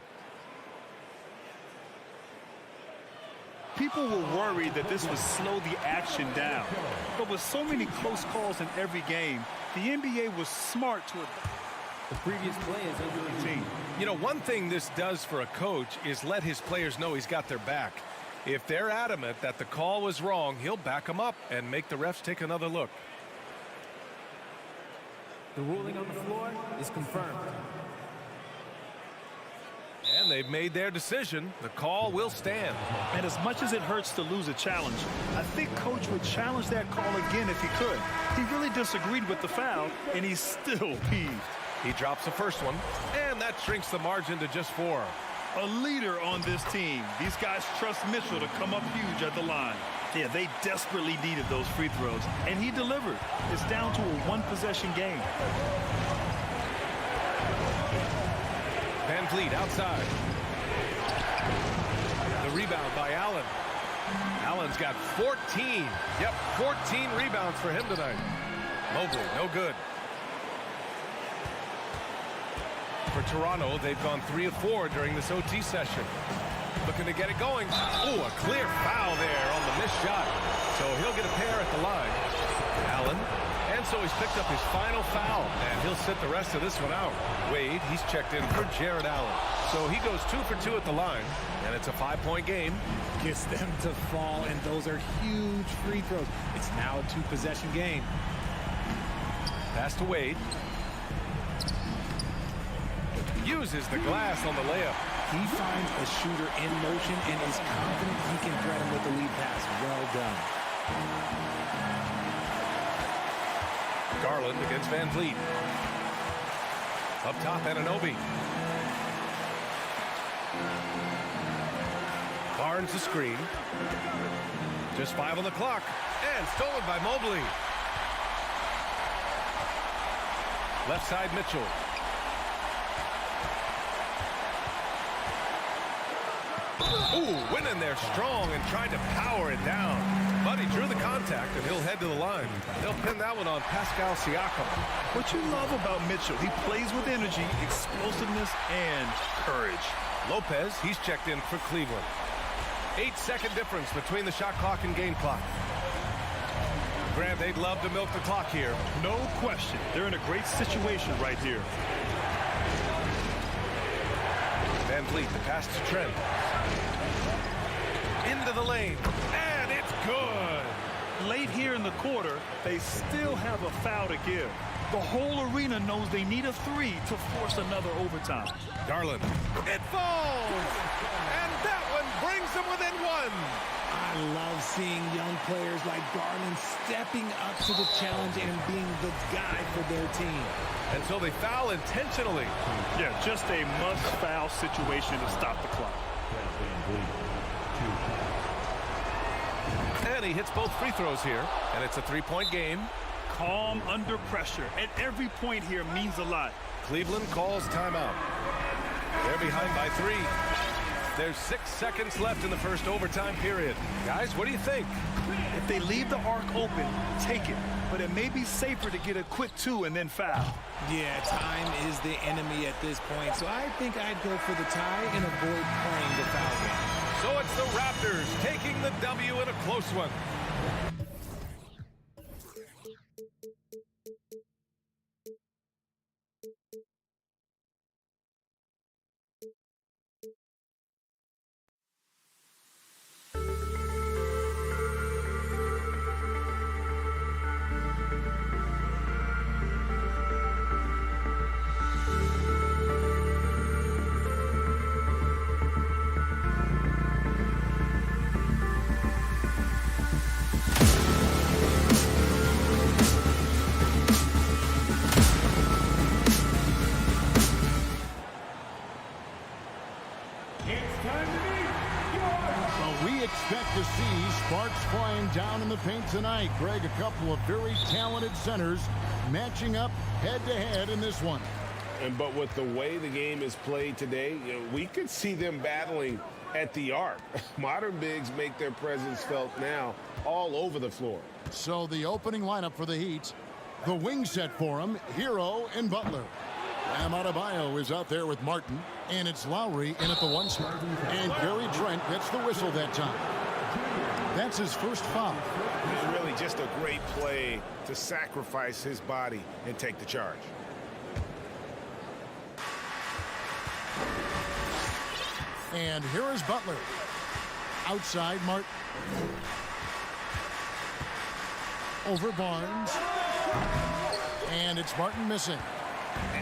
People were worried that this would slow the action down. But with so many close calls in every game, the NBA was smart to the previous play is under 18. You know, one thing this does for a coach is let his players know he's got their back. If they're adamant that the call was wrong, he'll back them up and make the refs take another look. The ruling on the floor is confirmed. And they've made their decision. The call will stand. And as much as it hurts to lose a challenge, I think Coach would challenge that call again if he could. He really disagreed with the foul, and he's still peeved. He drops the first one, and that shrinks the margin to just 4. A leader on this team. These guys trust Mitchell to come up huge at the line. Yeah, they desperately needed those free throws, and he delivered. It's down to a one-possession game. Van Vliet outside. The rebound by Allen. Allen's got 14. Yep, 14 rebounds for him tonight. Mobley, no good. For Toronto, they've gone 3 of 4 during this OT session. Looking to get it going. Oh, a clear foul there on the missed shot. So he'll get a pair at the line. Allen. And so he's picked up his final foul, and he'll sit the rest of this one out. Wade, he's checked in for Jared Allen. So he goes 2 for 2 at the line, and it's a 5-point game. Gets them to fall, and those are huge free throws. It's now a 2-possession game. Pass to Wade. Uses the glass on the layup. He finds a shooter in motion and is confident he can threat him with the lead pass. Well done. Garland against Van Vliet. Up top, Anunoby. Barnes the screen. Just 5 on the clock. And stolen by Mobley. Left side, Mitchell. Ooh, went in there strong and tried to power it down. But he drew the contact, and he'll head to the line. They'll pin that one on Pascal Siakam. What you love about Mitchell, he plays with energy, explosiveness, and courage. Lopez, he's checked in for Cleveland. 8-second difference between the shot clock and game clock. Grant, they'd love to milk the clock here. No question. They're in a great situation right here. Van Vliet, the pass to Trent. Into the lane, and it's good. Late here in the quarter, they still have a foul to give. The whole arena knows they need a 3 to force another overtime. Garland, it falls, and that one brings them within 1. I love seeing young players like Garland stepping up to the challenge and being the guy for their team. And so they foul intentionally. Yeah, just a must-foul situation to stop the clock. And he hits both free throws here, and it's a 3-point game. Calm under pressure, and every point here means a lot. Cleveland calls timeout. They're behind by 3. There's 6 seconds left in the first overtime period. Guys, what do you think? If they leave the arc open, take it. But it may be safer to get a quick 2 and then foul. Yeah, time is the enemy at this point, so I think I'd go for the tie and avoid playing the foul game. So it's the Raptors taking the W in a close one. To see sparks flying down in the paint tonight. Greg, a couple of very talented centers matching up head-to-head in this one. But with the way the game is played today, we could see them battling at the arc. Modern bigs make their presence felt now all over the floor. So the opening lineup for the Heat, the wing set for him, Hero and Butler. Bam Adebayo is out there with Martin, and it's Lowry in at the 1 spot. And Gary Trent gets the whistle that time. That's his first foul. It's really just a great play to sacrifice his body and take the charge. And here is Butler. Outside, Martin. Over Barnes. And it's Martin missing.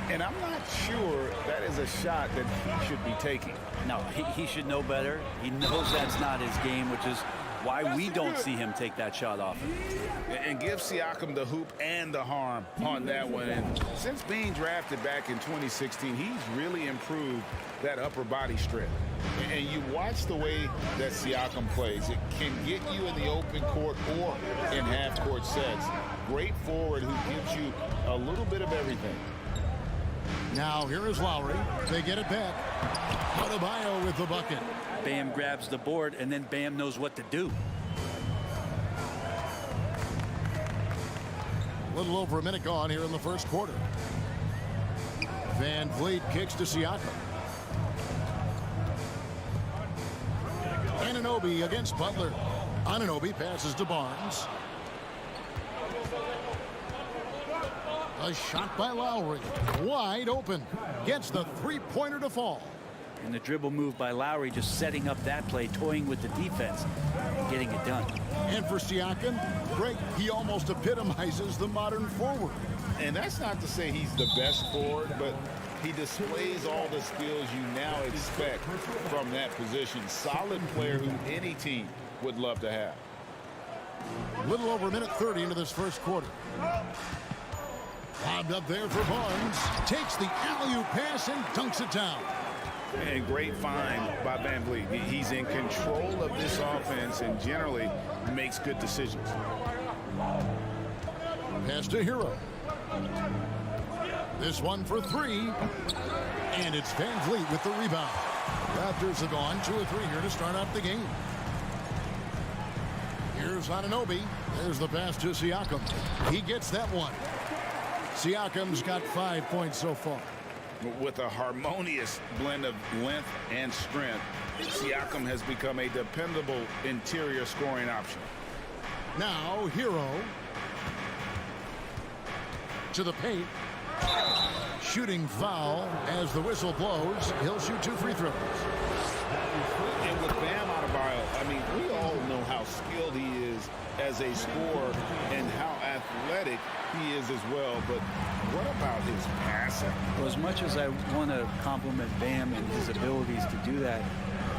And I'm not sure that is a shot that he should be taking. No, he should know better. He knows that's not his game, which is why we don't see him take that shot often. And give Siakam the hoop and the harm on that one. And since being drafted back in 2016, he's really improved that upper body strength. And you watch the way that Siakam plays. It can get you in the open court or in half-court sets. Great forward who gives you a little bit of everything. Now here is Lowry. They get it back. Adebayo with the bucket. Bam grabs the board, and then Bam knows what to do. A little over a minute gone here in the first quarter. Van Vliet kicks to Siakam. Anunoby against Butler. Anunoby passes to Barnes. A shot by Lowry. Wide open. Gets the three-pointer to fall. And the dribble move by Lowry, just setting up that play, toying with the defense, and getting it done. And for Siakam, Greg, he almost epitomizes the modern forward. And that's not to say he's the best forward, but he displays all the skills you now expect from that position. Solid player who any team would love to have. A little over a minute 30 into this first quarter. Lobbed up there for Barnes. Takes the alley-oop pass and dunks it down. And great find by Van Vliet. He's in control of this offense and generally makes good decisions. Pass to Hero. This one for three. And it's Van Vliet with the rebound. Raptors have gone 2 or 3 here to start out the game. Here's Anunoby. There's the pass to Siakam. He gets that one. Siakam's got 5 points so far. With a harmonious blend of length and strength, Siakam has become a dependable interior scoring option. Now Hero to the paint. Shooting foul as the whistle blows. He'll shoot 2 free throws. And with Bam Adebayo, I mean, we all know how skilled he is as a scorer and how athletic he is as well. But what about his passing? Well, as much as I want to compliment Bam and his abilities to do that,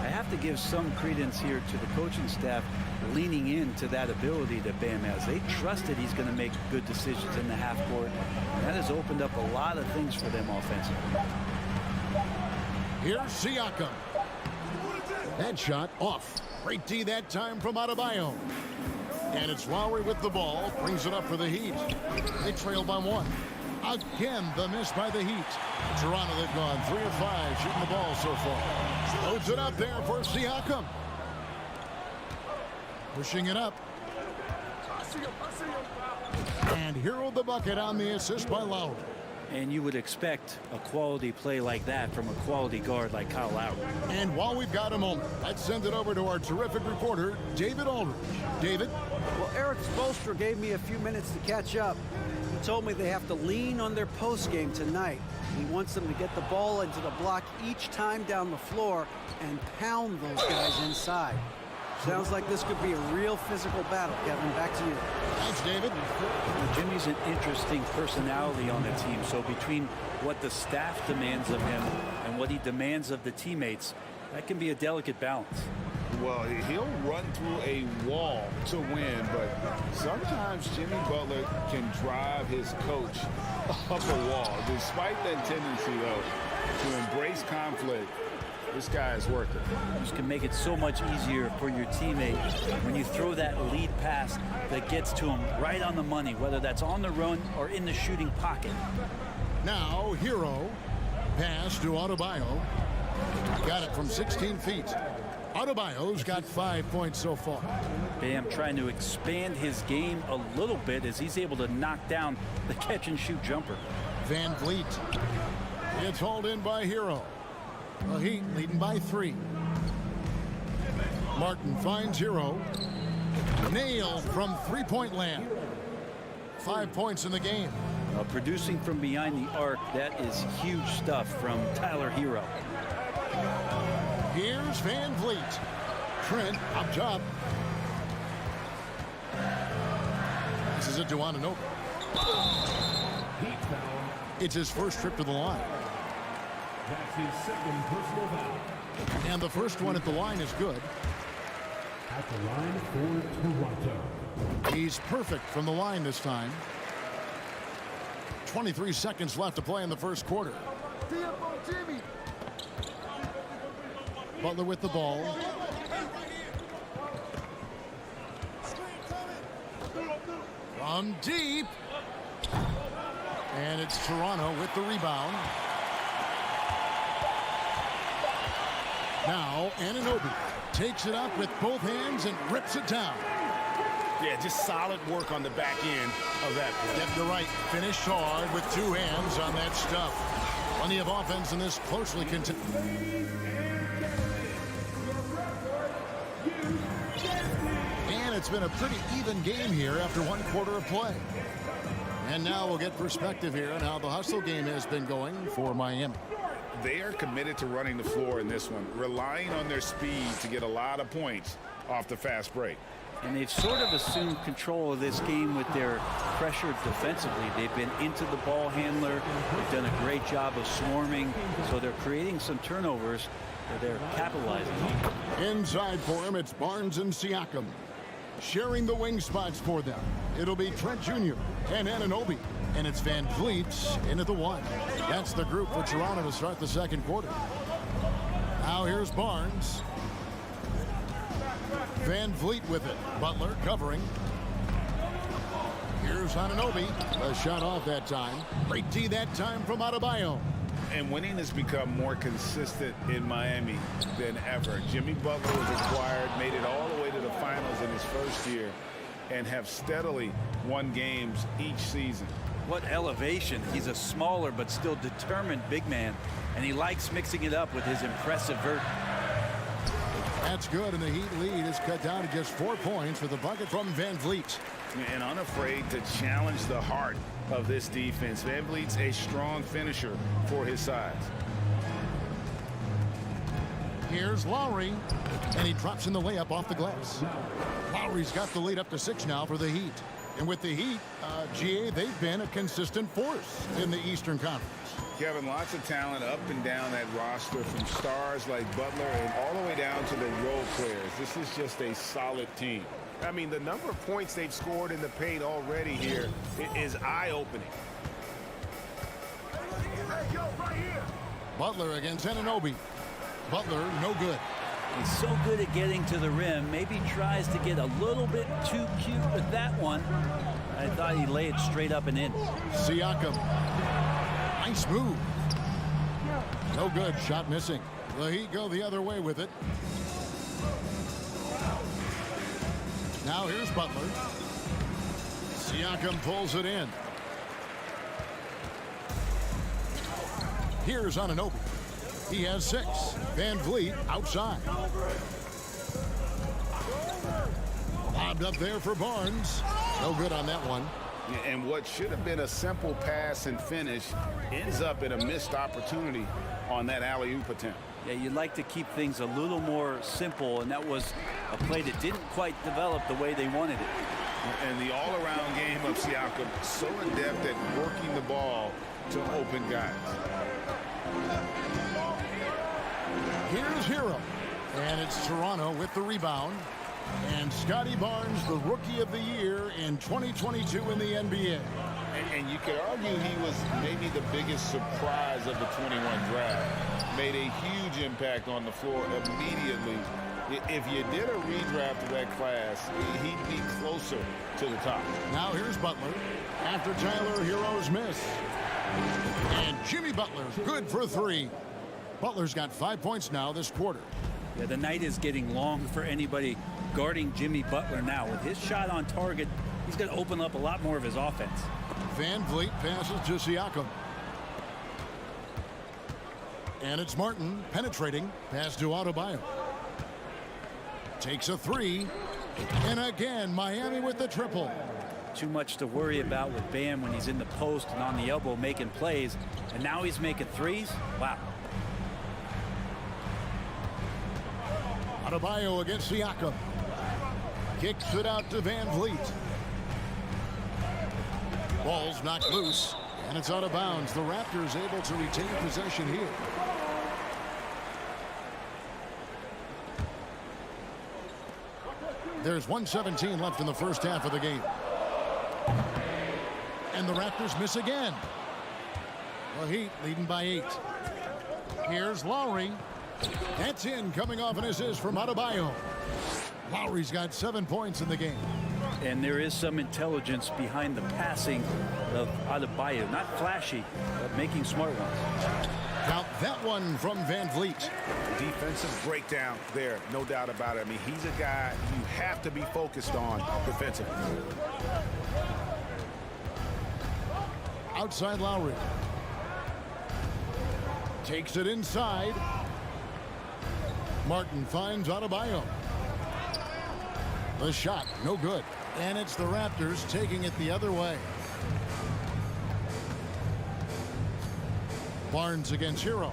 I have to give some credence here to the coaching staff leaning into that ability that Bam has. They trust that he's going to make good decisions in the half court. That has opened up a lot of things for them offensively. Here's Siakam. That shot off. Great D that time from Adebayo. And it's Lowry with the ball. Brings it up for the Heat. They trail by 1. Again, the miss by the Heat. Toronto, they've gone 3 of 5 shooting the ball so far. Loads it up there for Siakam. Pushing it up. And Hero the bucket on the assist by Lowry. And you would expect a quality play like that from a quality guard like Kyle Lowry. And while we've got a moment, let's send it over to our terrific reporter, David Aldridge. David? Well, Eric Spoelstra gave me a few minutes to catch up. He told me they have to lean on their post game tonight. He wants them to get the ball into the block each time down the floor and pound those guys inside. Sounds like this could be a real physical battle. Kevin, back to you. Thanks, David. Jimmy's an interesting personality on the team. So between what the staff demands of him and what he demands of the teammates, that can be a delicate balance. Well, he'll run through a wall to win, but sometimes Jimmy Butler can drive his coach up a wall. Despite that tendency, though, to embrace conflict, this guy is worth it. This can make it so much easier for your teammate when you throw that lead pass that gets to him right on the money, whether that's on the run or in the shooting pocket. Now, Hero. Pass to Adebayo. Got it from 16 feet. Adebayo's got 5 points so far. Bam trying to expand his game a little bit as he's able to knock down the catch-and-shoot jumper. Van Vliet. It's hauled in by Hero. The Heat leading by 3. Martin finds Hero. Nailed from three-point land. 5 points in the game. Producing from behind the arc, that is huge stuff from Tyler Hero. Here's Van Vliet. Trent up top. This is it to Anunoby. It's his first trip to the line. That's his second personal foul. And the first one at the line is good. At the line for Toronto. He's perfect from the line this time. 23 seconds left to play in the first quarter. Butler with the ball. From deep. And it's Toronto with the rebound. Now Anunoby takes it up with both hands and rips it down. Yeah, just solid work on the back end of that play. Left to right, finished hard with two hands on that stuff. Plenty of offense in this closely contested. And it's been a pretty even game here after one quarter of play. And now we'll get perspective here on how the hustle game has been going for Miami. They are committed to running the floor in this one, relying on their speed to get a lot of points off the fast break. And they've sort of assumed control of this game with their pressure defensively. They've been into the ball handler. They've done a great job of swarming. So they're creating some turnovers that they're capitalizing on. Inside for him, it's Barnes and Siakam. Sharing the wing spots for them. It'll be Trent Jr. and Anunoby. And it's Van Vliet into the one. That's the group for Toronto to start the second quarter. Now here's Barnes. Van Vliet with it. Butler covering. Here's Anunoby. A shot off that time. Great D that time from Adebayo. And winning has become more consistent in Miami than ever. Jimmy Butler was acquired, made it all the way to the finals in his first year, and have steadily won games each season. What elevation. He's a smaller but still determined big man, and he likes mixing it up with his impressive vert. That's good, and the Heat lead is cut down to just 4 points with a bucket from Van Vliet. And unafraid to challenge the heart of this defense. Van Vliet's a strong finisher for his size. Here's Lowry, and he drops in the layup off the glass. Lowry's got the lead up to 6 now for the Heat. And with the Heat, GA, they've been a consistent force in the Eastern Conference. Kevin, lots of talent up and down that roster, from stars like Butler and all the way down to the role players. This is just a solid team. I mean, the number of points they've scored in the paint already here is eye-opening. Butler against Anunoby. Butler, no good. He's so good at getting to the rim. Maybe tries to get a little bit too cute with that one. I thought he'd lay it straight up and in. Siakam. Nice move. No good. Shot missing. The Heat go the other way with it. Now here's Butler. Siakam pulls it in. Here's Anunoby. He has 6. Van Vliet outside. Lobbed up there for Barnes. No good on that one. And what should have been a simple pass and finish ends up in a missed opportunity on that alley-oop attempt. Yeah, you'd like to keep things a little more simple, and that was a play that didn't quite develop the way they wanted it. And the all-around game of Siakam, so adept at working the ball to open guys. Here's Hero. And it's Toronto with the rebound. And Scotty Barnes, the Rookie of the Year in 2022 in the NBA. And you could argue he was maybe the biggest surprise of the 21 draft. Made a huge impact on the floor immediately. If you did a redraft of that class, he'd be closer to the top. Now here's Butler after Tyler Hero's miss. And Jimmy Butler, good for 3. Butler's got 5 points now this quarter. Yeah, the night is getting long for anybody guarding Jimmy Butler now. With his shot on target, he's going to open up a lot more of his offense. Van Vliet passes to Siakam. And it's Martin penetrating. Pass to Adebayo. Takes a three. And again, Miami with the triple. Too much to worry about with Bam when he's in the post and on the elbow making plays. And now he's making threes? Wow. Adebayo against Siakam. Kicks it out to Van Vliet. Ball's knocked loose, and it's out of bounds. The Raptors able to retain possession here. There's 1:17 left in the first half of the game. And the Raptors miss again. The Heat leading by 8. Here's Lowry. That's in, coming off an assist from Adebayo. Lowry's got 7 points in the game. And there is some intelligence behind the passing of Adebayo. Not flashy, but making smart ones. Now that one from Van Vliet. Defensive breakdown there, no doubt about it. I mean, he's a guy you have to be focused on defensively. Outside Lowry. Takes it inside. Martin finds Adebayo. The shot, no good. And it's the Raptors taking it the other way. Barnes against Hero.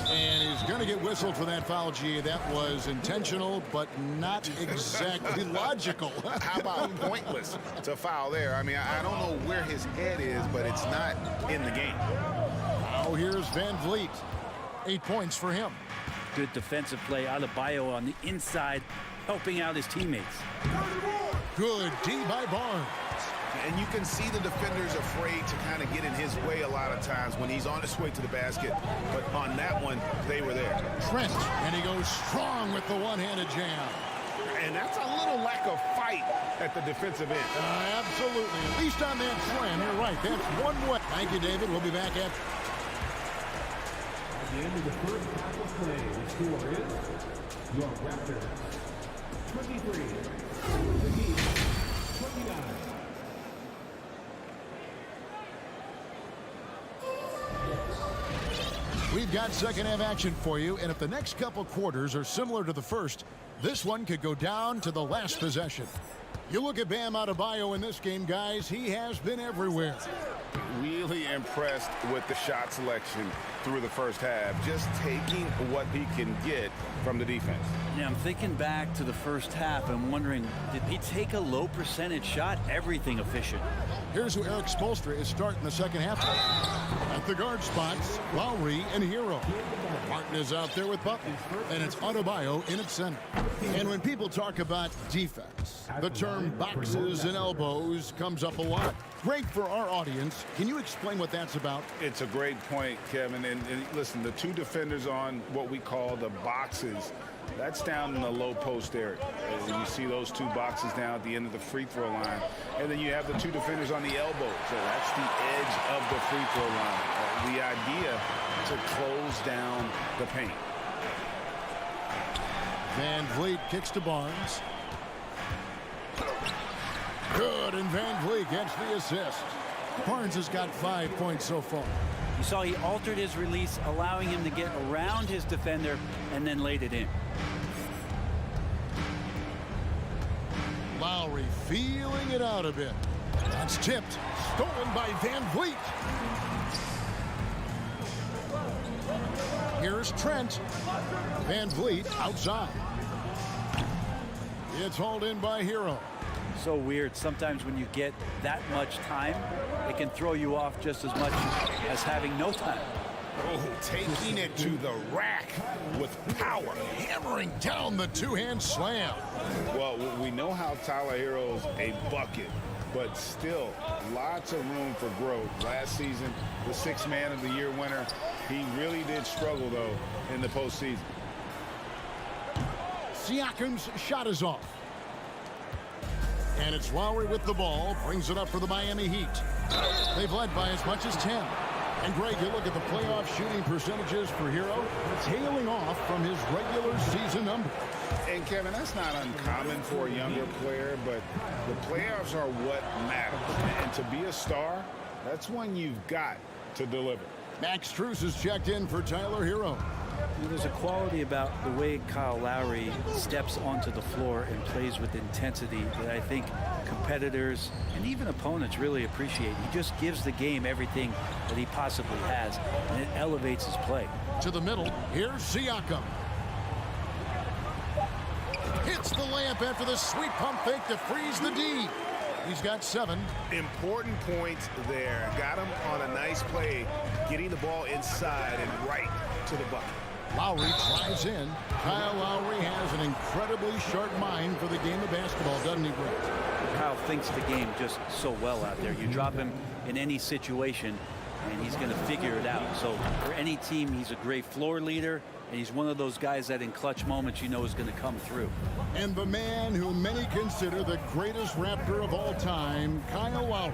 And he's going to get whistled for that foul, G. That was intentional, but not exactly logical. How about pointless to foul there? I mean, I don't know where his head is, but it's not in the game. Now here's Van Vliet. 8 points for him. Good defensive play. Adebayo on the inside, helping out his teammates. Good D by Barnes. And you can see the defenders afraid to kind of get in his way a lot of times when he's on his way to the basket. But on that one, they were there. Trent, and he goes strong with the one-handed jam. And that's a little lack of fight at the defensive end. Absolutely. At least on that slam, you're right. That's one way. Thank you, David. We'll be back after. At the end of the first half of play, the score is your Raptors 23, the Heat 29. We've got second half action for you, and if the next couple quarters are similar to the first, this one could go down to the last possession. You look at Bam Adebayo in this game, guys, he has been everywhere. Really impressed with the shot selection through the first half, just taking what he can get from the defense. Yeah, I'm thinking back to the first half and wondering, did he take a low percentage shot? Everything efficient. Here's who Eric Spoelstra is starting the second half. At the guard spots, Lowry and Hero. Martin is out there with Butler, and it's Adebayo in its center. And when people talk about defense, the term boxes and elbows comes up a lot. Great for our audience. Can you explain what that's about? It's a great point, Kevin. And listen, the two defenders on what we call the boxes, that's down in the low post area. And you see those two boxes down at the end of the free throw line. And then you have the two defenders on the elbow. So that's the edge of the free throw line. The idea to close down the paint. Van Vliet kicks to Barnes. Good, and Van Vliet gets the assist. Barnes has got 5 points so far. You saw he altered his release, allowing him to get around his defender and then laid it in. Lowry feeling it out a bit. That's tipped. Stolen by Van Vliet. Here's Trent. Van Vliet outside. It's hauled in by Hero. So weird. Sometimes when you get that much time, it can throw you off just as much as having no time. Oh, taking it to the rack with power. Hammering down the two-hand slam. Well, we know how Tyler Hero's a bucket, but still lots of room for growth. Last season, the Sixth Man of the Year winner, he really did struggle, though, in the postseason. Siakam's shot is off. And it's Lowry with the ball, brings it up for the Miami Heat. They've led by as much as 10. And Greg, you look at the playoff shooting percentages for Hero, tailing off from his regular season number. And Kevin, that's not uncommon for a younger player, but the playoffs are what matters. And to be a star, that's when you've got to deliver. Max Strus is checked in for Tyler Hero. There's a quality about the way Kyle Lowry steps onto the floor and plays with intensity that I think competitors and even opponents really appreciate. He just gives the game everything that he possibly has, and it elevates his play. To the middle, here's Siakam. Hits the layup after the sweet pump fake to freeze the D. He's got 7. Important points there. Got him on a nice play, getting the ball inside and right to the bucket. Lowry drives in. Kyle Lowry has an incredibly sharp mind for the game of basketball, doesn't he, Brett? Kyle thinks the game just so well out there. You drop him in any situation, and he's going to figure it out. So for any team, he's a great floor leader, and he's one of those guys that in clutch moments you know is going to come through. And the man who many consider the greatest Raptor of all time, Kyle Lowry.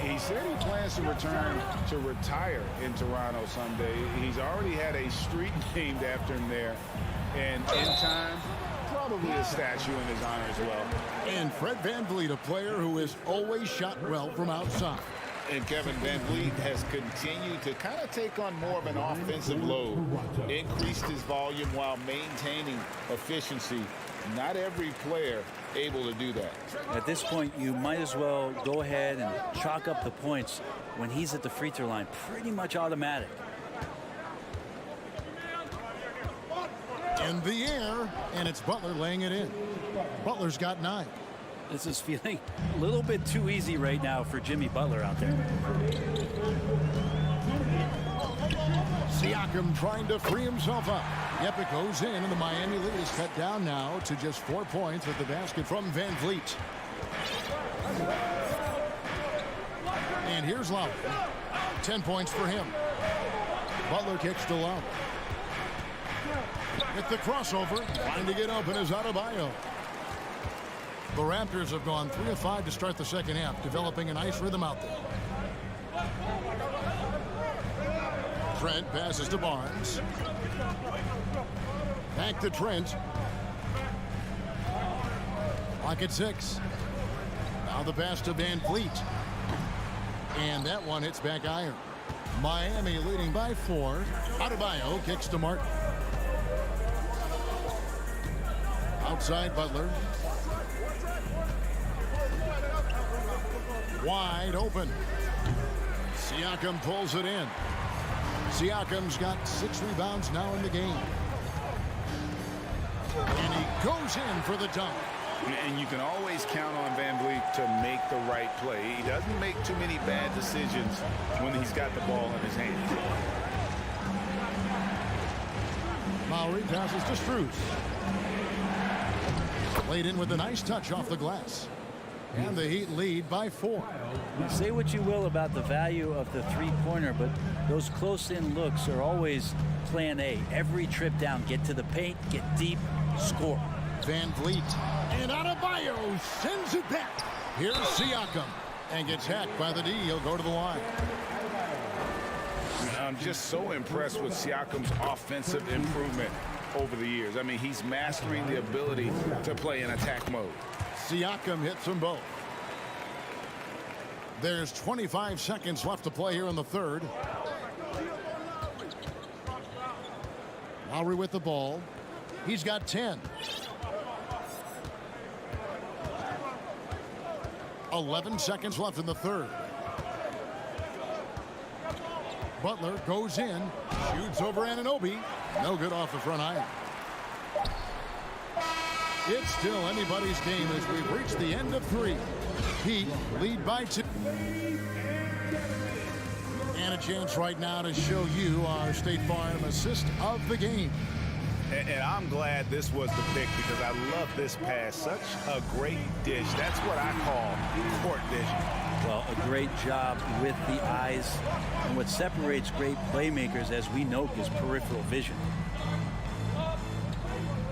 He said he plans to return to retire in Toronto someday. He's already had a street named after him there. And in time, probably a statue in his honor as well. And Fred VanVleet, a player who has always shot well from outside. And Kevin VanVleet has continued to kind of take on more of an offensive load. Increased his volume while maintaining efficiency. Not every player able to do that. At this point, you might as well go ahead and chalk up the points when he's at the free throw line. Pretty much automatic. In the air, and it's Butler laying it in. Butler's got 9. This is feeling a little bit too easy right now for Jimmy Butler out there. Siakam trying to free himself up. Yep, it goes in, and the Miami lead is cut down now to just 4 points with the basket from VanVleet. And here's Lowry. 10 points for him. Butler kicks to Lowry. With the crossover, trying to get open is Adebayo. The Raptors have gone 3 of 5 to start the second half, developing a nice rhythm out there. Trent passes to Barnes. Back to Trent. Clock at 6. Now the pass to VanVleet. And that one hits back iron. Miami leading by 4. Adebayo kicks to Martin. Outside Butler. Wide open. Siakam pulls it in. Siakam's got 6 rebounds now in the game. And he goes in for the dunk. And you can always count on VanVleet to make the right play. He doesn't make too many bad decisions when he's got the ball in his hands. Lowry passes to Strus. Played in with a nice touch off the glass. And the Heat lead by 4. Say what you will about the value of the three-pointer, but those close-in looks are always plan A. Every trip down, get to the paint, get deep, score. VanVleet. And Adebayo sends it back. Here's Siakam. And gets hacked by the D. He'll go to the line. I'm just so impressed with Siakam's offensive improvement over the years. I mean, he's mastering the ability to play in attack mode. Siakam hits them both. There's 25 seconds left to play here in the third. Lowry with the ball. He's got 10. 11 seconds left in the third. Butler goes in, shoots over Anunoby. No good off the front iron. It's still anybody's game as we've reached the end of 3. Heat lead by 2. And a chance right now to show you our State Farm assist of the game. And I'm glad this was the pick because I love this pass. Such a great dish. That's what I call court vision. Well, a great job with the eyes. And what separates great playmakers, as we know, is peripheral vision.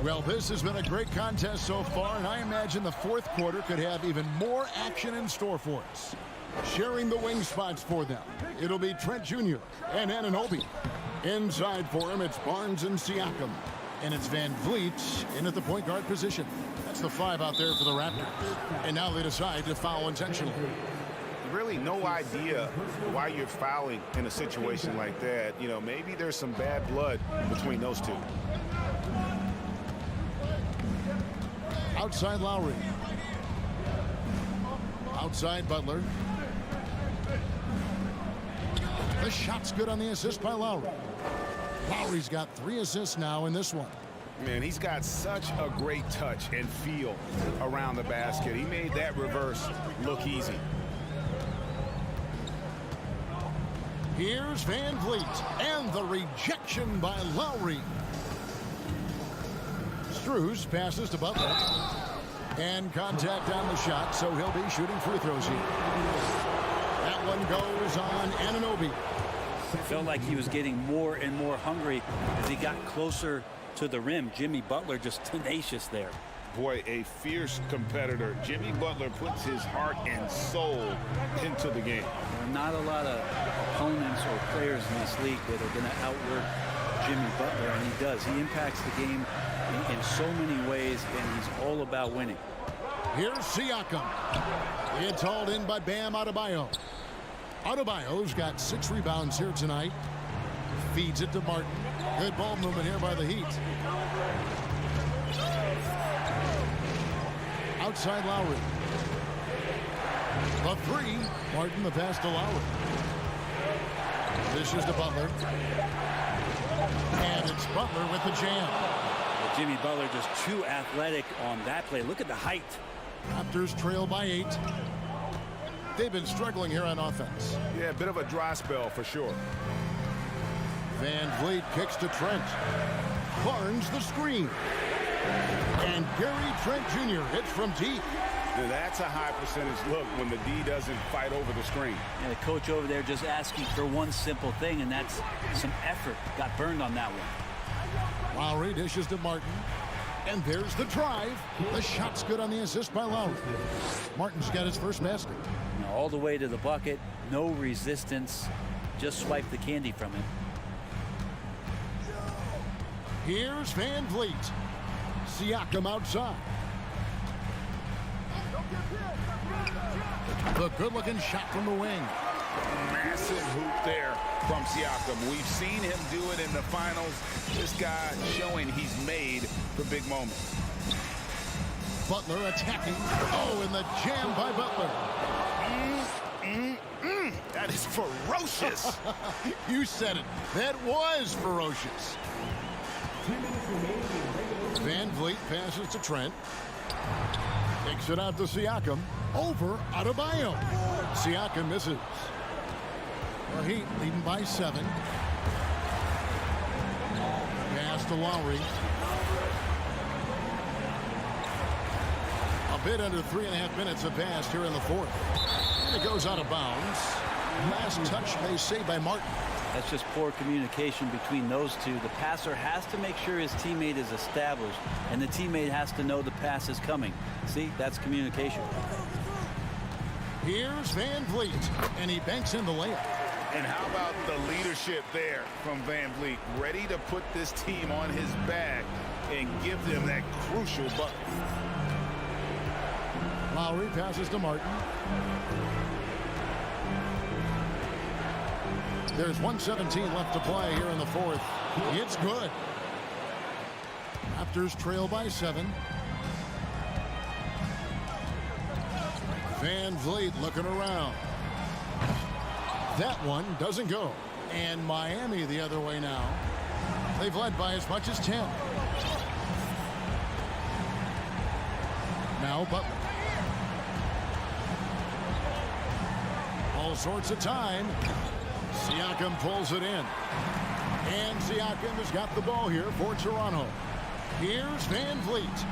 Well, this has been a great contest so far, and I imagine the fourth quarter could have even more action in store for us. Sharing the wing spots for them, it'll be Trent Jr. and Anunoby. Inside for him, it's Barnes and Siakam. And it's VanVleet in at the point guard position. That's the 5 out there for the Raptors. And now they decide to foul intentionally. really no idea why you're fouling in a situation like that. You know, maybe there's some bad blood between those two. Outside Lowry. Outside Butler. The shot's good on the assist by Lowry. Lowry's got 3 assists now in this one. Man, he's got such a great touch and feel around the basket. He made that reverse look easy. Here's Van Vliet, and the rejection by Lowry. Strus passes to Butler, and contact on the shot, so he'll be shooting free throws here. That one goes on Anunoby. Felt like he was getting more and more hungry as he got closer to the rim. Jimmy Butler just tenacious there. Boy, a fierce competitor. Jimmy Butler puts his heart and soul into the game. There are not a lot of opponents or players in this league that are going to outwork Jimmy Butler, and he does. He impacts the game in so many ways, and he's all about winning. Here's Siakam. It's hauled in by Bam Adebayo. Adebayo's got 6 rebounds here tonight. Feeds it to Martin. Good ball movement here by the Heat. Outside Lowry. The 3. Martin, the pass to Lowry. This is to Butler. And it's Butler with the jam. Well, Jimmy Butler just too athletic on that play. Look at the height. Raptors trail by 8. They've been struggling here on offense. Yeah, a bit of a dry spell for sure. Van Vliet kicks to Trent. Barnes the screen. And Gary Trent Jr. hits from deep. Now, that's a high percentage look when the D doesn't fight over the screen. And the coach over there just asking for one simple thing, and that's some effort. Got burned on that one. Lowry dishes to Martin. And there's the drive. The shot's good on the assist by Lowry. Martin's got his first basket. Now, all the way to the bucket, no resistance. Just swipe the candy from him. Here's Van Vliet. Siakam outside. The good-looking shot from the wing. Massive hoop there from Siakam. We've seen him do it in the finals. This guy showing he's made for big moments. Butler attacking. Oh, and the jam by Butler. That is ferocious. You said it. That was ferocious. Van Vliet passes to Trent. Takes it out to Siakam. Over Adebayo. Siakam misses. The Heat leading by 7. Pass to Lowry. A bit under 3.5 minutes have passed here in the 4th. And it goes out of bounds. Last touch, they say, by Martin. That's just poor communication between those two. The passer has to make sure his teammate is established, and the teammate has to know the pass is coming. See, that's communication. Here's Van Vliet, and he banks in the layup. And how about the leadership there from Van Vliet? Ready to put this team on his back and give them that crucial bucket. Lowry passes to Martin. There's 1:17 left to play here in the 4th. It's good. Raptors trail by 7. Van Vliet looking around. That one doesn't go. And Miami the other way now. They've led by as much as 10. Now Butler. All sorts of time. Siakam pulls it in. And Siakam has got the ball here for Toronto. Here's Van Vliet.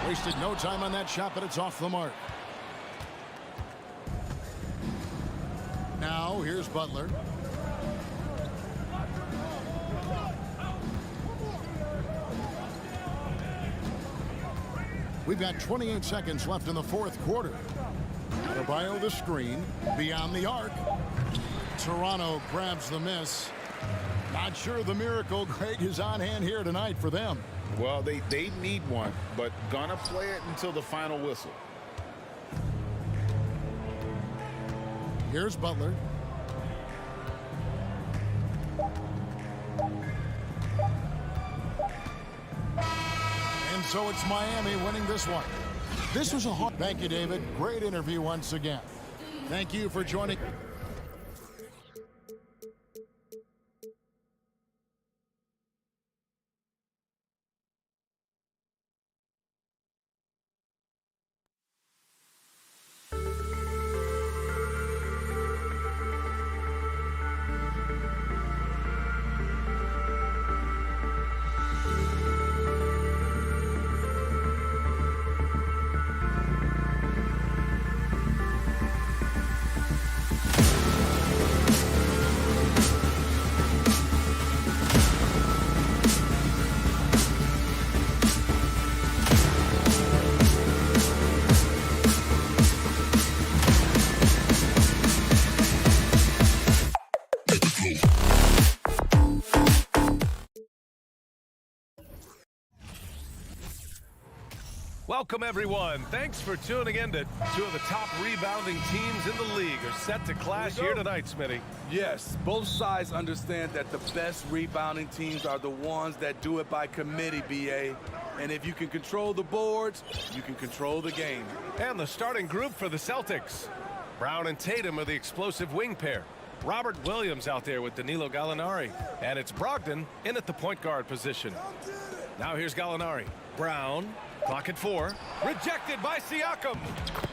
Wasted no time on that shot, but it's off the mark. Now here's Butler. We've got 28 seconds left in the 4th quarter. Adebayo the screen. Beyond the arc. Toronto grabs the miss. Not sure the miracle, Greg, is on hand here tonight for them. Well, they need one, but gonna play it until the final whistle. Here's Butler. And so it's Miami winning this one. This was a hard... Thank you, David. Great interview once again. Thank you for joining. Welcome, everyone. Thanks for tuning in to two of the top rebounding teams in the league are set to clash here tonight, Smitty. Yes, both sides understand that the best rebounding teams are the ones that do it by committee, BA. And if you can control the boards, you can control the game. And the starting group for the Celtics. Brown and Tatum are the explosive wing pair. Robert Williams out there with Danilo Gallinari. And it's Brogdon in at the point guard position. Now here's Gallinari. Brown, clock at 4. Rejected by Siakam.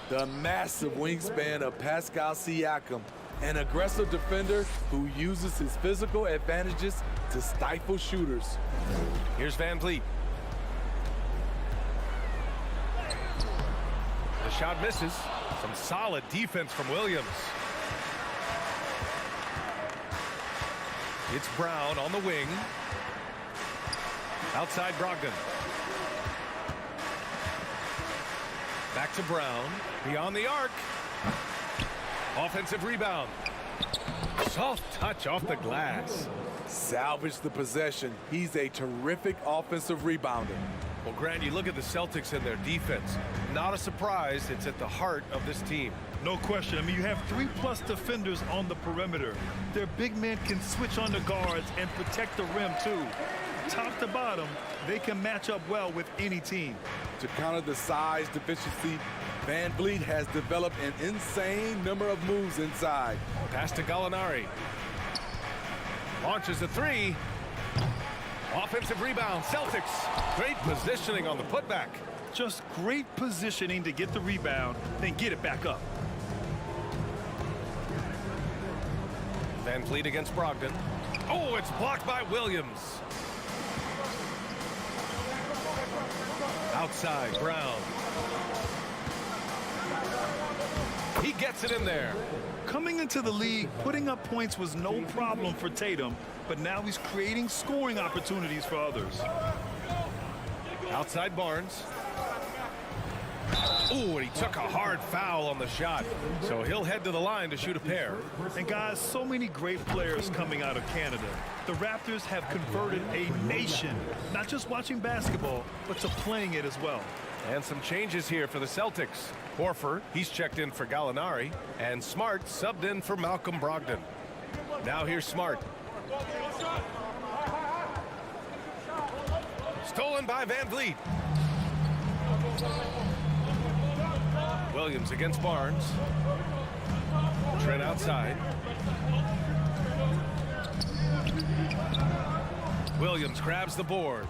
The massive wingspan of Pascal Siakam, an aggressive defender who uses his physical advantages to stifle shooters. Here's Van Vliet. The shot misses. Some solid defense from Williams. It's Brown on the wing. Outside Brogdon. Back to Brown. Beyond the arc. Offensive rebound. Soft touch off the glass. Salvage the possession. He's a terrific offensive rebounder. Well, Grant, you look at the Celtics and their defense. Not a surprise. It's at the heart of this team. No question. I mean, you have 3+ defenders on the perimeter. Their big men can switch on the guards and protect the rim, too. Top to bottom, they can match up well with any team. To counter the size deficiency, Van Vliet has developed an insane number of moves inside. Pass to Gallinari. Launches a 3. Offensive rebound, Celtics. Great positioning on the putback. Just great positioning to get the rebound, then get it back up. Van Vliet against Brogdon. Oh, it's blocked by Williams. Outside, Brown. He gets it in there. Coming into the league, putting up points was no problem for Tatum, but now he's creating scoring opportunities for others. Outside Barnes. Ooh, and he took a hard foul on the shot. So he'll head to the line to shoot a pair. And guys, so many great players coming out of Canada. The Raptors have converted a nation, not just watching basketball, but to playing it as well. And some changes here for the Celtics. Horford, he's checked in for Gallinari, and Smart subbed in for Malcolm Brogdon. Now here's Smart. Stolen by Van Vliet. Williams against Barnes. Trent outside. Williams grabs the board.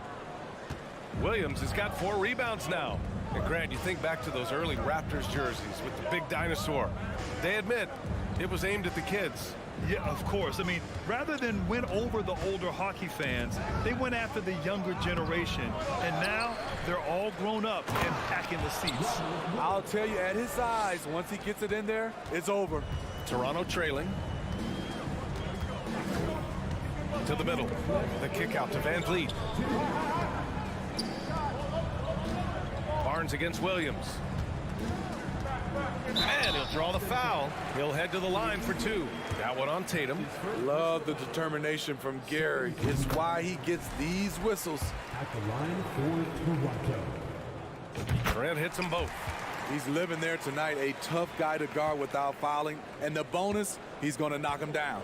Williams has got 4 rebounds now. And Grant, you think back to those early Raptors jerseys with the big dinosaur. They admit it was aimed at the kids. Yeah, of course. I mean, rather than win over the older hockey fans, they went after the younger generation. And now they're all grown up and packing the seats. I'll tell you, at his size, once he gets it in there, it's over. Toronto trailing. To the middle. The kick out to Van Vliet. Barnes against Williams. And he'll draw the foul. He'll head to the line for 2. That one on Tatum. Love the determination from Gary. It's why he gets these whistles. At the line for Toronto. Trent hits them both. He's living there tonight, a tough guy to guard without fouling. And the bonus, he's going to knock him down.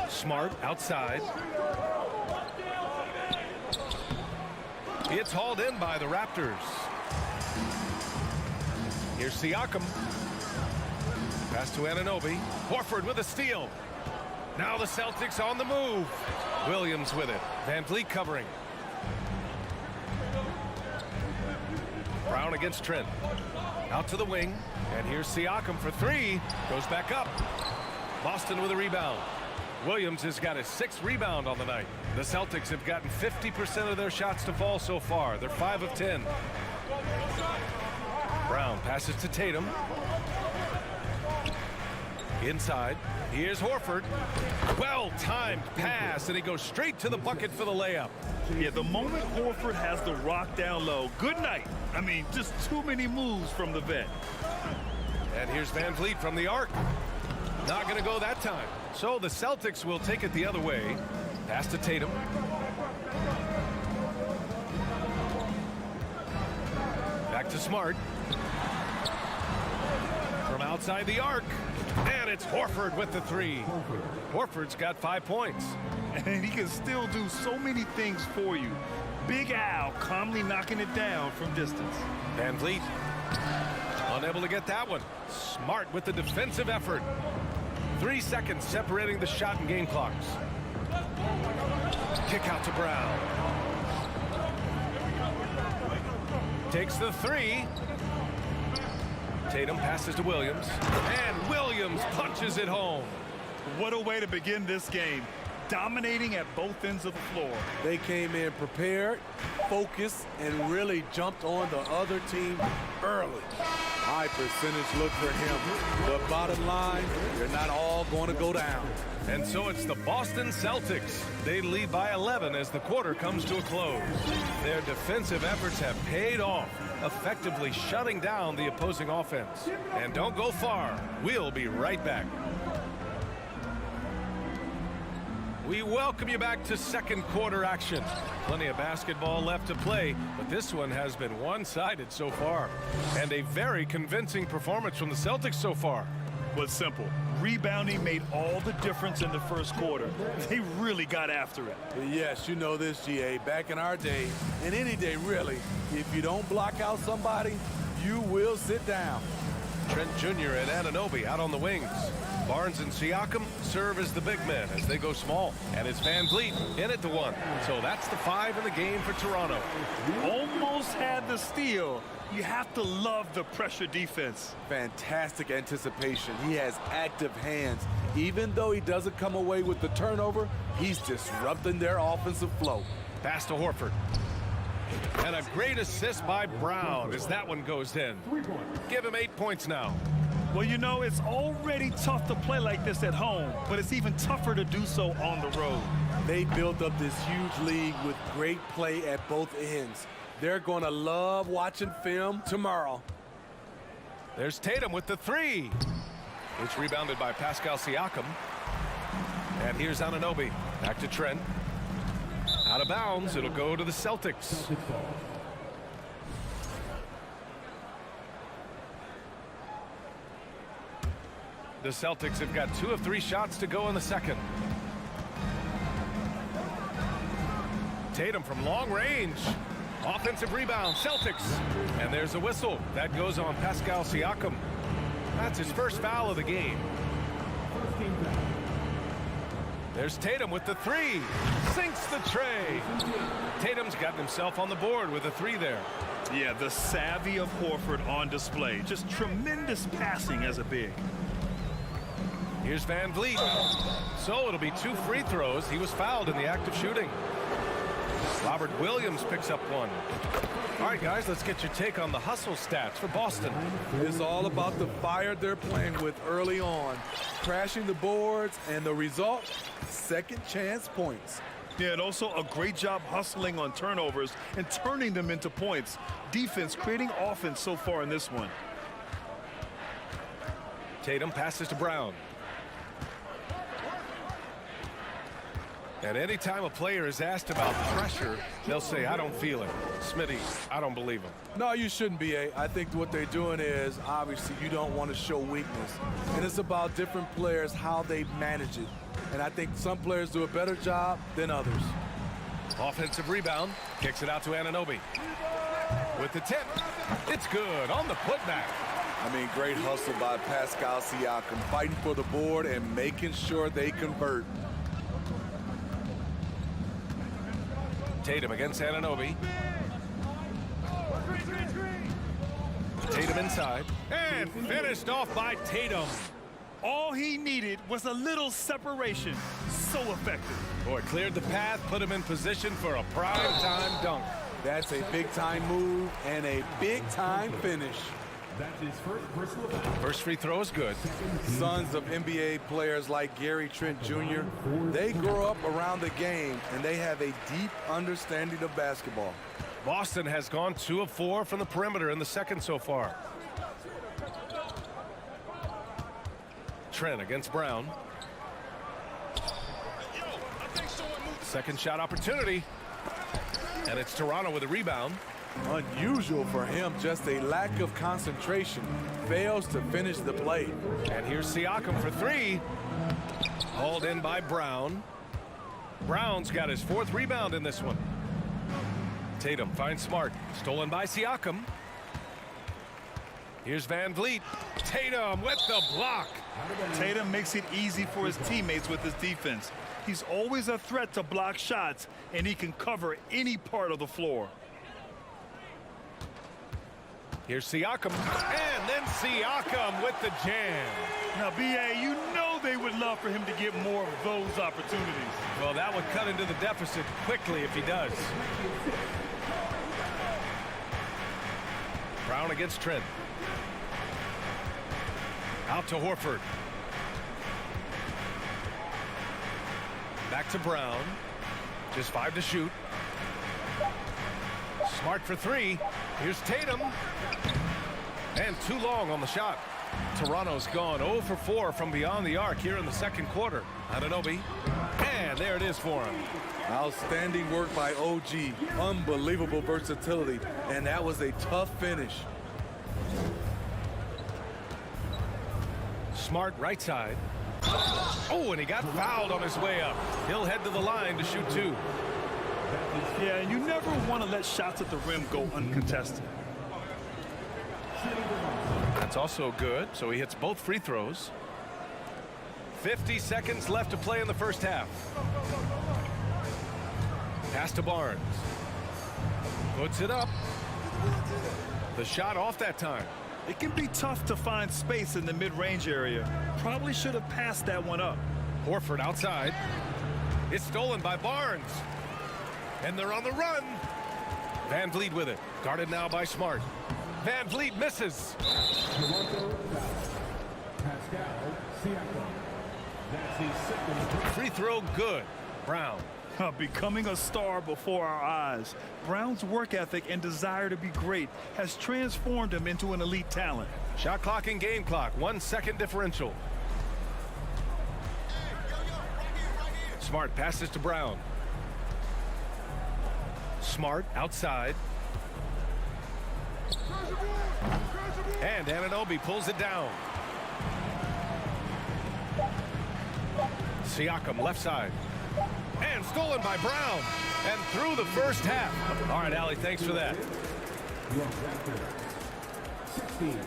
Smart outside. It's hauled in by the Raptors. Here's Siakam. Pass to Anunoby. Horford with a steal. Now the Celtics on the move. Williams with it. Van Vliet covering. Brown against Trent. Out to the wing. And here's Siakam for three. Goes back up. Boston with a rebound. Williams has got his 6th rebound on the night. The Celtics have gotten 50% of their shots to fall so far. They're 5 of 10. Brown passes to Tatum. Inside. Here's Horford. Well-timed pass, and he goes straight to the bucket for the layup. Yeah, the moment Horford has the rock down low, good night. I mean, just too many moves from the vet. And here's Van Vliet from the arc. Not going to go that time. So the Celtics will take it the other way. Pass to Tatum. Back to Smart. From outside the arc. And it's Horford with the three. Horford's got 5 points. And he can still do so many things for you. Big Al calmly knocking it down from distance. Van Vliet unable to get that one. Smart with the defensive effort. 3 seconds separating the shot and game clocks. Kick out to Brown. Takes the three. Tatum passes to Williams. And Williams punches it home. What a way to begin this game. Dominating at both ends of the floor. They came in prepared, focused, and really jumped on the other team early. High percentage look for him. But bottom line, they're not all going to go down. And so it's the Boston Celtics. They lead by 11 as the quarter comes to a close. Their defensive efforts have paid off, effectively shutting down the opposing offense. And don't go far. We'll be right back. We welcome you back to second quarter action. Plenty of basketball left to play, but this one has been one-sided so far. And a very convincing performance from the Celtics so far. Was simple. Rebounding made all the difference in the first quarter. They really got after it. Yes, you know this, GA. Back in our day, and any day really, if you don't block out somebody, you will sit down. Trent Jr. and Anunoby out on the wings. Barnes and Siakam serve as the big men as they go small. And it's Van Vliet in at the one. So that's the 5 in the game for Toronto. Almost had the steal. You have to love the pressure defense. Fantastic anticipation. He has active hands. Even though he doesn't come away with the turnover, he's disrupting their offensive flow. Pass to Horford. And a great assist by Brown as that one goes in. Give him 8 points now. Well, you know, it's already tough to play like this at home, but it's even tougher to do so on the road. They built up this huge league with great play at both ends. They're going to love watching film tomorrow. There's Tatum with the three. It's rebounded by Pascal Siakam. And here's Anunoby. Back to Trent. Out of bounds. It'll go to the Celtics. The Celtics have got 2 of 3 shots to go in the second. Tatum from long range. Offensive rebound, Celtics. And there's a whistle. That goes on Pascal Siakam. That's his first foul of the game. There's Tatum with the three. Sinks the tray. Tatum's gotten himself on the board with a three there. Yeah, the savvy of Horford on display. Just tremendous passing as a big. Here's Van Vliet. So it'll be 2 free throws. He was fouled in the act of shooting. Robert Williams picks up one. All right, guys, let's get your take on the hustle stats for Boston. It's all about the fire they're playing with early on. Crashing the boards, and the result, second chance points. Yeah, and also a great job hustling on turnovers and turning them into points. Defense creating offense so far in this one. Tatum passes to Brown. And anytime a player is asked about pressure, they'll say, I don't feel it. Smitty, I don't believe him. No, you shouldn't be. I think what they're doing is, obviously, you don't want to show weakness. And it's about different players, how they manage it. And I think some players do a better job than others. Offensive rebound. Kicks it out to Anunoby. With the tip. It's good on the putback. I mean, great hustle by Pascal Siakam, fighting for the board and making sure they convert. Tatum against Anunoby. Tatum inside. And finished off by Tatum. All he needed was a little separation. So effective. Boy, cleared the path, put him in position for a prime-time dunk. That's a big-time move and a big-time finish. That's his first personal foul. First free throw is good. Sons of NBA players like Gary Trent Jr., they grow up around the game, and they have a deep understanding of basketball. Boston has gone 2 of 4 from the perimeter in the second so far. Trent against Brown. Second shot opportunity. And it's Toronto with a rebound. Unusual for him, just a lack of concentration. Fails to finish the play. And here's Siakam for 3. Hauled in by Brown. Brown's got his 4th rebound in this one. Tatum finds Smart. Stolen by Siakam. Here's Van Vliet. Tatum with the block. Tatum makes it easy for his teammates with his defense. He's always a threat to block shots, and he can cover any part of the floor. Here's Siakam, and then Siakam with the jam. Now, B.A., you know they would love for him to get more of those opportunities. Well, that would cut into the deficit quickly if he does. Brown against Trent. Out to Horford. Back to Brown. Just 5 to shoot. Smart for 3. Here's Tatum. And too long on the shot. Toronto's gone 0 for 4 from beyond the arc here in the second quarter. Anunoby. And there it is for him. Outstanding work by OG. Unbelievable versatility. And that was a tough finish. Smart right side. Oh, and he got fouled on his way up. He'll head to the line to shoot 2. Yeah, and you never want to let shots at the rim go uncontested. That's also good, so he hits both free throws. 50 seconds left to play in the first half. Pass to Barnes. Puts it up. The shot off that time. It can be tough to find space in the mid-range area. Probably should have passed that one up. Horford outside. It's stolen by Barnes. And they're on the run. Van Vliet with it. Guarded now by Smart. Van Vliet misses. Toronto Pascal Siakam. That's his second. Free throw good. Brown. Becoming a star before our eyes. Brown's work ethic and desire to be great has transformed him into an elite talent. Shot clock and game clock. 1 second differential. Smart passes to Brown. Smart outside. And Anunoby pulls it down. Siakam left side. And stolen by Brown. And through the first half. All right, Allie, thanks for that. Your Raptors 16.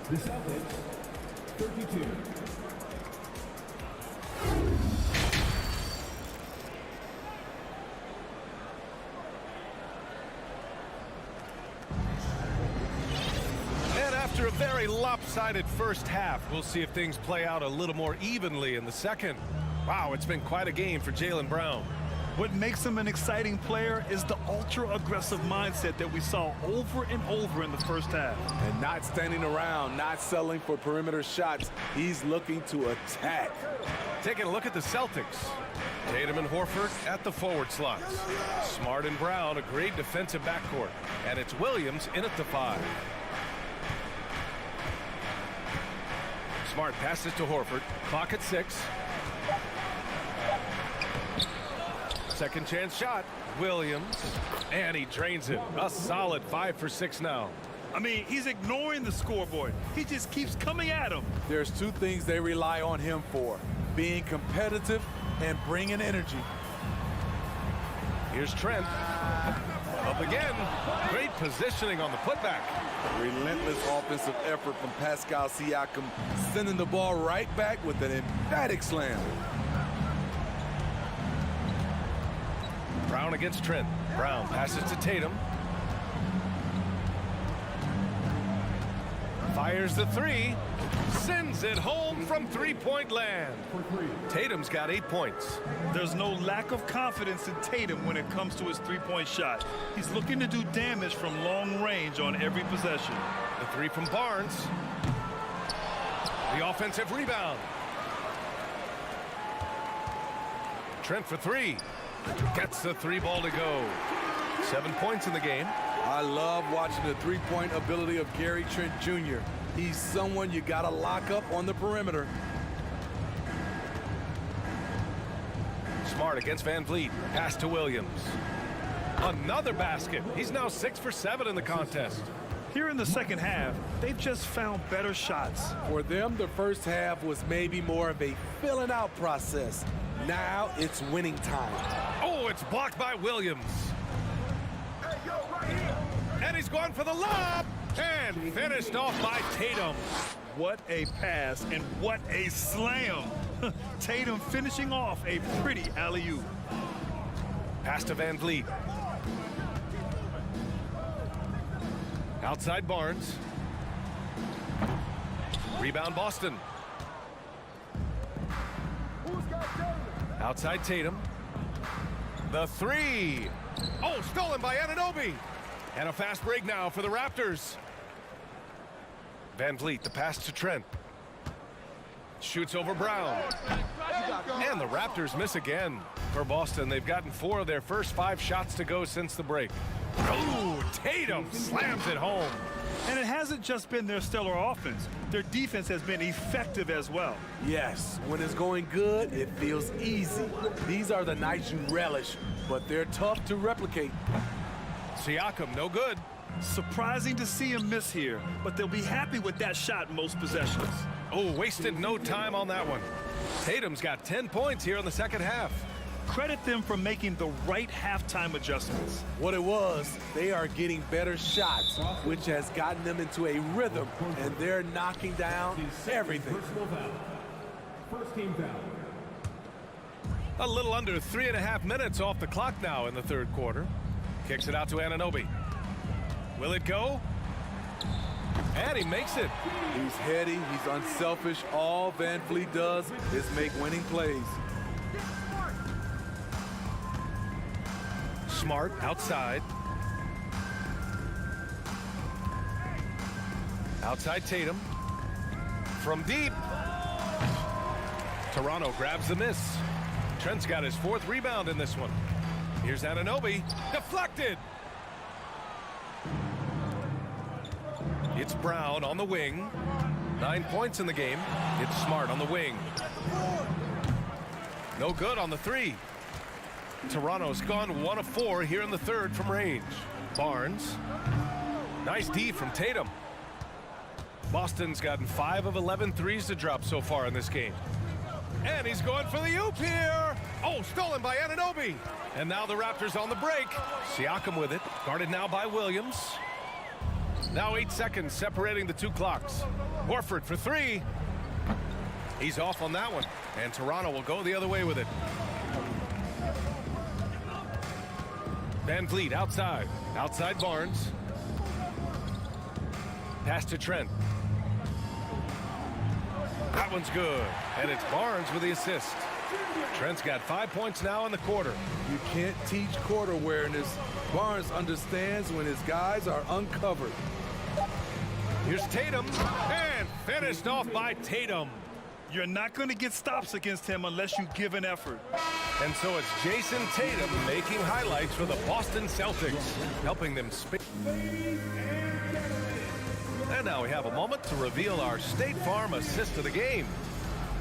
The Celtics 32. And after a very lopsided first half, we'll see if things play out a little more evenly in the second. Wow, it's been quite a game for Jaylen Brown. What makes him an exciting player is the ultra-aggressive mindset that we saw over and over in the first half. And not standing around, not settling for perimeter shots. He's looking to attack. Taking a look at the Celtics. Tatum and Horford at the forward slots. Smart and Brown, a great defensive backcourt. And it's Williams in at the 5. Smart passes to Horford. Clock at 6. Second chance shot. Williams. And he drains it. A solid 5 for 6 now. I mean, he's ignoring the scoreboard. He just keeps coming at him. There's two things they rely on him for: being competitive and bringing energy. Here's Trent. Up again. Great positioning on the putback. Relentless offensive effort from Pascal Siakam, sending the ball right back with an emphatic slam. Brown against Trent. Brown passes to Tatum. Fires the three. Sends it home from three-point land. Tatum's got 8 points. There's no lack of confidence in Tatum when it comes to his three-point shot. He's looking to do damage from long range on every possession. The three from Barnes. The offensive rebound. Trent for three. Gets the three ball to go. 7 points in the game. I love watching the three-point ability of Gary Trent Jr. He's someone you got to lock up on the perimeter. Smart against Van Vliet. Pass to Williams. Another basket. He's now 6 for 7 in the contest. Here in the second half, they've just found better shots. For them, the first half was maybe more of a filling out process. Now it's winning time. Oh, it's blocked by Williams. And he's going for the lob. And finished off by Tatum. What a pass and what a slam. Tatum finishing off a pretty alley-oop. Pass to Van Vliet. Outside Barnes. Rebound Boston. Outside Tatum. The three. Oh, stolen by Anunoby. And a fast break now for the Raptors. Van Vliet, the pass to Trent. Shoots over Brown. And the Raptors miss again. For Boston, they've gotten 4 of their first 5 shots to go since the break. Oh, Tatum slams it home. And it hasn't just been their stellar offense. Their defense has been effective as well. Yes, when it's going good, it feels easy. These are the nights you relish, but they're tough to replicate. Siakam, no good. Surprising to see him miss here, but they'll be happy with that shot most possessions. Oh, wasted no time on that one. Tatum's got 10 points here in the second half. Credit them for making the right halftime adjustments. What it was, they are getting better shots, which has gotten them into a rhythm, and they're knocking down everything. First team foul. A little under 3.5 minutes off the clock now in the third quarter. Kicks it out to Anunoby. Will it go? And he makes it. He's heady, he's unselfish. All Van Vliet does is make winning plays. Smart outside. Outside Tatum. From deep. Toronto grabs the miss. Trent's got his 4th rebound in this one. Here's Anunoby. Deflected. It's Brown on the wing. 9 points in the game. It's Smart on the wing. No good on the three. Toronto's gone 1 of 4 here in the third from range. Barnes. Nice D from Tatum. Boston's gotten 5 of 11 threes to drop so far in this game. And he's going for the oop here. Oh, stolen by Anunoby. And now the Raptors on the break. Siakam with it. Guarded now by Williams. Now 8 seconds separating the 2 clocks. Horford for 3. He's off on that one. And Toronto will go the other way with it. Van Vliet outside. Outside Barnes. Pass to Trent. That one's good. And it's Barnes with the assist. Trent's got 5 points now in the quarter. You can't teach court awareness. Barnes understands when his guys are uncovered. Here's Tatum. And finished off by Tatum. You're not going to get stops against him unless you give an effort. And so it's Jason Tatum making highlights for the Boston Celtics, helping them spin. And now we have a moment to reveal our State Farm assist of the game.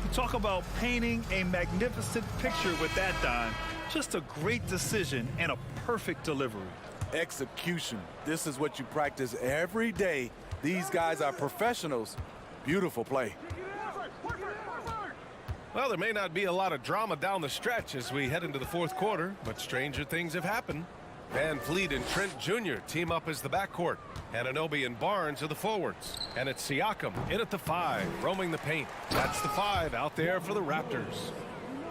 You talk about painting a magnificent picture with that, Don. Just a great decision and a perfect delivery. Execution. This is what you practice every day. These guys are professionals. Beautiful play. Well, there may not be a lot of drama down the stretch as we head into the fourth quarter, but stranger things have happened. Van Vliet and Trent Jr. team up as the backcourt. Anunoby and Barnes are the forwards. And it's Siakam in at the 5, roaming the paint. That's the 5 out there for the Raptors.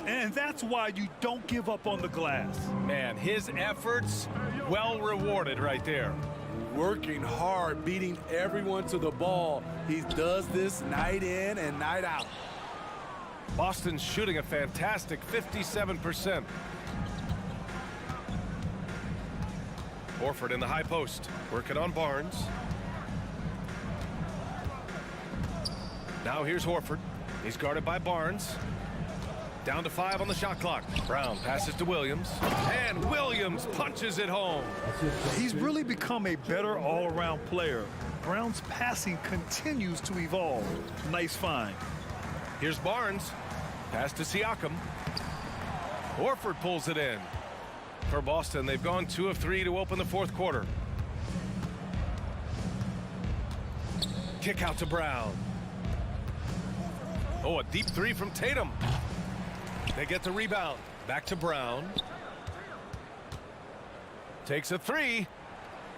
And that's why you don't give up on the glass. Man, his efforts well rewarded right there. Working hard, beating everyone to the ball. He does this night in and night out. Boston's shooting a fantastic 57%. Horford in the high post, working on Barnes. Now here's Horford. He's guarded by Barnes. Down to 5 on the shot clock. Brown passes to Williams. And Williams punches it home. He's really become a better all-around player. Brown's passing continues to evolve. Nice find. Here's Barnes. Pass to Siakam. Horford pulls it in. For Boston, they've gone 2 of 3 to open the fourth quarter. Kick out to Brown. Oh, a deep 3 from Tatum. They get the rebound. Back to Brown. Takes a 3.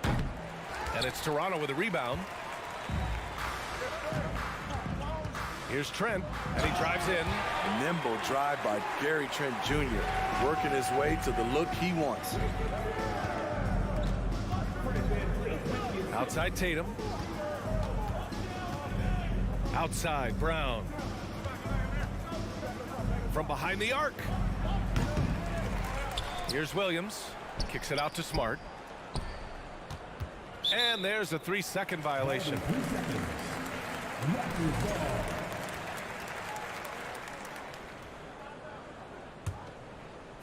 And it's Toronto with a rebound. Here's Trent, and he drives in. A nimble drive by Gary Trent Jr., working his way to the look he wants. Outside Tatum. Outside Brown. From behind the arc. Here's Williams. Kicks it out to Smart. And there's a 3-second violation.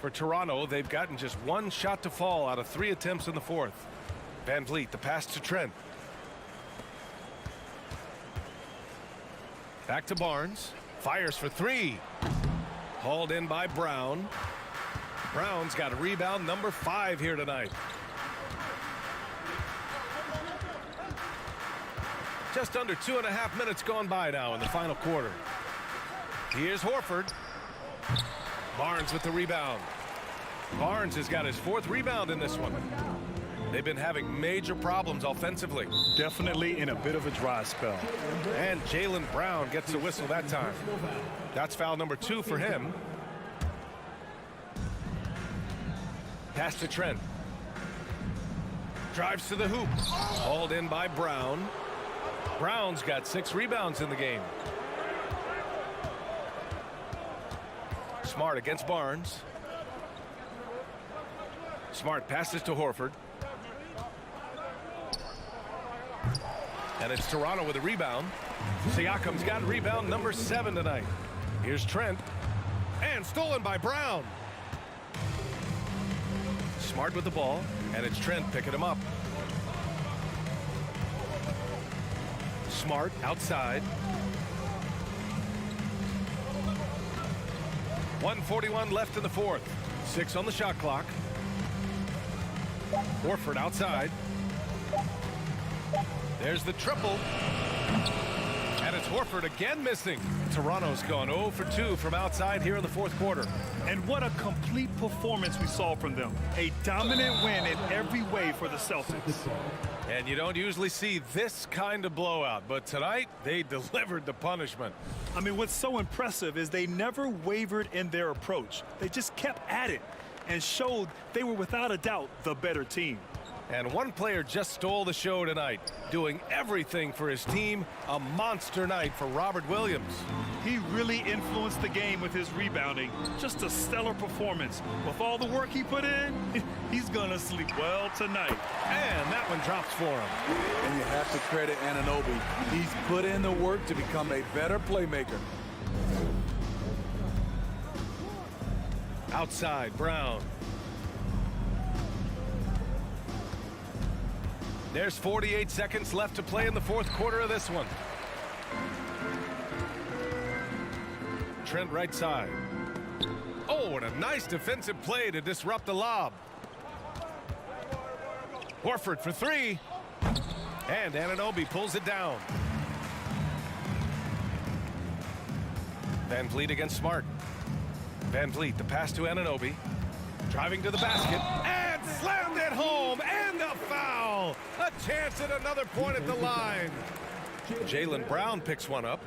For Toronto, they've gotten just 1 shot to fall out of 3 attempts in the fourth. Van Vliet, the pass to Trent. Back to Barnes. Fires for 3. Hauled in by Brown. Brown's got a rebound number 5 here tonight. Just under 2.5 minutes gone by now in the final quarter. Here's Horford. Barnes with the rebound. Barnes has got his 4th rebound in this one. They've been having major problems offensively. Definitely in a bit of a dry spell. And Jaylen Brown gets a whistle that time. That's foul number 2 for him. Pass to Trent. Drives to the hoop. Hauled in by Brown. Brown's got 6 rebounds in the game. Smart against Barnes. Smart passes to Horford. And it's Toronto with a rebound. Siakam's got rebound number 7 tonight. Here's Trent. And stolen by Brown. Smart with the ball. And it's Trent picking him up. Smart outside. 1:41 left in the fourth. 6 on the shot clock. Horford outside. There's the triple. And it's Horford again missing. Toronto's gone 0 for 2 from outside here in the fourth quarter. And what a complete performance we saw from them. A dominant win in every way for the Celtics. And you don't usually see this kind of blowout, but tonight they delivered the punishment. I mean, what's so impressive is they never wavered in their approach. They just kept at it and showed they were without a doubt the better team. And one player just stole the show tonight, doing everything for his team. A monster night for Robert Williams. He really influenced the game with his rebounding. Just a stellar performance. With all the work he put in, he's gonna sleep well tonight. And that one drops for him. And you have to credit Anunoby. He's put in the work to become a better playmaker. Outside, Brown. There's 48 seconds left to play in the fourth quarter of this one. Trent right side. Oh, Oh, and a nice defensive play to disrupt the lob. Horford for three. And Anunoby pulls it down. Van Vliet against Smart. Van Vliet, the pass to Anunoby. Driving to the basket. And slammed it home. And a foul. A chance at another point at the line. Jaylen Brown picks one up.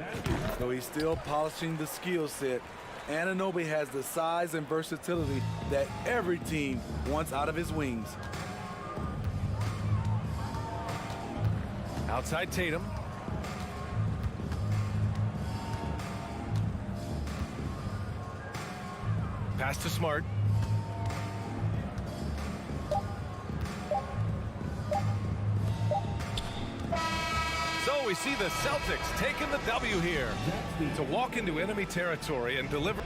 So he's still polishing the skill set. Anunoby has the size and versatility that every team wants out of his wings. Outside Tatum. Pass to Smart. So we see the Celtics taking the W here to walk into enemy territory and deliver.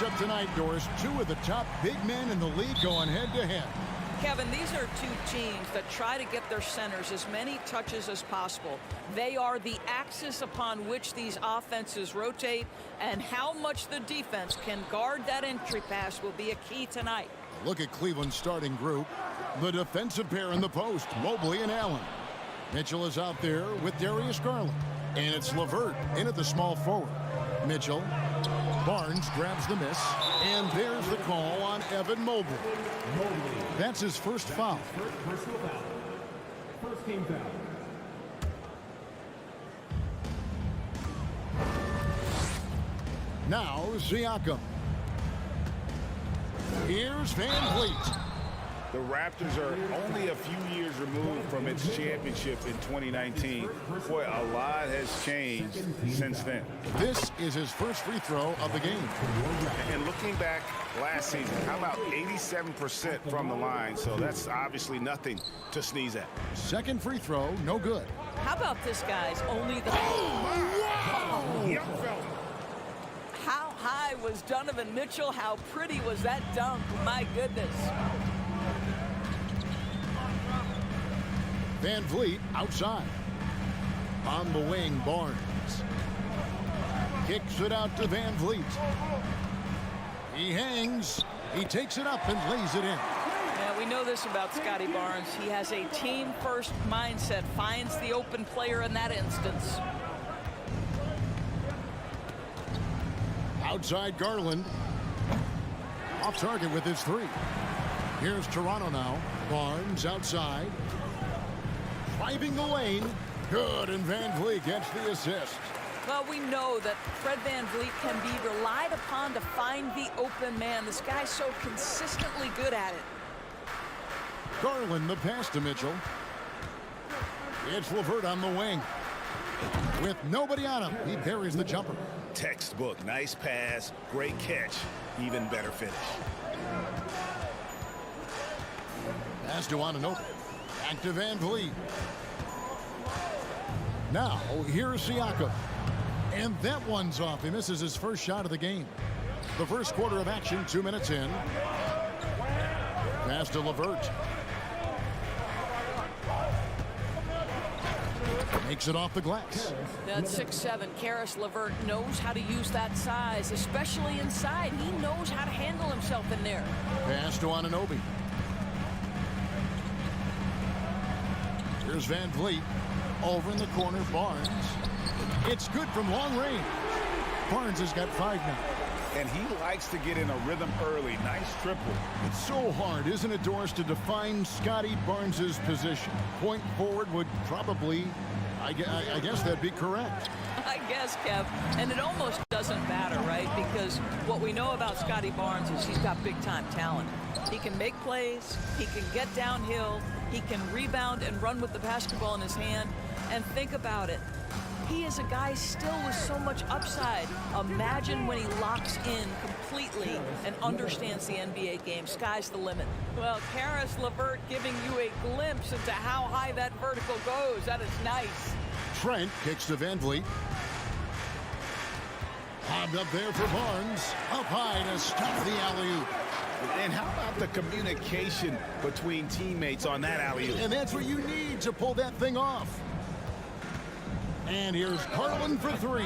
matchup tonight, Doris. Two of the top big men in the league going head-to-head. Kevin, these are two teams that try to get their centers as many touches as possible. They are the axis upon which these offenses rotate, and how much the defense can guard that entry pass will be a key tonight. Look at Cleveland's starting group. The defensive pair in the post, Mobley and Allen. Mitchell is out there with Darius Garland. And it's LeVert in at the small forward. Mitchell. Barnes grabs the miss. And there's the call on Evan Mobley. That's his first foul. Personal foul. First team foul. Now Siakam. Here's Van Vliet. The Raptors are only a few years removed from its championship in 2019. Boy, a lot has changed since then. This is his first free throw of the game. And looking back last season, how about 87% from the line? So that's obviously nothing to sneeze at. Second free throw, no good. How about this, guys? Only the... How high was Donovan Mitchell? How pretty was that dunk? My goodness. Van Vliet outside. On the wing, Barnes. Kicks it out to Van Vliet. He hangs. He takes it up and lays it in. Yeah, we know this about Scotty Barnes. He has a team-first mindset. Finds the open player in that instance. Outside Garland. Off target with his three. Here's Toronto now. Barnes outside. Driving the lane. Good, and Van Vliet gets the assist. Well, we know that Fred Van Vliet can be relied upon to find the open man. This guy's so consistently good at it. Garland the pass to Mitchell. It's LeVert on the wing. With nobody on him, he buries the jumper. Textbook, nice pass, great catch, even better finish. Pass to Anunoby. Back to Van Vliet. Now, here's Siakam. And that one's off. He misses his first shot of the game. The first quarter of action, 2 minutes in. Pass to LeVert. Makes it off the glass. That's 6'7". Karis LeVert knows how to use that size, especially inside. He knows how to handle himself in there. Pass to Anunoby. Here's Van Vliet. Over in the corner, Barnes. It's good from long range. Barnes has got 5 now. And he likes to get in a rhythm early. Nice triple. It's so hard, isn't it, Doris, to define Scotty Barnes's position? Point forward would probably, I guess that'd be correct. I guess, Kev. And it almost doesn't matter, right? Because what we know about Scotty Barnes is he's got big-time talent. He can make plays. He can get downhill. He can rebound and run with the basketball in his hand. And think about it. He is a guy still with so much upside. Imagine when he locks in completely and understands the NBA game. Sky's the limit. Well, Karis LeVert giving you a glimpse into how high that vertical goes. That is nice. Trent kicks to Van Vliet. Bobbed up there for Barnes. Up high to stop the alley-oop. And how about the communication between teammates on that alley-oop? And that's what you need to pull that thing off. And here's Garland for 3.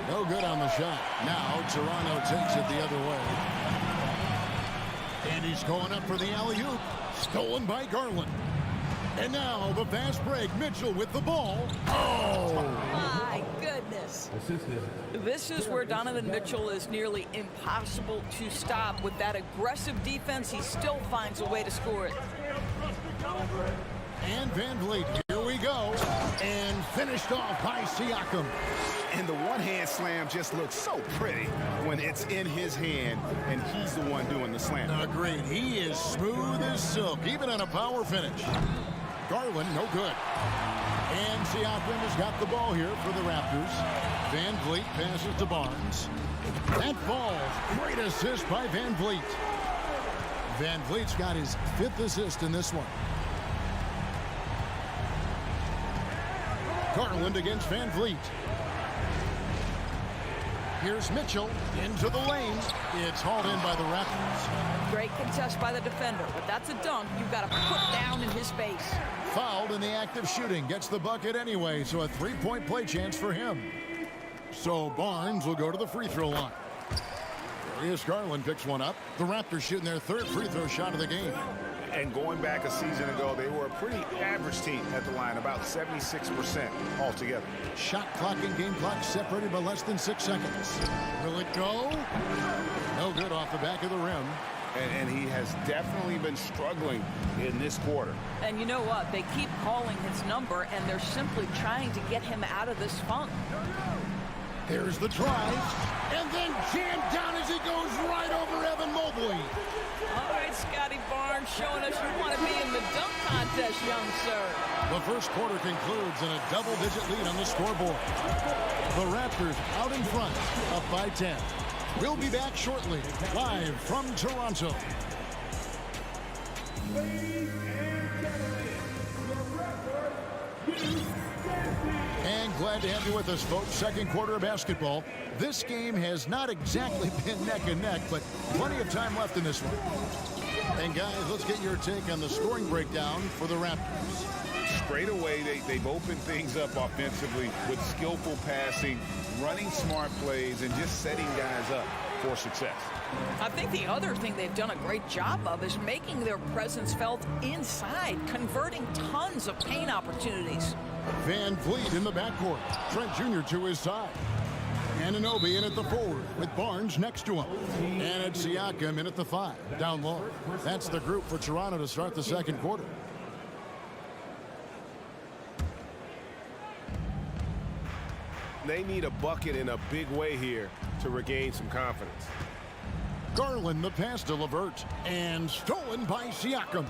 No good on the shot. Now Toronto takes it the other way. And he's going up for the alley-oop. Stolen by Garland. And now the fast break. Mitchell with the ball. Oh! My goodness. This is where Donovan Mitchell is nearly impossible to stop. With that aggressive defense, he still finds a way to score it. And Van Vliet, here we go. And finished off by Siakam. And the one-hand slam just looks so pretty when it's in his hand and he's the one doing the slam. Agreed. He is smooth as silk, even on a power finish. Garland, no good. And Siakam has got the ball here for the Raptors. Van Vliet passes to Barnes. That falls. Great assist by Van Vliet. Van Vliet's got his 5th assist in this one. Garland against Van Vliet. Here's Mitchell into the lane. It's hauled in by the Raptors. Great contest by the defender, but that's a dunk you've got to put down in his face. Fouled in the act of shooting. Gets the bucket anyway, so a three-point play chance for him. So Barnes will go to the free throw line. Darius Garland picks one up. The Raptors shooting their third free throw shot of the game. And going back a season ago, they were a pretty average team at the line, about 76% altogether. Shot clock and game clock separated by less than 6 seconds. Will it go? No good off the back of the rim. And he has definitely been struggling in this quarter. And you know what? They keep calling his number, and they're simply trying to get him out of this funk. There's the drive, and then jammed down as he goes right over Evan Mobley. All right, Scotty Barnes showing us you want to be in the dunk contest, young sir. The first quarter concludes in a double-digit lead on the scoreboard. The Raptors out in front, up by 10. We'll be back shortly, live from Toronto. And glad to have you with us, folks. Second quarter of basketball. This game has not exactly been neck and neck, but plenty of time left in this one. And guys, let's get your take on the scoring breakdown for the Raptors. Straight away, they've opened things up offensively with skillful passing, running smart plays, and just setting guys up for success. I think the other thing they've done a great job of is making their presence felt inside, converting tons of paint opportunities. Van Vliet in the backcourt. Trent Jr. to his side. Anunoby in at the forward with Barnes next to him. And it's Siakam in at the 5, down low. That's the group for Toronto to start the second quarter. They need a bucket in a big way here to regain some confidence. Garland the pass to LeVert, and stolen by Siakam.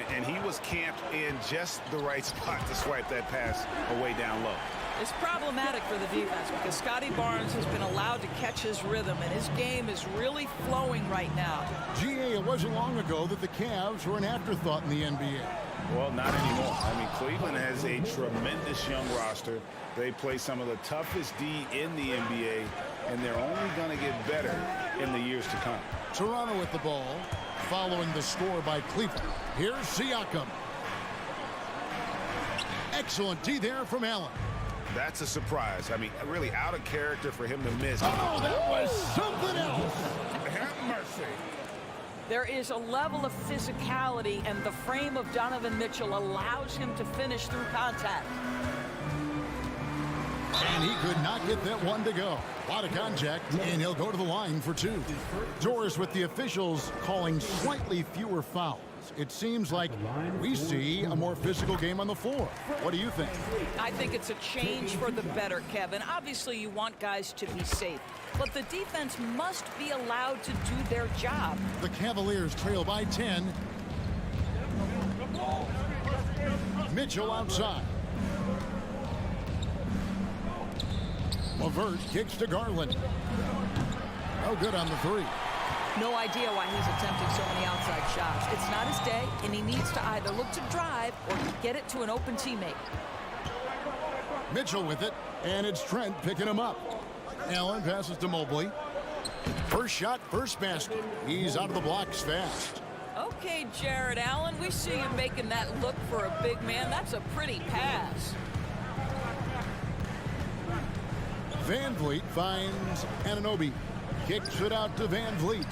And he was camped in just the right spot to swipe that pass away down low. It's problematic for the defense because Scotty Barnes has been allowed to catch his rhythm, and his game is really flowing right now. GA, it wasn't long ago that the Cavs were an afterthought in the NBA. Well, not anymore. I mean, Cleveland has a tremendous young roster. They play some of the toughest D in the NBA, and they're only going to get better in the years to come. Toronto with the ball, following the score by Cleveland. Here's Siakam. Excellent D there from Allen. That's a surprise. I mean, really out of character for him to miss. Oh, that was something else. Have mercy. There is a level of physicality, and the frame of Donovan Mitchell allows him to finish through contact. And he could not get that one to go. A lot of contact, and he'll go to the line for 2. Doors with the officials calling slightly fewer fouls. It seems like we see a more physical game on the floor. What do you think? I think it's a change for the better, Kevin. Obviously, you want guys to be safe, but the defense must be allowed to do their job. The Cavaliers trail by 10. Mitchell outside. LeVert kicks to Garland. No good on the 3. No idea why he's attempting so many outside shots. It's not his day, and he needs to either look to drive or get it to an open teammate. Mitchell with it, and it's Trent picking him up. Allen passes to Mobley. First shot, first basket. He's out of the blocks fast. Okay, Jared Allen, we see you making that look for a big man. That's a pretty pass. Van Vliet finds Anunoby. Kicks it out to Van Vliet.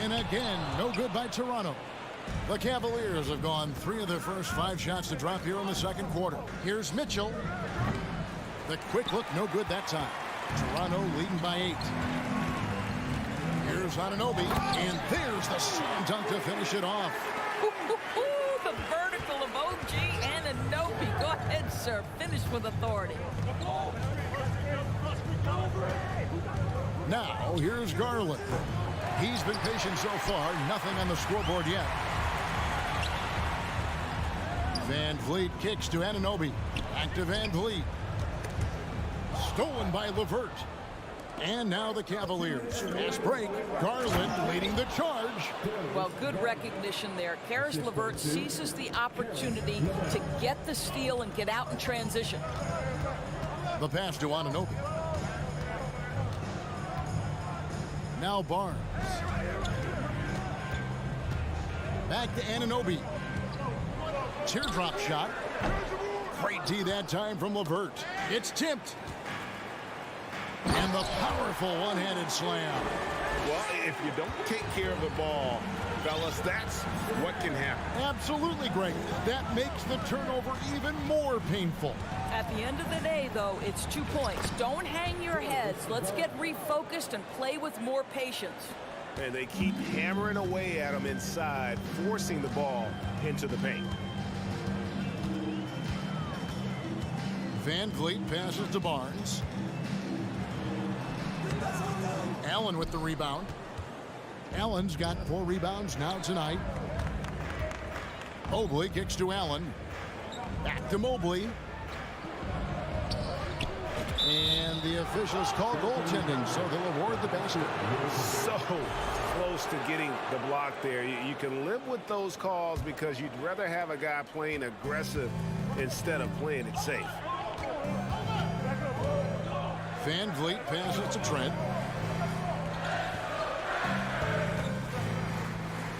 And again, no good by Toronto. The Cavaliers have gone 3 of their first 5 shots to drop here in the second quarter. Here's Mitchell. The quick look, no good that time. Toronto leading by 8. Here's Anunoby, and there's the slam dunk to finish it off. The vertical of OG Anunoby. Go ahead, sir. Finish with authority. Now, here's Garland. He's been patient so far. Nothing on the scoreboard yet. Van Vliet kicks to Anunoby. Back to Van Vliet. Stolen by LeVert. And now the Cavaliers. Fast break. Garland leading the charge. Well, good recognition there. Karis LeVert seizes the opportunity to get the steal and get out in transition. The pass to Anunoby. Now Barnes. Back to Anunoby. Teardrop shot. Great D that time from LeVert. It's tipped. And the powerful one-handed slam. Well, if you don't take care of the ball, fellas, that's what can happen. Absolutely great. That makes the turnover even more painful. At the end of the day, though, it's 2 points. Don't hang your heads. Let's get refocused and play with more patience. And they keep hammering away at them inside, forcing the ball into the paint. Van Vliet passes to Barnes. Allen with the rebound. Allen's got 4 rebounds now tonight. Mobley kicks to Allen. Back to Mobley. And the officials call goaltending, so they'll award the basket. So close to getting the block there. You can live with those calls because you'd rather have a guy playing aggressive instead of playing it safe. Van Vliet passes to Trent.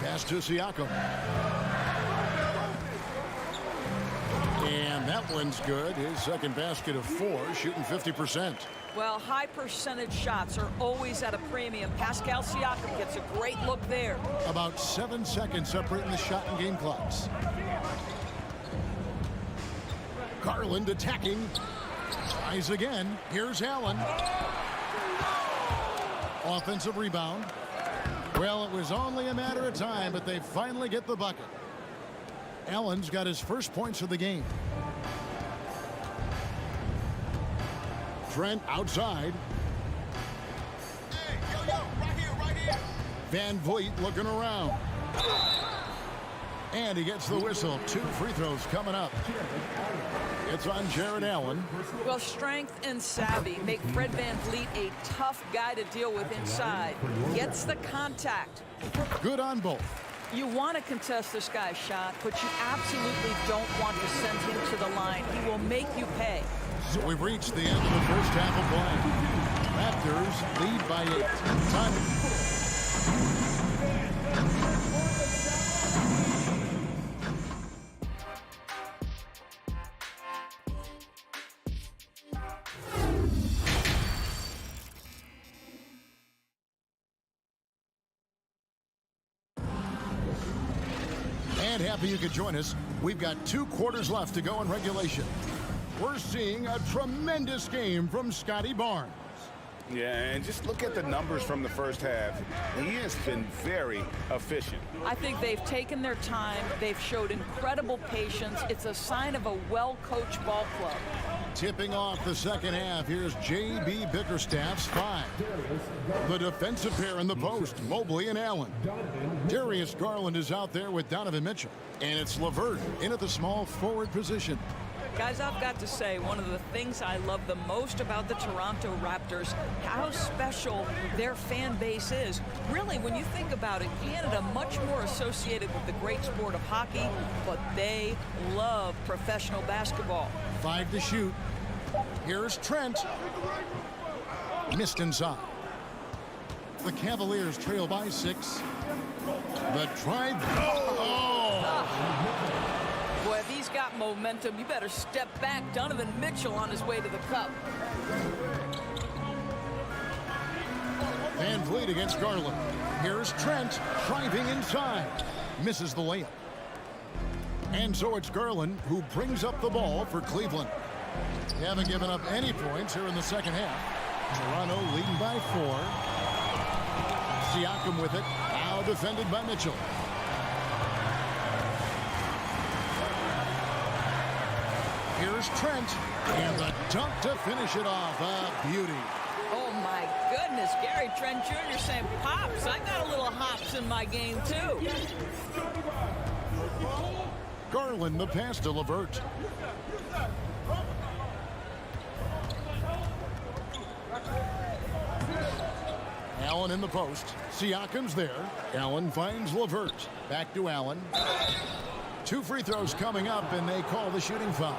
Pass to Siakam. And that one's good. His second basket of 4, shooting 50%. Well, high percentage shots are always at a premium. Pascal Siakam gets a great look there. About 7 seconds separating the shot and game clocks. Garland attacking. Tries again. Here's Allen. Offensive rebound. Well, it was only a matter of time, but they finally get the bucket. Allen's got his first points of the game. Trent outside. Hey, right here. Van Vliet looking around. And he gets the whistle. 2 free throws coming up. It's on Jared Allen. Well, strength and savvy make Fred Van Vliet a tough guy to deal with inside. Gets the contact. Good on both. You want to contest this guy's shot, but you absolutely don't want to send him to the line. He will make you pay. So we've reached the end of the first half of play. Raptors lead by 8. Time. And happy you could join us. We've got 2 quarters left to go in regulation. We're seeing a tremendous game from Scotty Barnes. Yeah, and just look at the numbers from the first half. He has been very efficient. I think they've taken their time. They've showed incredible patience. It's a sign of a well-coached ball club. Tipping off the second half, here's J.B. Bickerstaff's 5. The defensive pair in the post, Mobley and Allen. Darius Garland is out there with Donovan Mitchell. And it's LeVert in at the small forward position. Guys, I've got to say, one of the things I love the most about the Toronto Raptors, how special their fan base is. Really, when you think about it, Canada much more associated with the great sport of hockey, but they love professional basketball. 5 to shoot. Here's Trent. Missed inside. The Cavaliers trail by 6. The drive. Boy, if he's got momentum, you better step back. Donovan Mitchell on his way to the cup. Van Vliet against Garland. Here's Trent driving inside. Misses the layup. And so it's Garland who brings up the ball for Cleveland. They haven't given up any points here in the second half. Toronto leading by 4. Siakam with it. Now defended by Mitchell. Here's Trent. And the dunk to finish it off. A beauty. Oh, my goodness. Gary Trent Jr. saying, Pops, I got a little hops in my game, too. Garland the pass to LeVert. Allen in the post. Siakam's there. Allen finds LeVert. Back to Allen. 2 free throws coming up, and they call the shooting foul.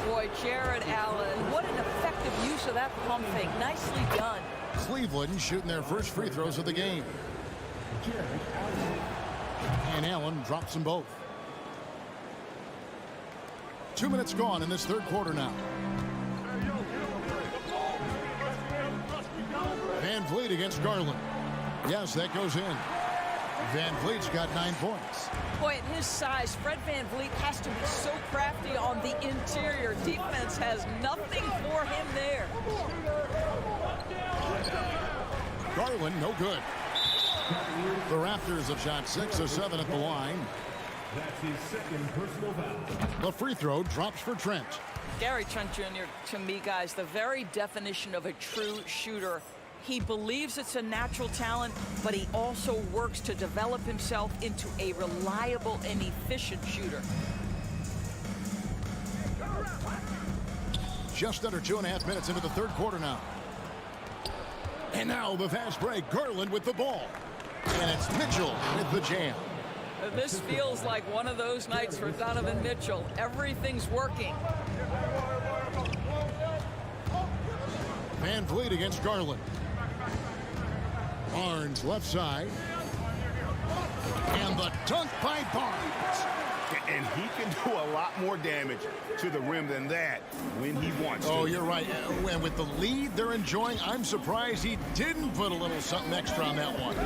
Boy, Jared Allen, what an effective use of that pump fake. Nicely done. Cleveland shooting their first free throws of the game. And Allen drops them both. 2 minutes gone in this third quarter now. Van Vliet against Garland. Yes, that goes in. Van Vliet's got 9 points. Boy, at his size, Fred Van Vliet has to be so crafty on the interior. Defense has nothing for him there. Garland, no good. The Raptors have shot 6 of 7 at the line. That's his second personal foul. The free throw drops for Trent. Gary Trent Jr., to me, guys, the very definition of a true shooter. He believes it's a natural talent, but he also works to develop himself into a reliable and efficient shooter. Just under 2.5 minutes into the third quarter now. And now the fast break. Garland with the ball. And it's Mitchell with the jam. This feels like one of those nights for Donovan Mitchell. Everything's working. Van Vliet against Garland. Barnes left side. And the dunk by Barnes. And he can do a lot more damage to the rim than that when he wants to. Oh, you're right. And with the lead they're enjoying, I'm surprised he didn't put a little something extra on that one.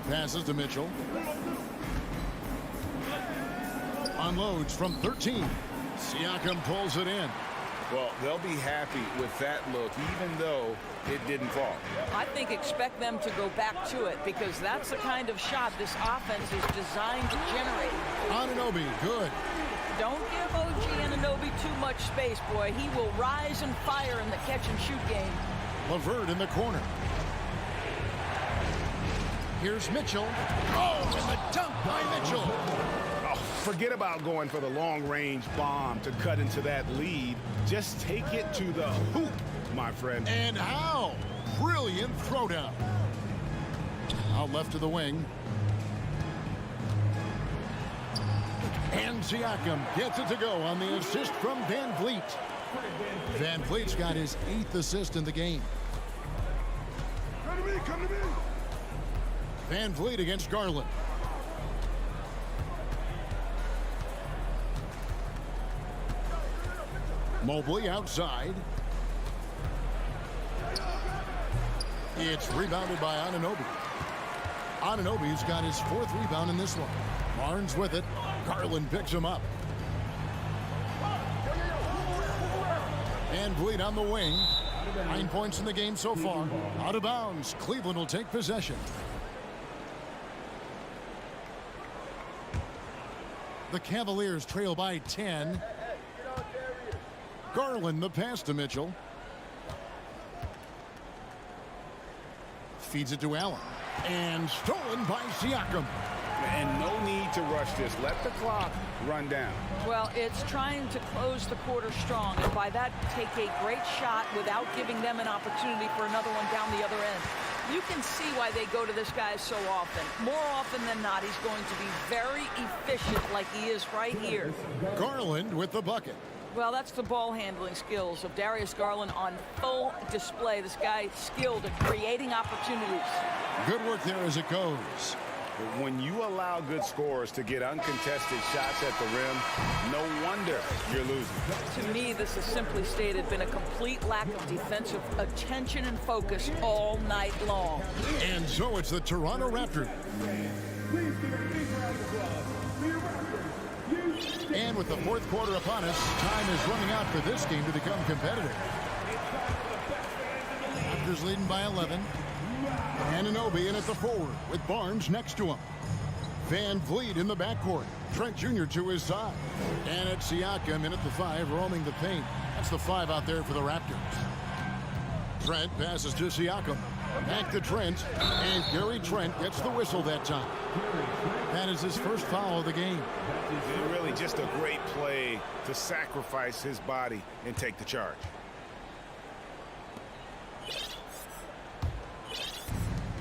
Passes to Mitchell. Unloads from 13. Siakam pulls it in. Well, they'll be happy with that look, even though it didn't fall. I think expect them to go back to it because that's the kind of shot this offense is designed to generate. Anunoby, good. Don't give OG Anunoby too much space, boy. He will rise and fire in the catch-and-shoot game. LeVert in the corner. Here's Mitchell. Oh, and the dunk by Mitchell. Oh, forget about going for the long-range bomb to cut into that lead. Just take it to the hoop, my friend. And how? Brilliant throwdown. Out left to the wing. And Siakam gets it to go on the assist from Van Vliet. Van Vliet's got his 8th assist in the game. Come to me, come to me. Van Vliet against Garland. Mobley outside. It's rebounded by Anunoby. Anunoby's got his 4th rebound in this one. Barnes with it. Garland picks him up. Van Vliet on the wing. 9 points in the game so far. Out of bounds. Cleveland will take possession. The Cavaliers trail by 10. Garland the pass to Mitchell. Feeds it to Allen. And stolen by Siakam. And no need to rush this. Let the clock run down. Well, it's trying to close the quarter strong, and by that, take a great shot without giving them an opportunity for another one down the other end. You can see why they go to this guy so often. More often than not, he's going to be very efficient like he is right here. Garland with the bucket. Well, that's the ball handling skills of Darius Garland on full display. This guy skilled at creating opportunities. Good work there as it goes. When you allow good scorers to get uncontested shots at the rim, no wonder you're losing. To me, this has simply stated been a complete lack of defensive attention and focus all night long. And so it's the Toronto Raptors. And with the 4th quarter upon us, time is running out for this game to become competitive. Raptors leading by 11. Anunoby in at the forward with Barnes next to him. Van Vliet in the backcourt. Trent Jr. to his side. And it's Siakam in at the 5, roaming the paint. That's the 5 out there for the Raptors. Trent passes to Siakam. Back to Trent. And Gary Trent gets the whistle that time. That is his first foul of the game. Really just a great play to sacrifice his body and take the charge.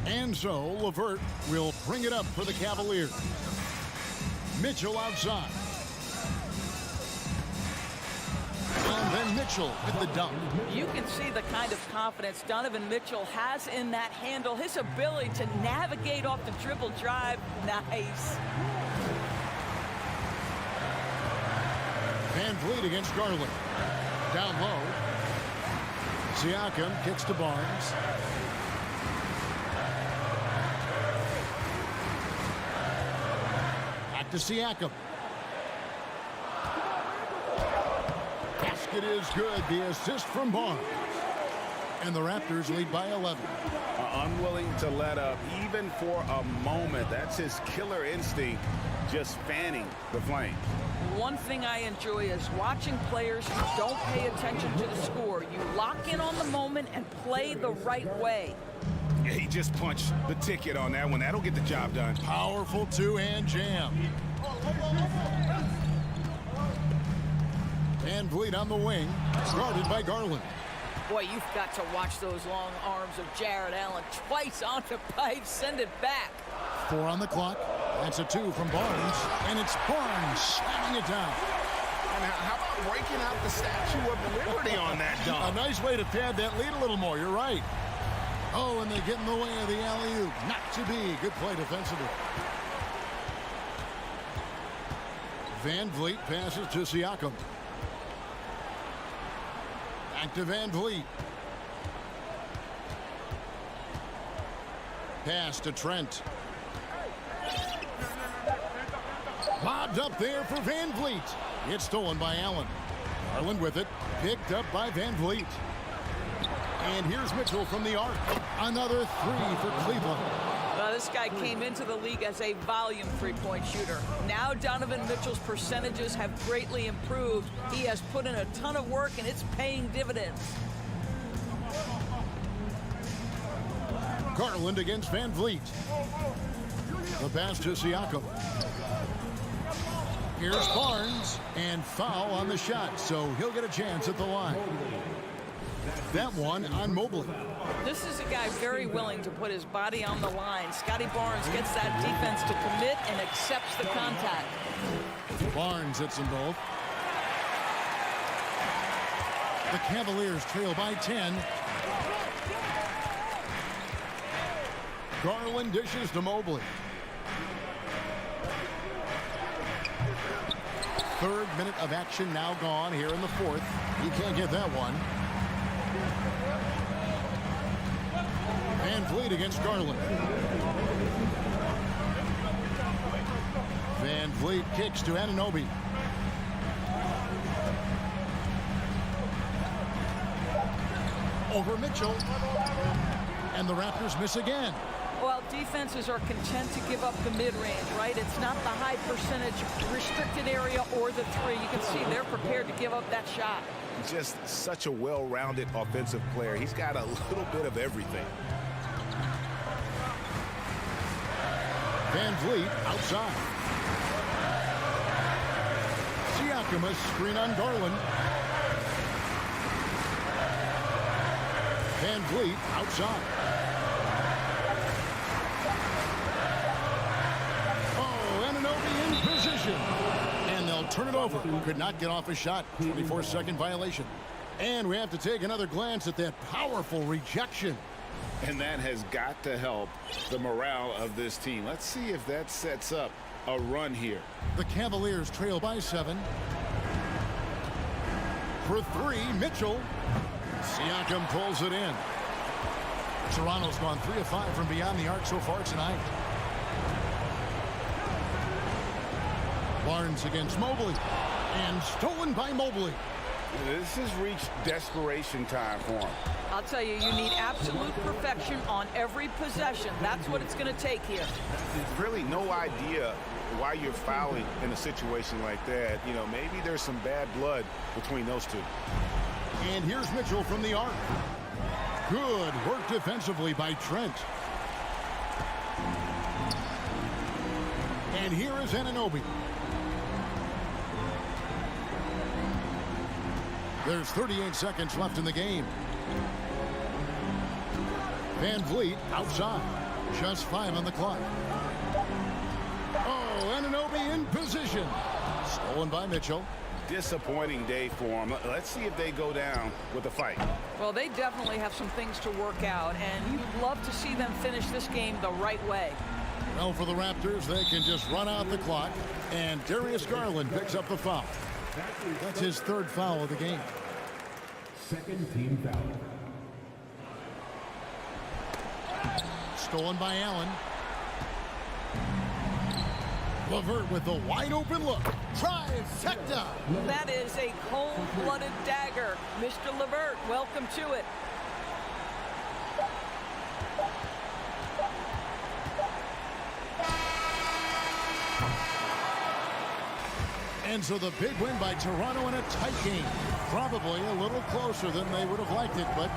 And so LeVert will bring it up for the Cavaliers. Mitchell outside. And then and Mitchell with the dunk. You can see the kind of confidence Donovan Mitchell has in that handle. His ability to navigate off the dribble drive. Nice. Van Vliet against Garland. Down low. Siakam kicks to Barnes. Back to Siakam. Basket is good. The assist from Barnes. And the Raptors lead by 11. Unwilling to let up even for a moment. That's his killer instinct, just fanning the flames. One thing I enjoy is watching players who don't pay attention to the score. You lock in on the moment and play the right way. Yeah, he just punched the ticket on that one. That'll get the job done. Powerful two-hand jam. Van Vliet on the wing, guarded by Garland. Boy, you've got to watch those long arms of Jared Allen. Twice on the pipe, send it back. 4 on the clock. That's a 2 from Barnes, and it's Barnes slamming it down. And how about breaking out the Statue of Liberty on that dunk? A nice way to pad that lead a little more. You're right. Oh, and they get in the way of the alley-oop. Not to be. Good play defensively. Van Vliet passes to Siakam. Back to Van Vliet. Pass to Trent. Lobbed up there for Van Vliet. It's stolen by Allen. Garland with it. Picked up by Van Vliet. And here's Mitchell from the arc. Another 3 for Cleveland. Well, this guy came into the league as a volume three-point shooter. Now Donovan Mitchell's percentages have greatly improved. He has put in a ton of work, and it's paying dividends. Garland against Van Vliet. The pass to Siakam. Here's Barnes, and foul on the shot, so he'll get a chance at the line. That one on Mobley. This is a guy very willing to put his body on the line. Scotty Barnes gets that defense to commit and accepts the contact. Barnes hits them both. The Cavaliers trail by 10. Garland dishes to Mobley. 3rd minute of action now gone here in the 4th. He can't get that one. Van Vliet against Garland. Van Vliet kicks to Anunoby. Over Mitchell. And the Raptors miss again. Well, defenses are content to give up the mid-range, right? It's not the high percentage restricted area or the 3. You can see they're prepared to give up that shot. Just such a well-rounded offensive player. He's got a little bit of everything. Van Vliet outside. Siakam a screen on Garland. Van Vliet outside. Oh, Anunoby in position. And they'll turn it over. Could not get off a shot. 24-second violation. And we have to take another glance at that powerful rejection. And that has got to help the morale of this team. Let's see if that sets up a run here. The Cavaliers trail by 7. For 3, Mitchell. Siakam pulls it in. Toronto's gone 3 of 5 from beyond the arc so far tonight. Barnes against Mobley. And stolen by Mobley. This has reached desperation time for him. I'll tell you, you need absolute perfection on every possession. That's what it's going to take here. There's really no idea why you're fouling in a situation like that. You know, maybe there's some bad blood between those two. And here's Mitchell from the arc. Good work defensively by Trent. And here is Anunoby. There's 38 seconds left in the game. Van Vliet outside. Just 5 on the clock. Oh, Anunoby in position. Stolen by Mitchell. disappointing day for them. Let's see if they go down with a fight. Well, they definitely have some things to work out, and you'd love to see them finish this game the right way. Well, for the Raptors, they can just run out the clock, and Darius Garland picks up the foul. That's his third foul of the game. Second team foul. Stolen by Allen. LeVert with the wide open look. Trifecta. That is a cold-blooded dagger. Mr. LeVert, welcome to it. And so the big win by Toronto in a tight game. Probably a little closer than they would have liked it, but